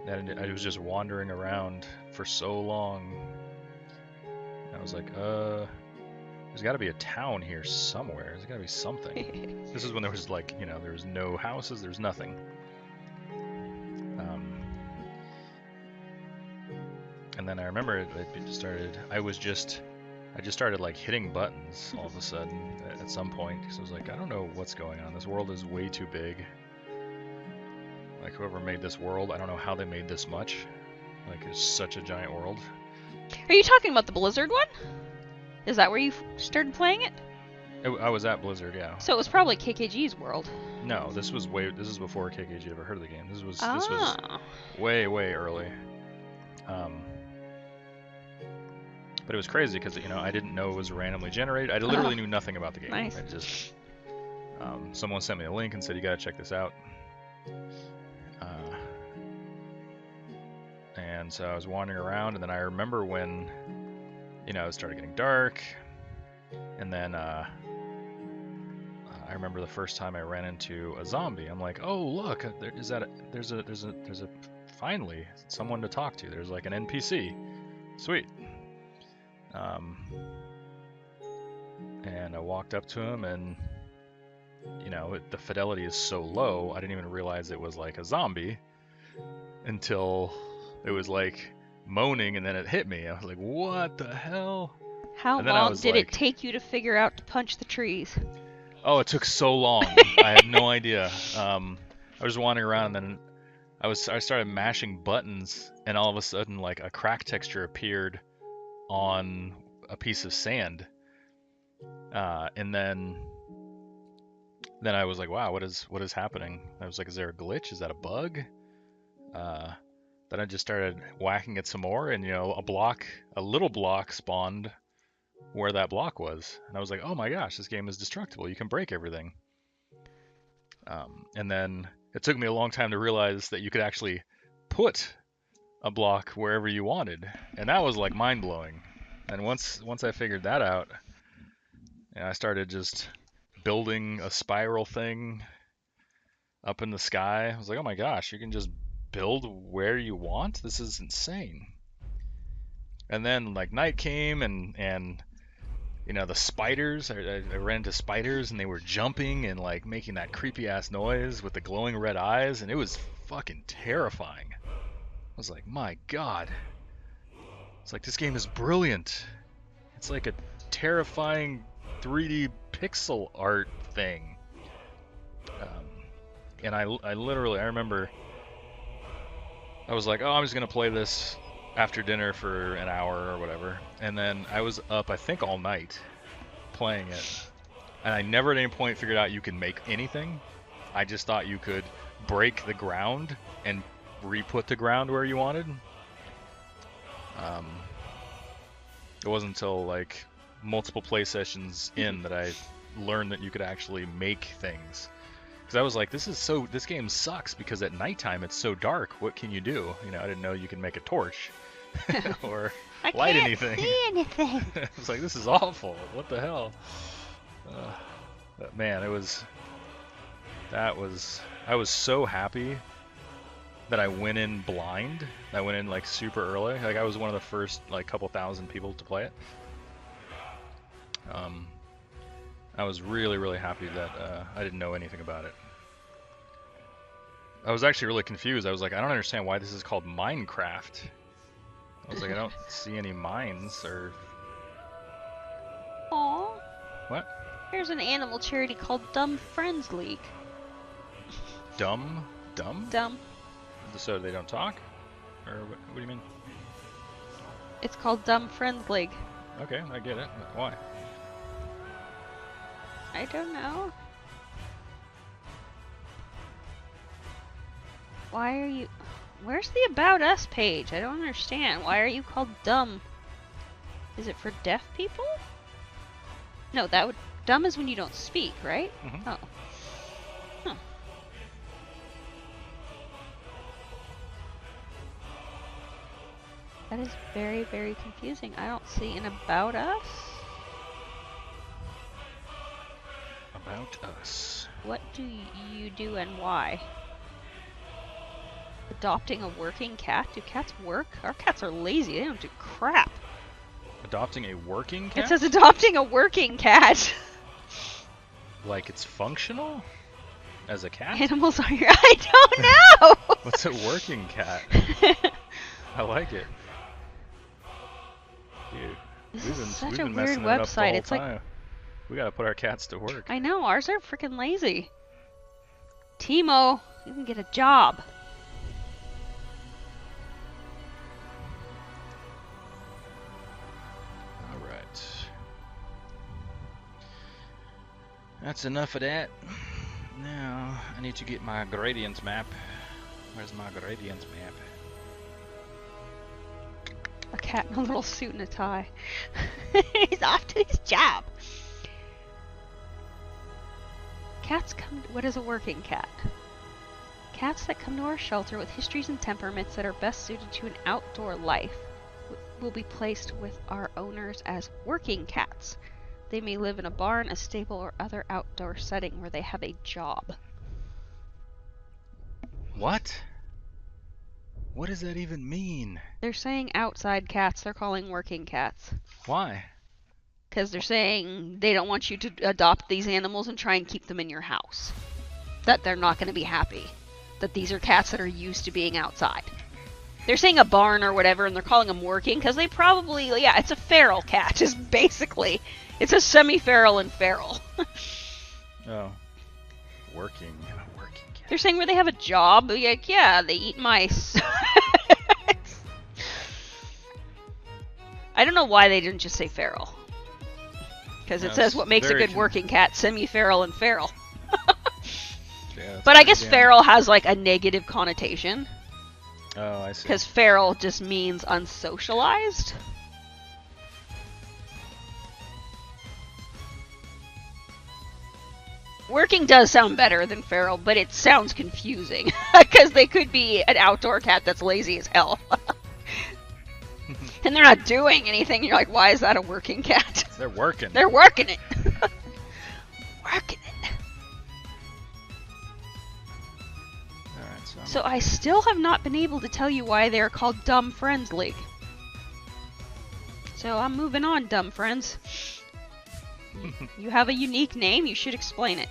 And I was just wandering around for so long. And I was like, There's got to be a town here somewhere. There's got to be something. This is when there was like, you know, there was no houses, there's nothing. And then I remember it just started. I just started like hitting buttons all of a sudden at some point because I was like, I don't know what's going on. This world is way too big. Like whoever made this world, I don't know how they made this much. Like it's such a giant world. Are you talking about the Blizzard one? Is that where you started playing it? I was at Blizzard, yeah. So it was probably KKG's world. No, this is before KKG ever heard of the game. This was Ah. way early. But it was crazy because, you know, I didn't know it was randomly generated. I literally knew nothing about the game. Nice. I just someone sent me a link and said you gotta check this out. And so I was wandering around, and then I remember when, you know, it started getting dark, and then I remember the first time I ran into a zombie. I'm like, oh look, there's a finally someone to talk to. There's like an NPC. Sweet. And I walked up to him, and you know, the fidelity is so low, I didn't even realize it was like a zombie until it was like moaning, and then it hit me. I was like, what the hell? How long did it take you to figure out to punch the trees? Oh, it took so long. I had no idea. I was wandering around, and then I started mashing buttons, and all of a sudden like a crack texture appeared on a piece of sand, and then I was like, wow, what is happening? I was like, is there a glitch? Is that a bug? Then I just started whacking it some more, and you know, a little block spawned where that block was, and I was like, oh my gosh, this game is destructible. You can break everything. And then it took me a long time to realize that you could actually put a block wherever you wanted, and that was like mind-blowing. And once I figured that out, and I started just building a spiral thing up in the sky. I was like, oh my gosh, you can just build where you want? This is insane. And then like night came, and you know, the spiders, I ran into spiders, and they were jumping and like making that creepy ass noise with the glowing red eyes, and it was fucking terrifying. I was like, my god. It's like, this game is brilliant. It's like a terrifying 3D pixel art thing. And I remember I was like, oh, I'm just going to play this after dinner for an hour or whatever. And then I was up, I think, all night playing it. And I never at any point figured out you could make anything. I just thought you could break the ground and re-put the ground where you wanted. It wasn't until like multiple play sessions in that I learned that you could actually make things. Because I was like, this game sucks because at nighttime it's so dark. What can you do? You know, I didn't know you can make a torch or light anything. I can't see anything. I was like, this is awful. What the hell? But man, I was so happy that I went in blind. I went in like super early. Like I was one of the first like couple thousand people to play it. I was really happy that I didn't know anything about it. I was actually really confused. I was like, I don't understand why this is called Minecraft. I was like, I don't see any mines or... Aww. What? There's an animal charity called Dumb Friends League. Dumb? Dumb? Dumb. So they don't talk? Or what do you mean? It's called Dumb Friends League. Okay, I get it. Why? I don't know. Why are you... Where's the About Us page? I don't understand. Why are you called dumb? Is it for deaf people? No, that would... Dumb is when you don't speak, right? Mm-hmm. Oh. Huh. That is very confusing. I don't see an About Us. About Us. What do you do and why? Adopting a working cat? Do cats work? Our cats are lazy. They don't do crap. Adopting a working cat? It says adopting a working cat. Like it's functional? As a cat? Animals are here. I don't know! What's a working cat? I like it. Dude, This we've is been, such we've a been weird messing it up the website. whole It's like time. We gotta put our cats to work. I know, ours are freaking lazy. Timo, you can get a job. Alright. That's enough of that. Now, I need to get my gradients map. Where's my gradients map? A cat in a little suit and a tie. He's off to his job. Cats come. What is a working cat? Cats that come to our shelter with histories and temperaments that are best suited to an outdoor life will be placed with our owners as working cats. They may live in a barn, a stable, or other outdoor setting where they have a job. What? What does that even mean? They're saying outside cats, they're calling working cats. Why? Because they're saying they don't want you to adopt these animals and try and keep them in your house. That they're not going to be happy. That these are cats that are used to being outside. They're saying a barn or whatever, and they're calling them working, because they probably, yeah, it's a feral cat, is basically. It's a semi-feral and feral. Oh. Working. A working cat. They're saying where they have a job, like, yeah, they eat mice. I don't know why they didn't just say feral. Because it says what makes a good working cat, semi-feral and feral. Yeah, but I guess feral has like a negative connotation. Oh, I see. Because feral just means unsocialized. Working does sound better than feral, but it sounds confusing. Because they could be an outdoor cat that's lazy as hell. And they're not doing anything. You're like, why is that a working cat? They're working. They're working it. Working it. Alright, So I still have not been able to tell you why they're called Dumb Friends League. So I'm moving on, Dumb Friends. You have a unique name, you should explain it.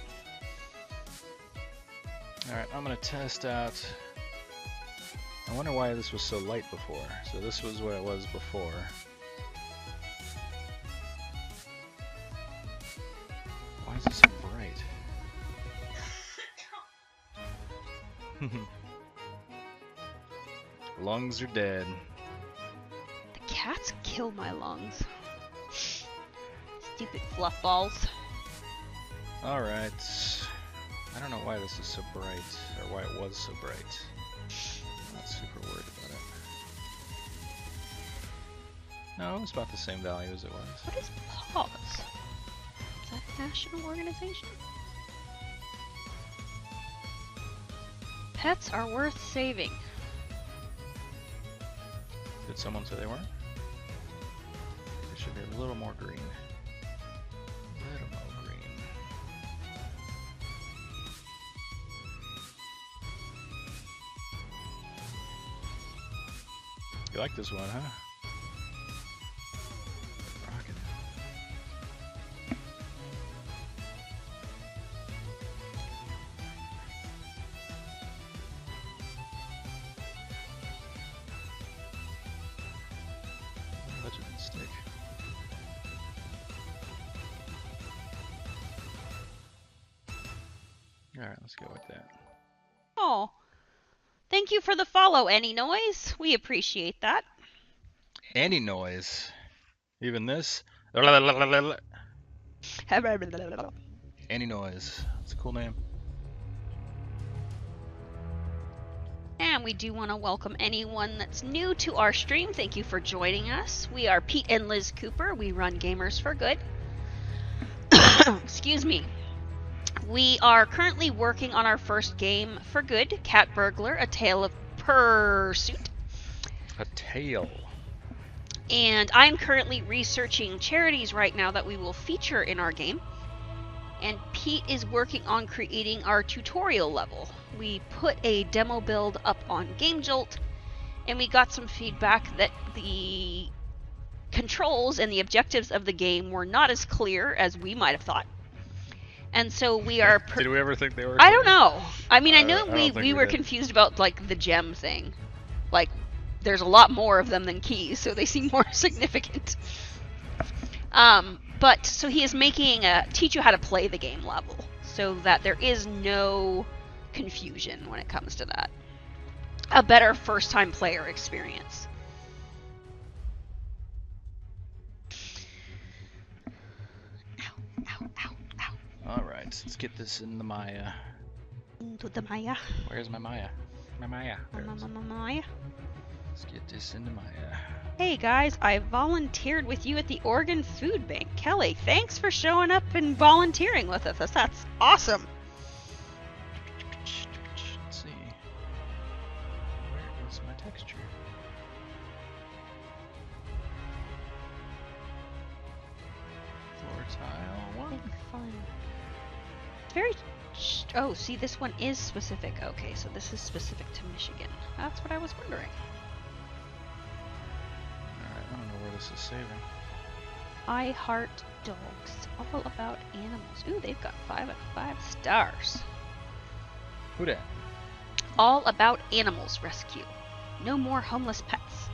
Alright, I'm gonna test out. I wonder why this was so light before. So this was what it was before. Why is it so bright? Lungs are dead. The cats kill my lungs. Stupid fluff balls. Alright. I don't know why this is so bright, or why it was so bright. I'm not super worried about it. No, it's about the same value as it was. What is PAWS? Is that a national organization? Pets are worth saving. Did someone say they weren't? They should be a little more green. A little more green. You like this one, huh? Rockin' it. Budget and stick. Alright, let's go with that. Oh. Thank you for the follow, Any Noise. We appreciate that. Any noise. Even this. Any noise. That's a cool name. And we do want to welcome anyone that's new to our stream. Thank you for joining us. We are Peet and Liz Cooper. We run Gamers for Good. Excuse me. We are currently working on our first game for good, Cat Burglar, A Tale of Pursuit. A tail. And I'm currently researching charities right now that we will feature in our game. And Pete is working on creating our tutorial level. We put a demo build up on GameJolt, and we got some feedback that the controls and the objectives of the game were not as clear as we might have thought. And so we are... Did we ever think they were I clear? don't know. I mean, I I know don't think we we were did. confused about, like, the gem thing. Like, there's a lot more of them than keys, so they seem more significant. But, so he is making a teach you how to play the game level, so that there is no confusion when it comes to that. A better first-time player experience. Ow, ow, ow, ow. Alright, let's get this in the Maya. Into the Maya. Where's my Maya? My Maya. There it is. Maya. Let's get this into Maya. Hey guys, I volunteered with you at the Oregon Food Bank. Kelly, thanks for showing up and volunteering with us. That's awesome. Let's see. Where is my texture? Floor tile 1. Big fun. Very... Oh, see, this one is specific. Okay, so this is specific to Michigan. That's what I was wondering. Alright, I don't know where this is saving. I heart dogs. All about animals. Ooh, they've got 5 out of 5 stars. Who dat? All about animals rescue. No more homeless pets.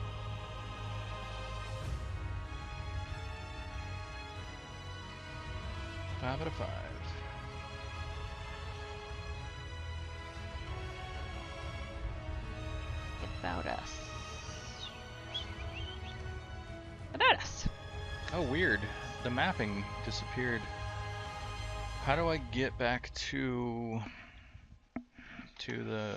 Five out of 5. About us. About us. Oh, weird. The mapping disappeared. How do I get back to the...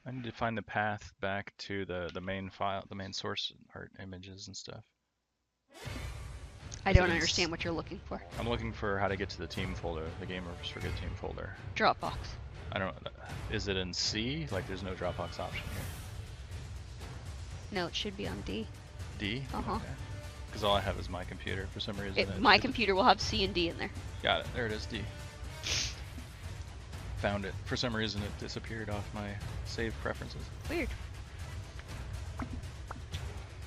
I need to find the path back to the main file, the main source art images and stuff. I don't understand what you're looking for. I'm looking for how to get to the team folder, the Gamers for Good team folder. Dropbox. I don't... Is it in C? Like there's no Dropbox option here. No, it should be on D. D? Uh-huh. Okay. Because all I have is my computer. For some reason My computer will have C and D in there. Got it. There it is, D. Found it. For some reason it disappeared off my save preferences. Weird.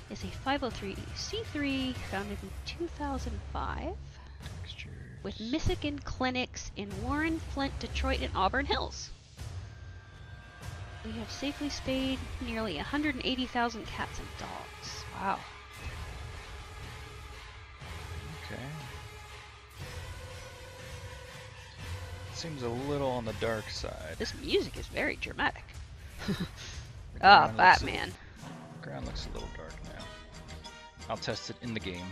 It's a 503c3 founded in 2005 Textures. with Michigan clinics in Warren, Flint, Detroit, and Auburn Hills. We have safely spayed nearly 180,000 cats and dogs. Wow. Okay. Seems a little on the dark side. This music is very dramatic. The Ah, ground looks Batman. Ground looks a little dark now. I'll test it in the game.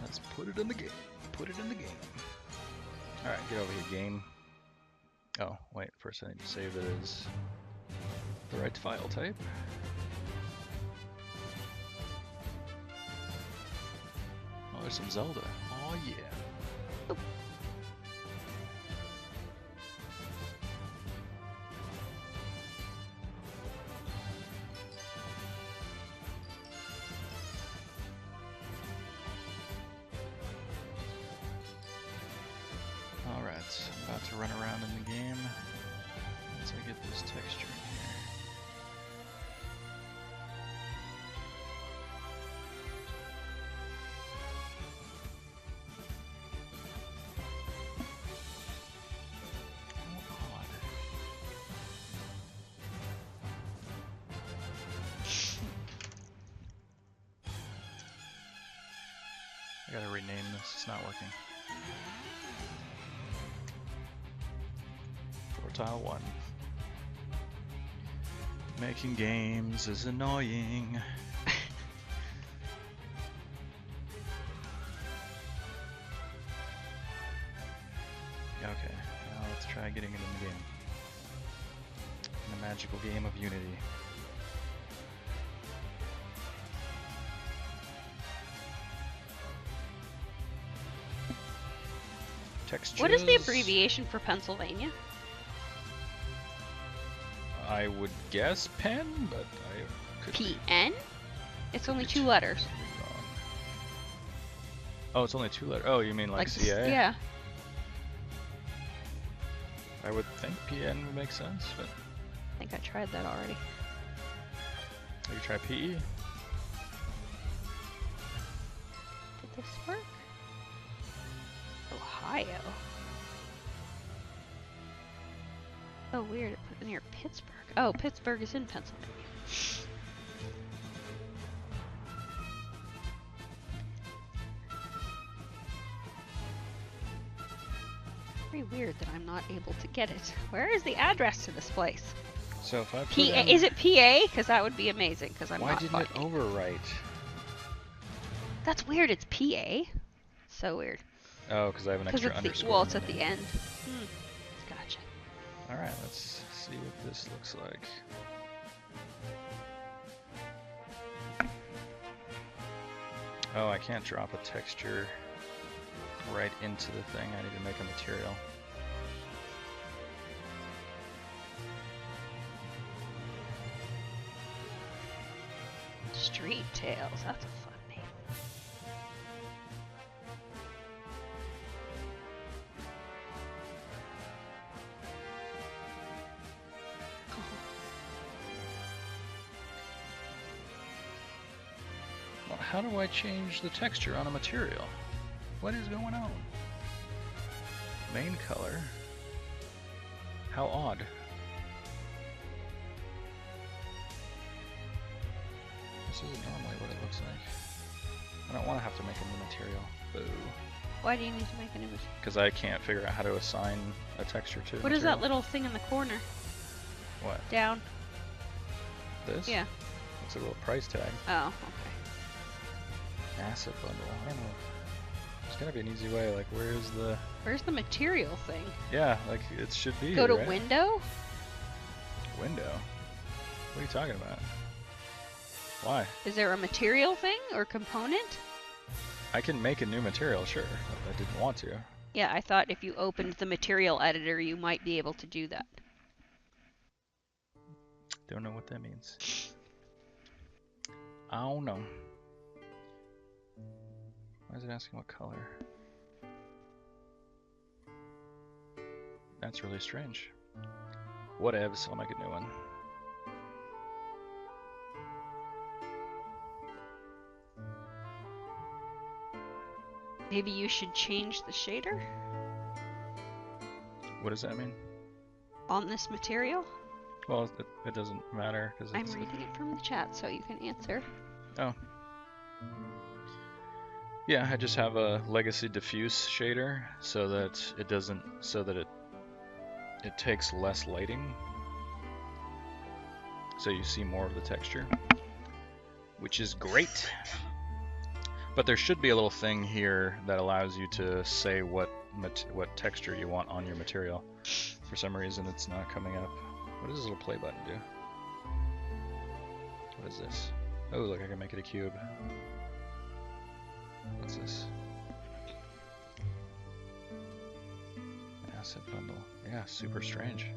Let's put it in the game. Put it in the game. Alright, get over here, game. Oh, wait, first I need to save it as the right file type. Oh, there's some Zelda. Oh, yeah. Oh. Alright, I'm about to run around in the game once I get this texture in here. Oh, odd. I gotta rename this, it's not working. Tile 1. Making games is annoying. Okay, now let's try getting it in the game. In the magical game of Unity. Textures. What is the abbreviation for Pennsylvania? I would guess pen, but I could be PN? It's only 2 letters. wrong. Oh, it's only 2 letters. Oh, you mean like CA? Yeah. I would think PN would make sense, but I think I tried that already. You try PE? Did this work? Ohio. Oh, weird. It put near Pittsburgh. Oh, Pittsburgh is in Pennsylvania. Very weird that I'm not able to get it. Where is the address to this place? So if I put PA? in, Is it PA? Because that would be amazing. Because I'm why not didn't it finding overwrite? That's weird. It's PA. So weird. Oh, because I have an Because extra it's underscore. well, it's in at the the name. end. Gotcha. All right, let's see what this looks like. Oh, I can't drop a texture right into the thing. I need to make a material. Street Tales. That's a fun name. Well, how do I change the texture on a material? What is going on? Main color. How odd. This isn't normally what it looks like. I don't want to have to make a new material. Boo. Why do you need to make an image? Because I can't figure out how to assign a texture to What is that little thing in the corner? What? Down. This? Yeah. It's a little price tag. Oh, okay. Asset bundle. I don't know. There's gotta be an easy way. Like, where's the... Where's the material thing? Yeah, like, it should be Go to right? window? Window? What are you talking about? Why? Is there a material thing or component? I can make a new material, sure. But I didn't want to. Yeah, I thought if you opened the material editor, you might be able to do that. Don't know what that means. I don't know. Why is it asking what color? That's really strange. Whatevs, I'll make a new one. Maybe you should change the shader What does that mean? on this material? Well, it doesn't matter because I'm it's... reading it from the chat so you can answer. Oh. Yeah, I just have a legacy diffuse shader so that it doesn't, so that it takes less lighting. So you see more of the texture, which is great. But there should be a little thing here that allows you to say what texture you want on your material. For some reason it's not coming up. What does this little play button do? What is this? Oh, look, I can make it a cube. What's this? Asset bundle. Yeah, super strange.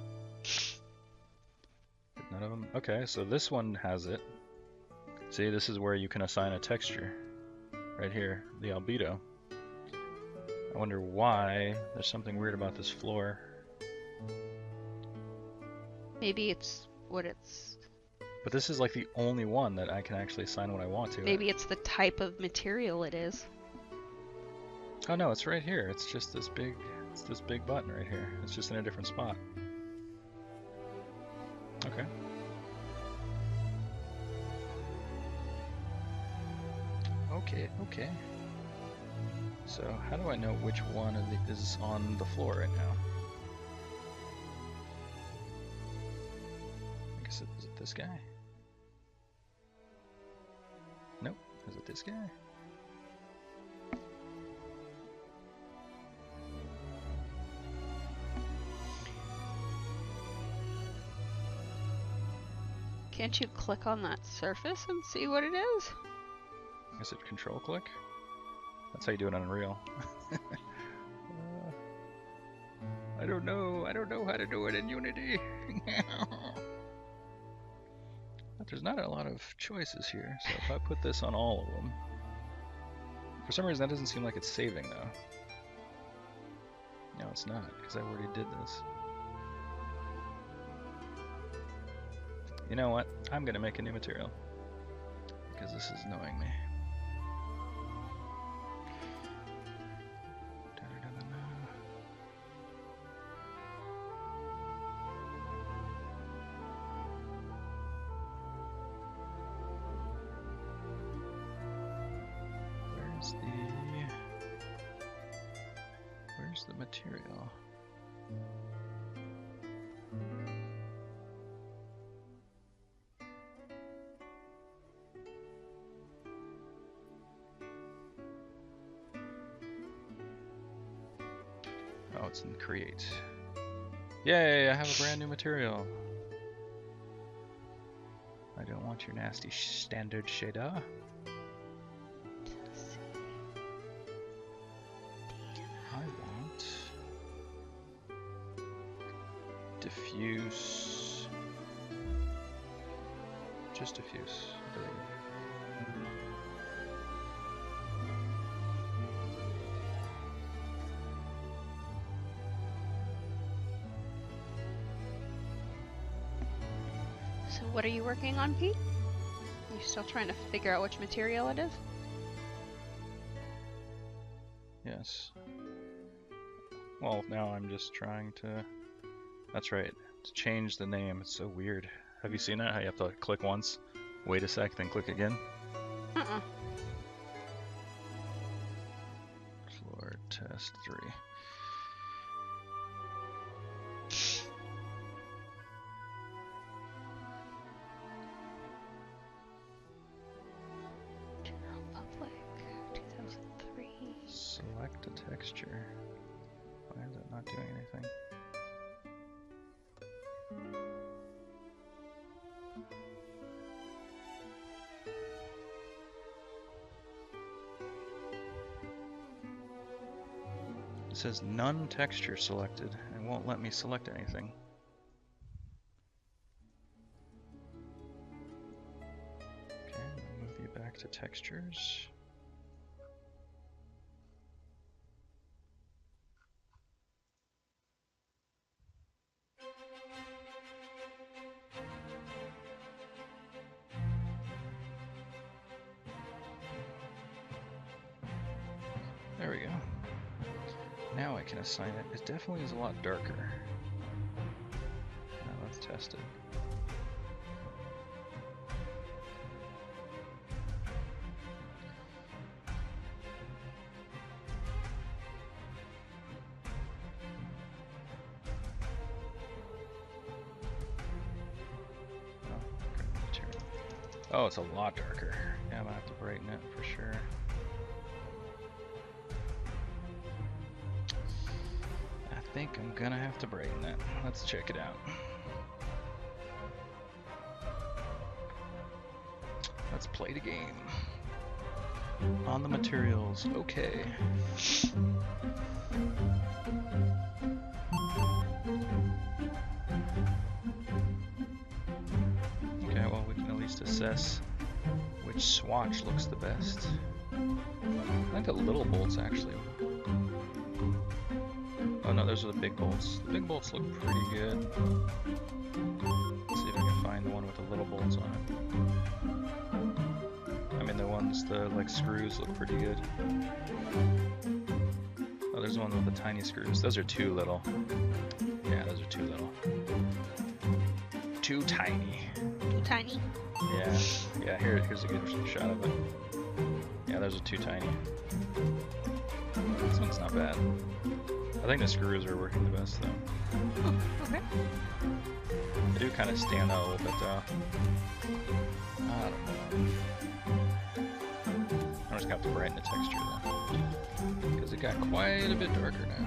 None of them? Okay, so this one has it. See, this is where you can assign a texture. Right here, the albedo. I wonder why there's something weird about this floor. Maybe it's what it's... But this is like the only one that I can actually assign what I want to. Maybe it's the type of material it is. Oh no, it's right here. It's just this big button right here. It's just in a different spot. Okay. Okay. So how do I know which one of is on the floor right now? I guess is it this guy? Nope. Is it this guy? Can't you click on that surface and see what it is? Is it control click? That's how you do it on Unreal. I don't know how to do it in Unity. But there's not a lot of choices here, so if I put this on all of them... For some reason that doesn't seem like it's saving though. No, it's not, because I already did this. You know what? I'm gonna make a new material. because this is annoying me. Where's the material? Oh, it's in create. Yay, I have a brand new material. I don't want your nasty standard shader. I want diffuse. Just diffuse, I believe. So what are you working on, Pete? You still trying to figure out which material it is? Yes. Well, now I'm just trying to... That's right, to change the name. It's so weird. Have you seen that? How you have to click once, wait a sec, then click again? Uh-uh. Floor test 3. General Public, 2003. Select a texture. Why is it not doing anything? It says none texture selected and won't let me select anything. Okay, move you back to textures. There we go. Now I can assign it. It definitely is a lot darker. Now let's test it. Oh, it's a lot darker. Yeah, I'm gonna have to brighten it for sure. I think I'm gonna have to brighten it. Let's check it out. Let's play the game. On the materials, okay. Okay, well we can at least assess which swatch looks the best. I think the little bolts actually. Oh no, those are the big bolts. The big bolts look pretty good. Let's see if I can find the one with the little bolts on it. I mean the ones, the like screws look pretty good. Oh, there's one with the tiny screws. Those are too little. Yeah, those are too little. Too tiny. Too tiny? Yeah, yeah, here's a good shot of it. Yeah, those are too tiny. This one's not bad. I think the screws are working the best though. Oh, okay. They do kind of stand out a little bit though. I don't know. I'm just gonna have to brighten the texture though. Because it got quite a bit darker now.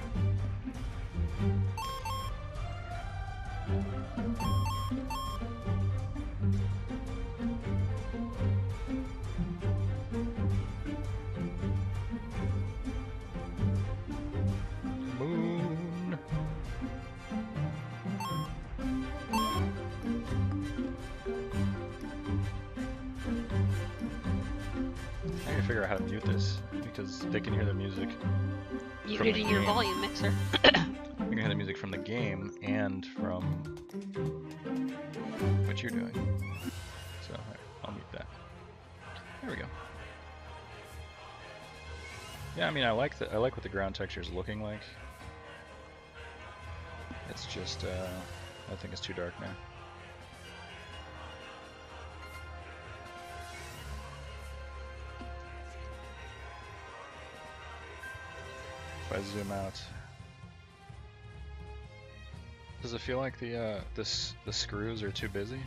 Figure out how to mute this because they can hear the music. Muted in your volume mixer. You can hear the music from the game and from what you're doing. So I'll mute that. Yeah, I mean, I like what the ground texture is looking like. It's just, I think it's too dark now. If I zoom out, does it feel like the screws are too busy?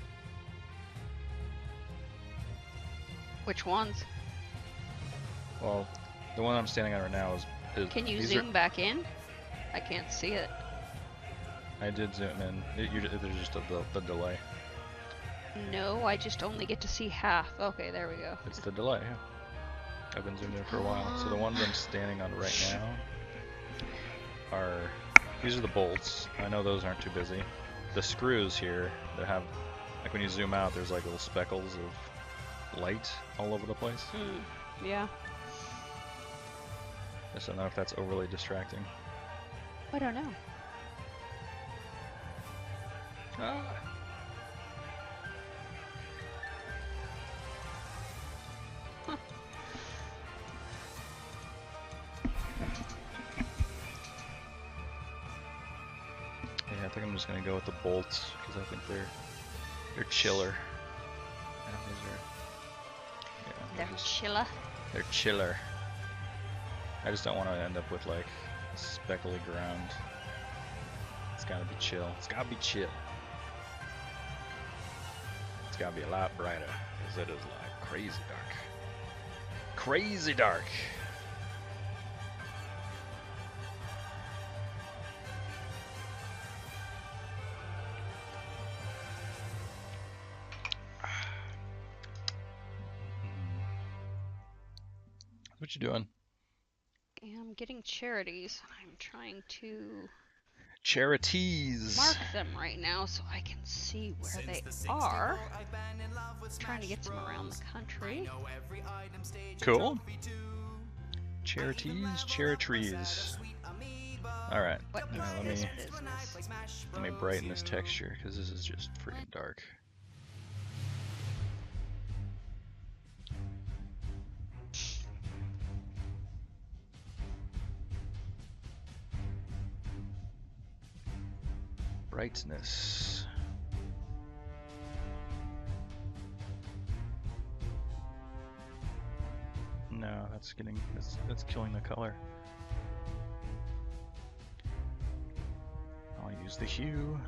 Which ones? Well, the one I'm standing on right now is Can you these zoom back in? I can't see it. I did zoom in. There's just the delay. No, I just only get to see half. Okay, there we go. It's the delay, yeah. I've been zoomed in for a while. So the ones I'm standing on right now these are the bolts. I know those aren't too busy. The screws here that have, like when you zoom out, there's like little speckles of light all over the place. Yeah. Just don't know if that's overly distracting. I don't know. Ah. Yeah, I think I'm just gonna go with the bolts because I think they're chiller. And They're chiller. They're chiller. I just don't want to end up with like speckly ground. It's gotta be chill. It's gotta be chill. It's gotta be a lot brighter because it is like crazy dark. Crazy dark. What you doing? I'm getting charities. I'm trying to Charities. mark them right now so I can see where they are. Trying to get them around the country. Cool. Charities, charitrees. Alright, What is let this me business? brighten this texture because this is just freaking dark. Brightness. No, that's killing the color. I'll use the hue.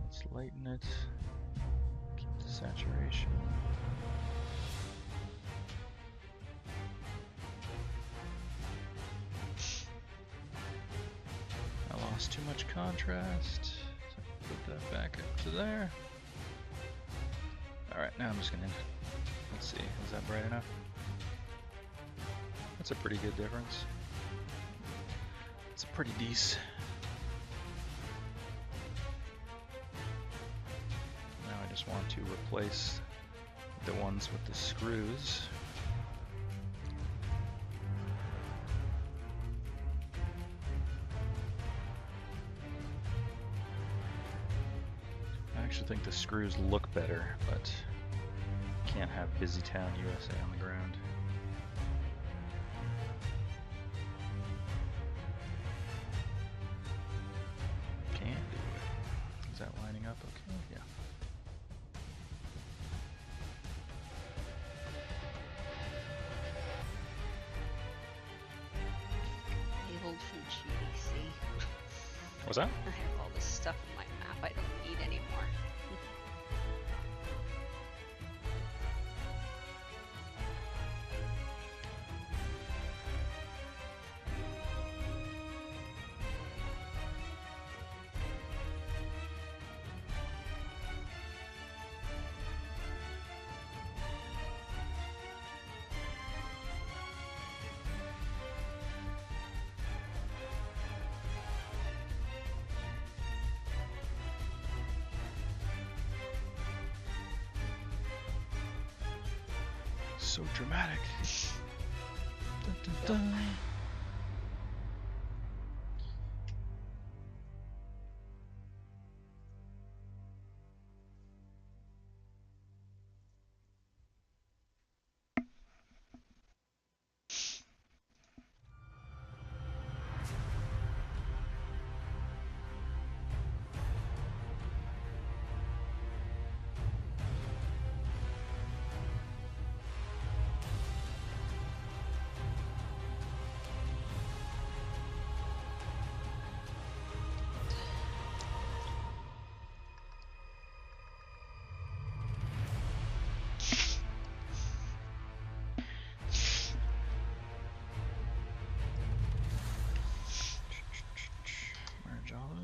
Let's lighten it. Keep the saturation. I lost too much contrast. So put that back up to there. Alright, now I'm just gonna, let's see, is that bright enough? That's a pretty good difference. It's pretty decent. Now I just want to replace the ones with the screws. I actually think the screws look better, but can't have Busy Town USA on the ground. Can do it. Is that lining up okay? Yeah. Labeled from GDC. What's that? I have all this stuff in my map I don't need anymore. So dramatic. Dun, dun, dun.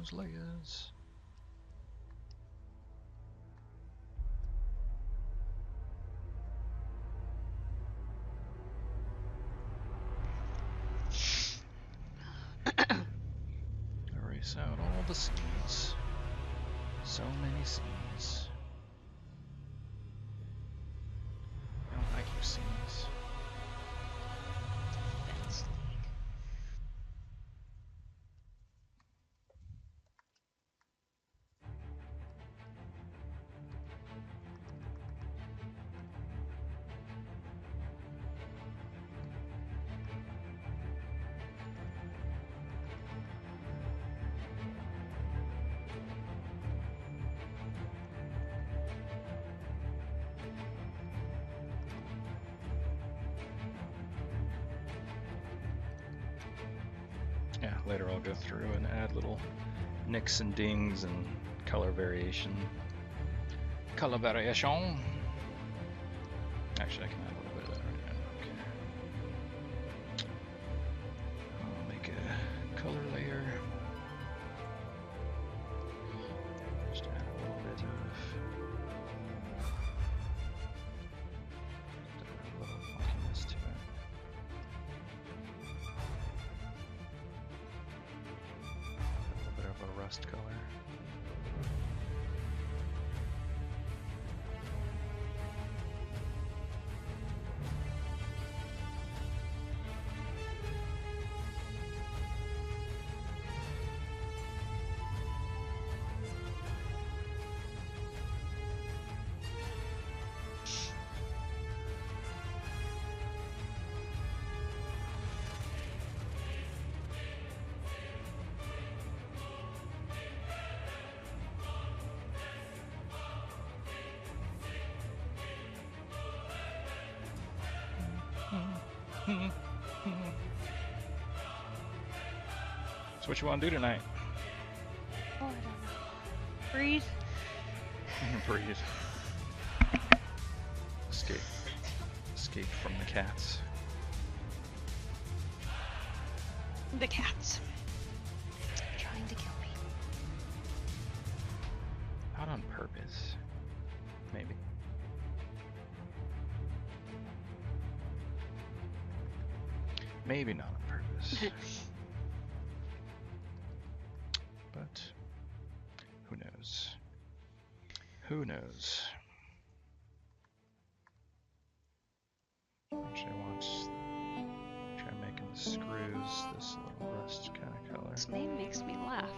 those layers. Erase out all the scenes. So many scenes. I don't like your scenes. Fence League. Yeah, later I'll go through and add little nicks and dings and color variation. Color variation. Actually, I can add a little bit of that right now. Okay. I'll make a color layer. Just add a little bit of a little funkiness to it. A little bit of a rust color. So what you want to do tonight? Oh, I don't know. Breathe. Breathe. Escape. Escape from the cats. The cats. Trying to kill me. Not on purpose. Maybe. Maybe not on purpose. But who knows? Who knows? Actually, I want to try making the screws this little rust kind of color. This name makes me laugh.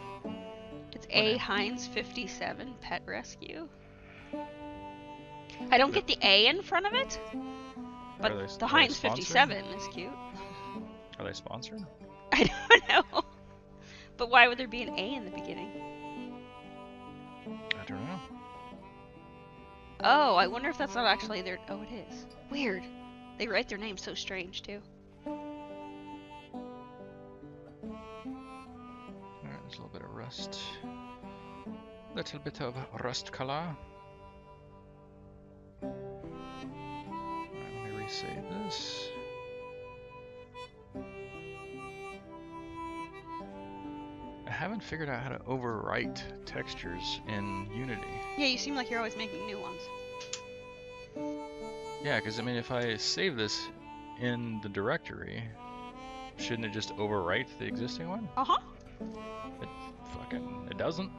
It's A. Heinz 57 Pet Rescue. I don't get the A in front of it, but the Heinz 57 is cute. Are they sponsored? I don't know. But why would there be an A in the beginning? I don't know. Oh, I wonder if that's not actually their... Oh, it is. Weird. They write their names so strange, too. Alright, there's a little bit of rust. Little bit of rust color. Alright, let me resave this. I haven't figured out how to overwrite textures in Unity. Yeah, you seem like you're always making new ones. Yeah, because I mean, if I save this in the directory, shouldn't it just overwrite the existing one? Uh-huh. It doesn't.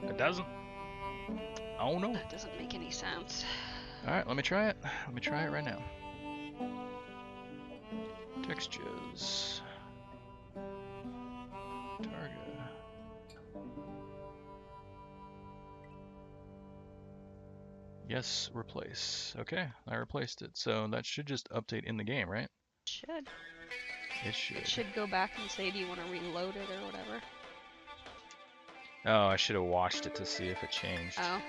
It doesn't. Oh no. That doesn't make any sense. Alright, let me try it. Let me try it right now. Textures. Target. Yes, replace. Okay, I replaced it. So that should just update in the game, right? Should. It should. It should go back and say, do you want to reload it or whatever? Oh, I should have watched it to see if it changed. Oh.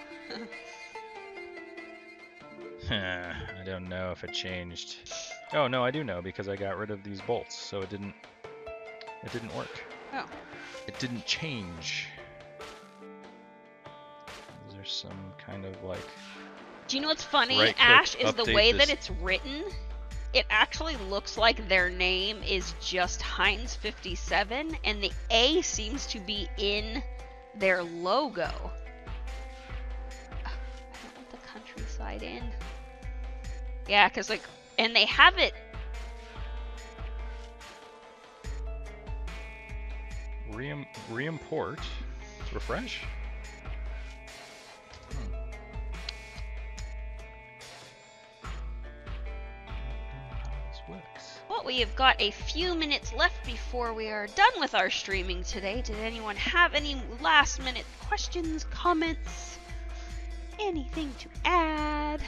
I don't know if it changed. Oh no, I do know because I got rid of these bolts, so it didn't work. Oh. It didn't change. Is there some kind of like... Do you know what's funny, right-click, Ash, is the update way this. that it's written, it actually looks like their name is just Heinz 57, and the A seems to be in their logo. I don't want the countryside in. Yeah, because like, and they have it. Re-import. Refresh. Well, we have got a few minutes left before we are done with our streaming today. Did anyone have any last minute questions, comments, anything to add?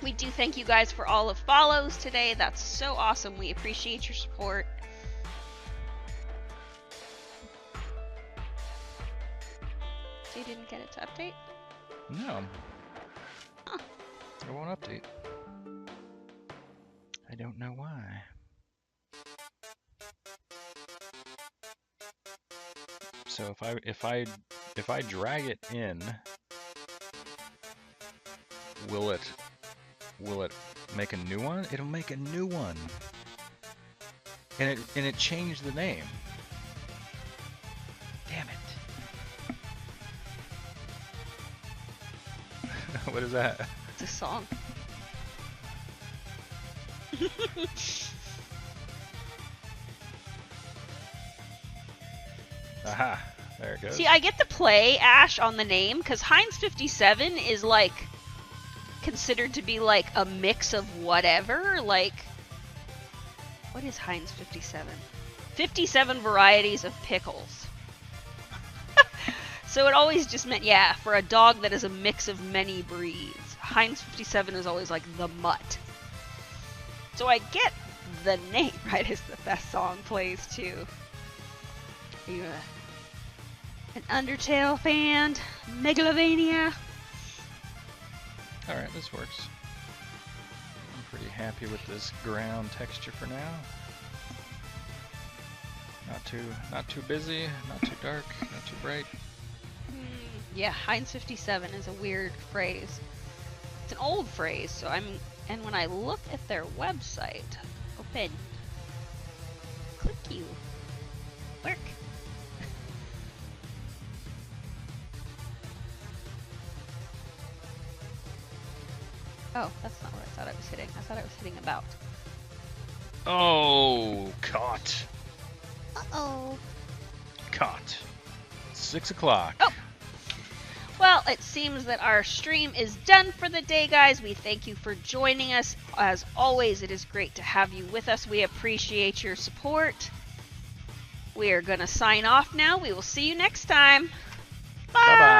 We do thank you guys for all of follows today. That's so awesome. We appreciate your support. So you didn't get it to update? No. Huh. It won't update. I don't know why. So if I drag it in, will it make a new one? It'll make a new one. And it changed the name. Damn it. What is that? It's a song. Aha, there it goes. See, I get to play Ash on the name because Heinz 57 is like considered to be like a mix of whatever. Like, what is Heinz 57? 57 varieties of pickles. So it always just meant, yeah, for a dog that is a mix of many breeds. Heinz 57 is always like the mutt. So I get the name, right, as the best song plays too. Are you an Undertale fan? Megalovania? Alright, this works. I'm pretty happy with this ground texture for now. Not too busy, not too dark, not too bright. Yeah, Heinz 57 is a weird phrase. It's an old phrase, so and when I look at their website, open, click you, work. Oh, that's not what I thought I was hitting. I thought I was hitting about. Oh, caught. Uh-oh. Caught. 6 o'clock. Oh. Well, it seems that our stream is done for the day, guys. We thank you for joining us. As always, it is great to have you with us. We appreciate your support. We are going to sign off now. We will see you next time. Bye. Bye-bye.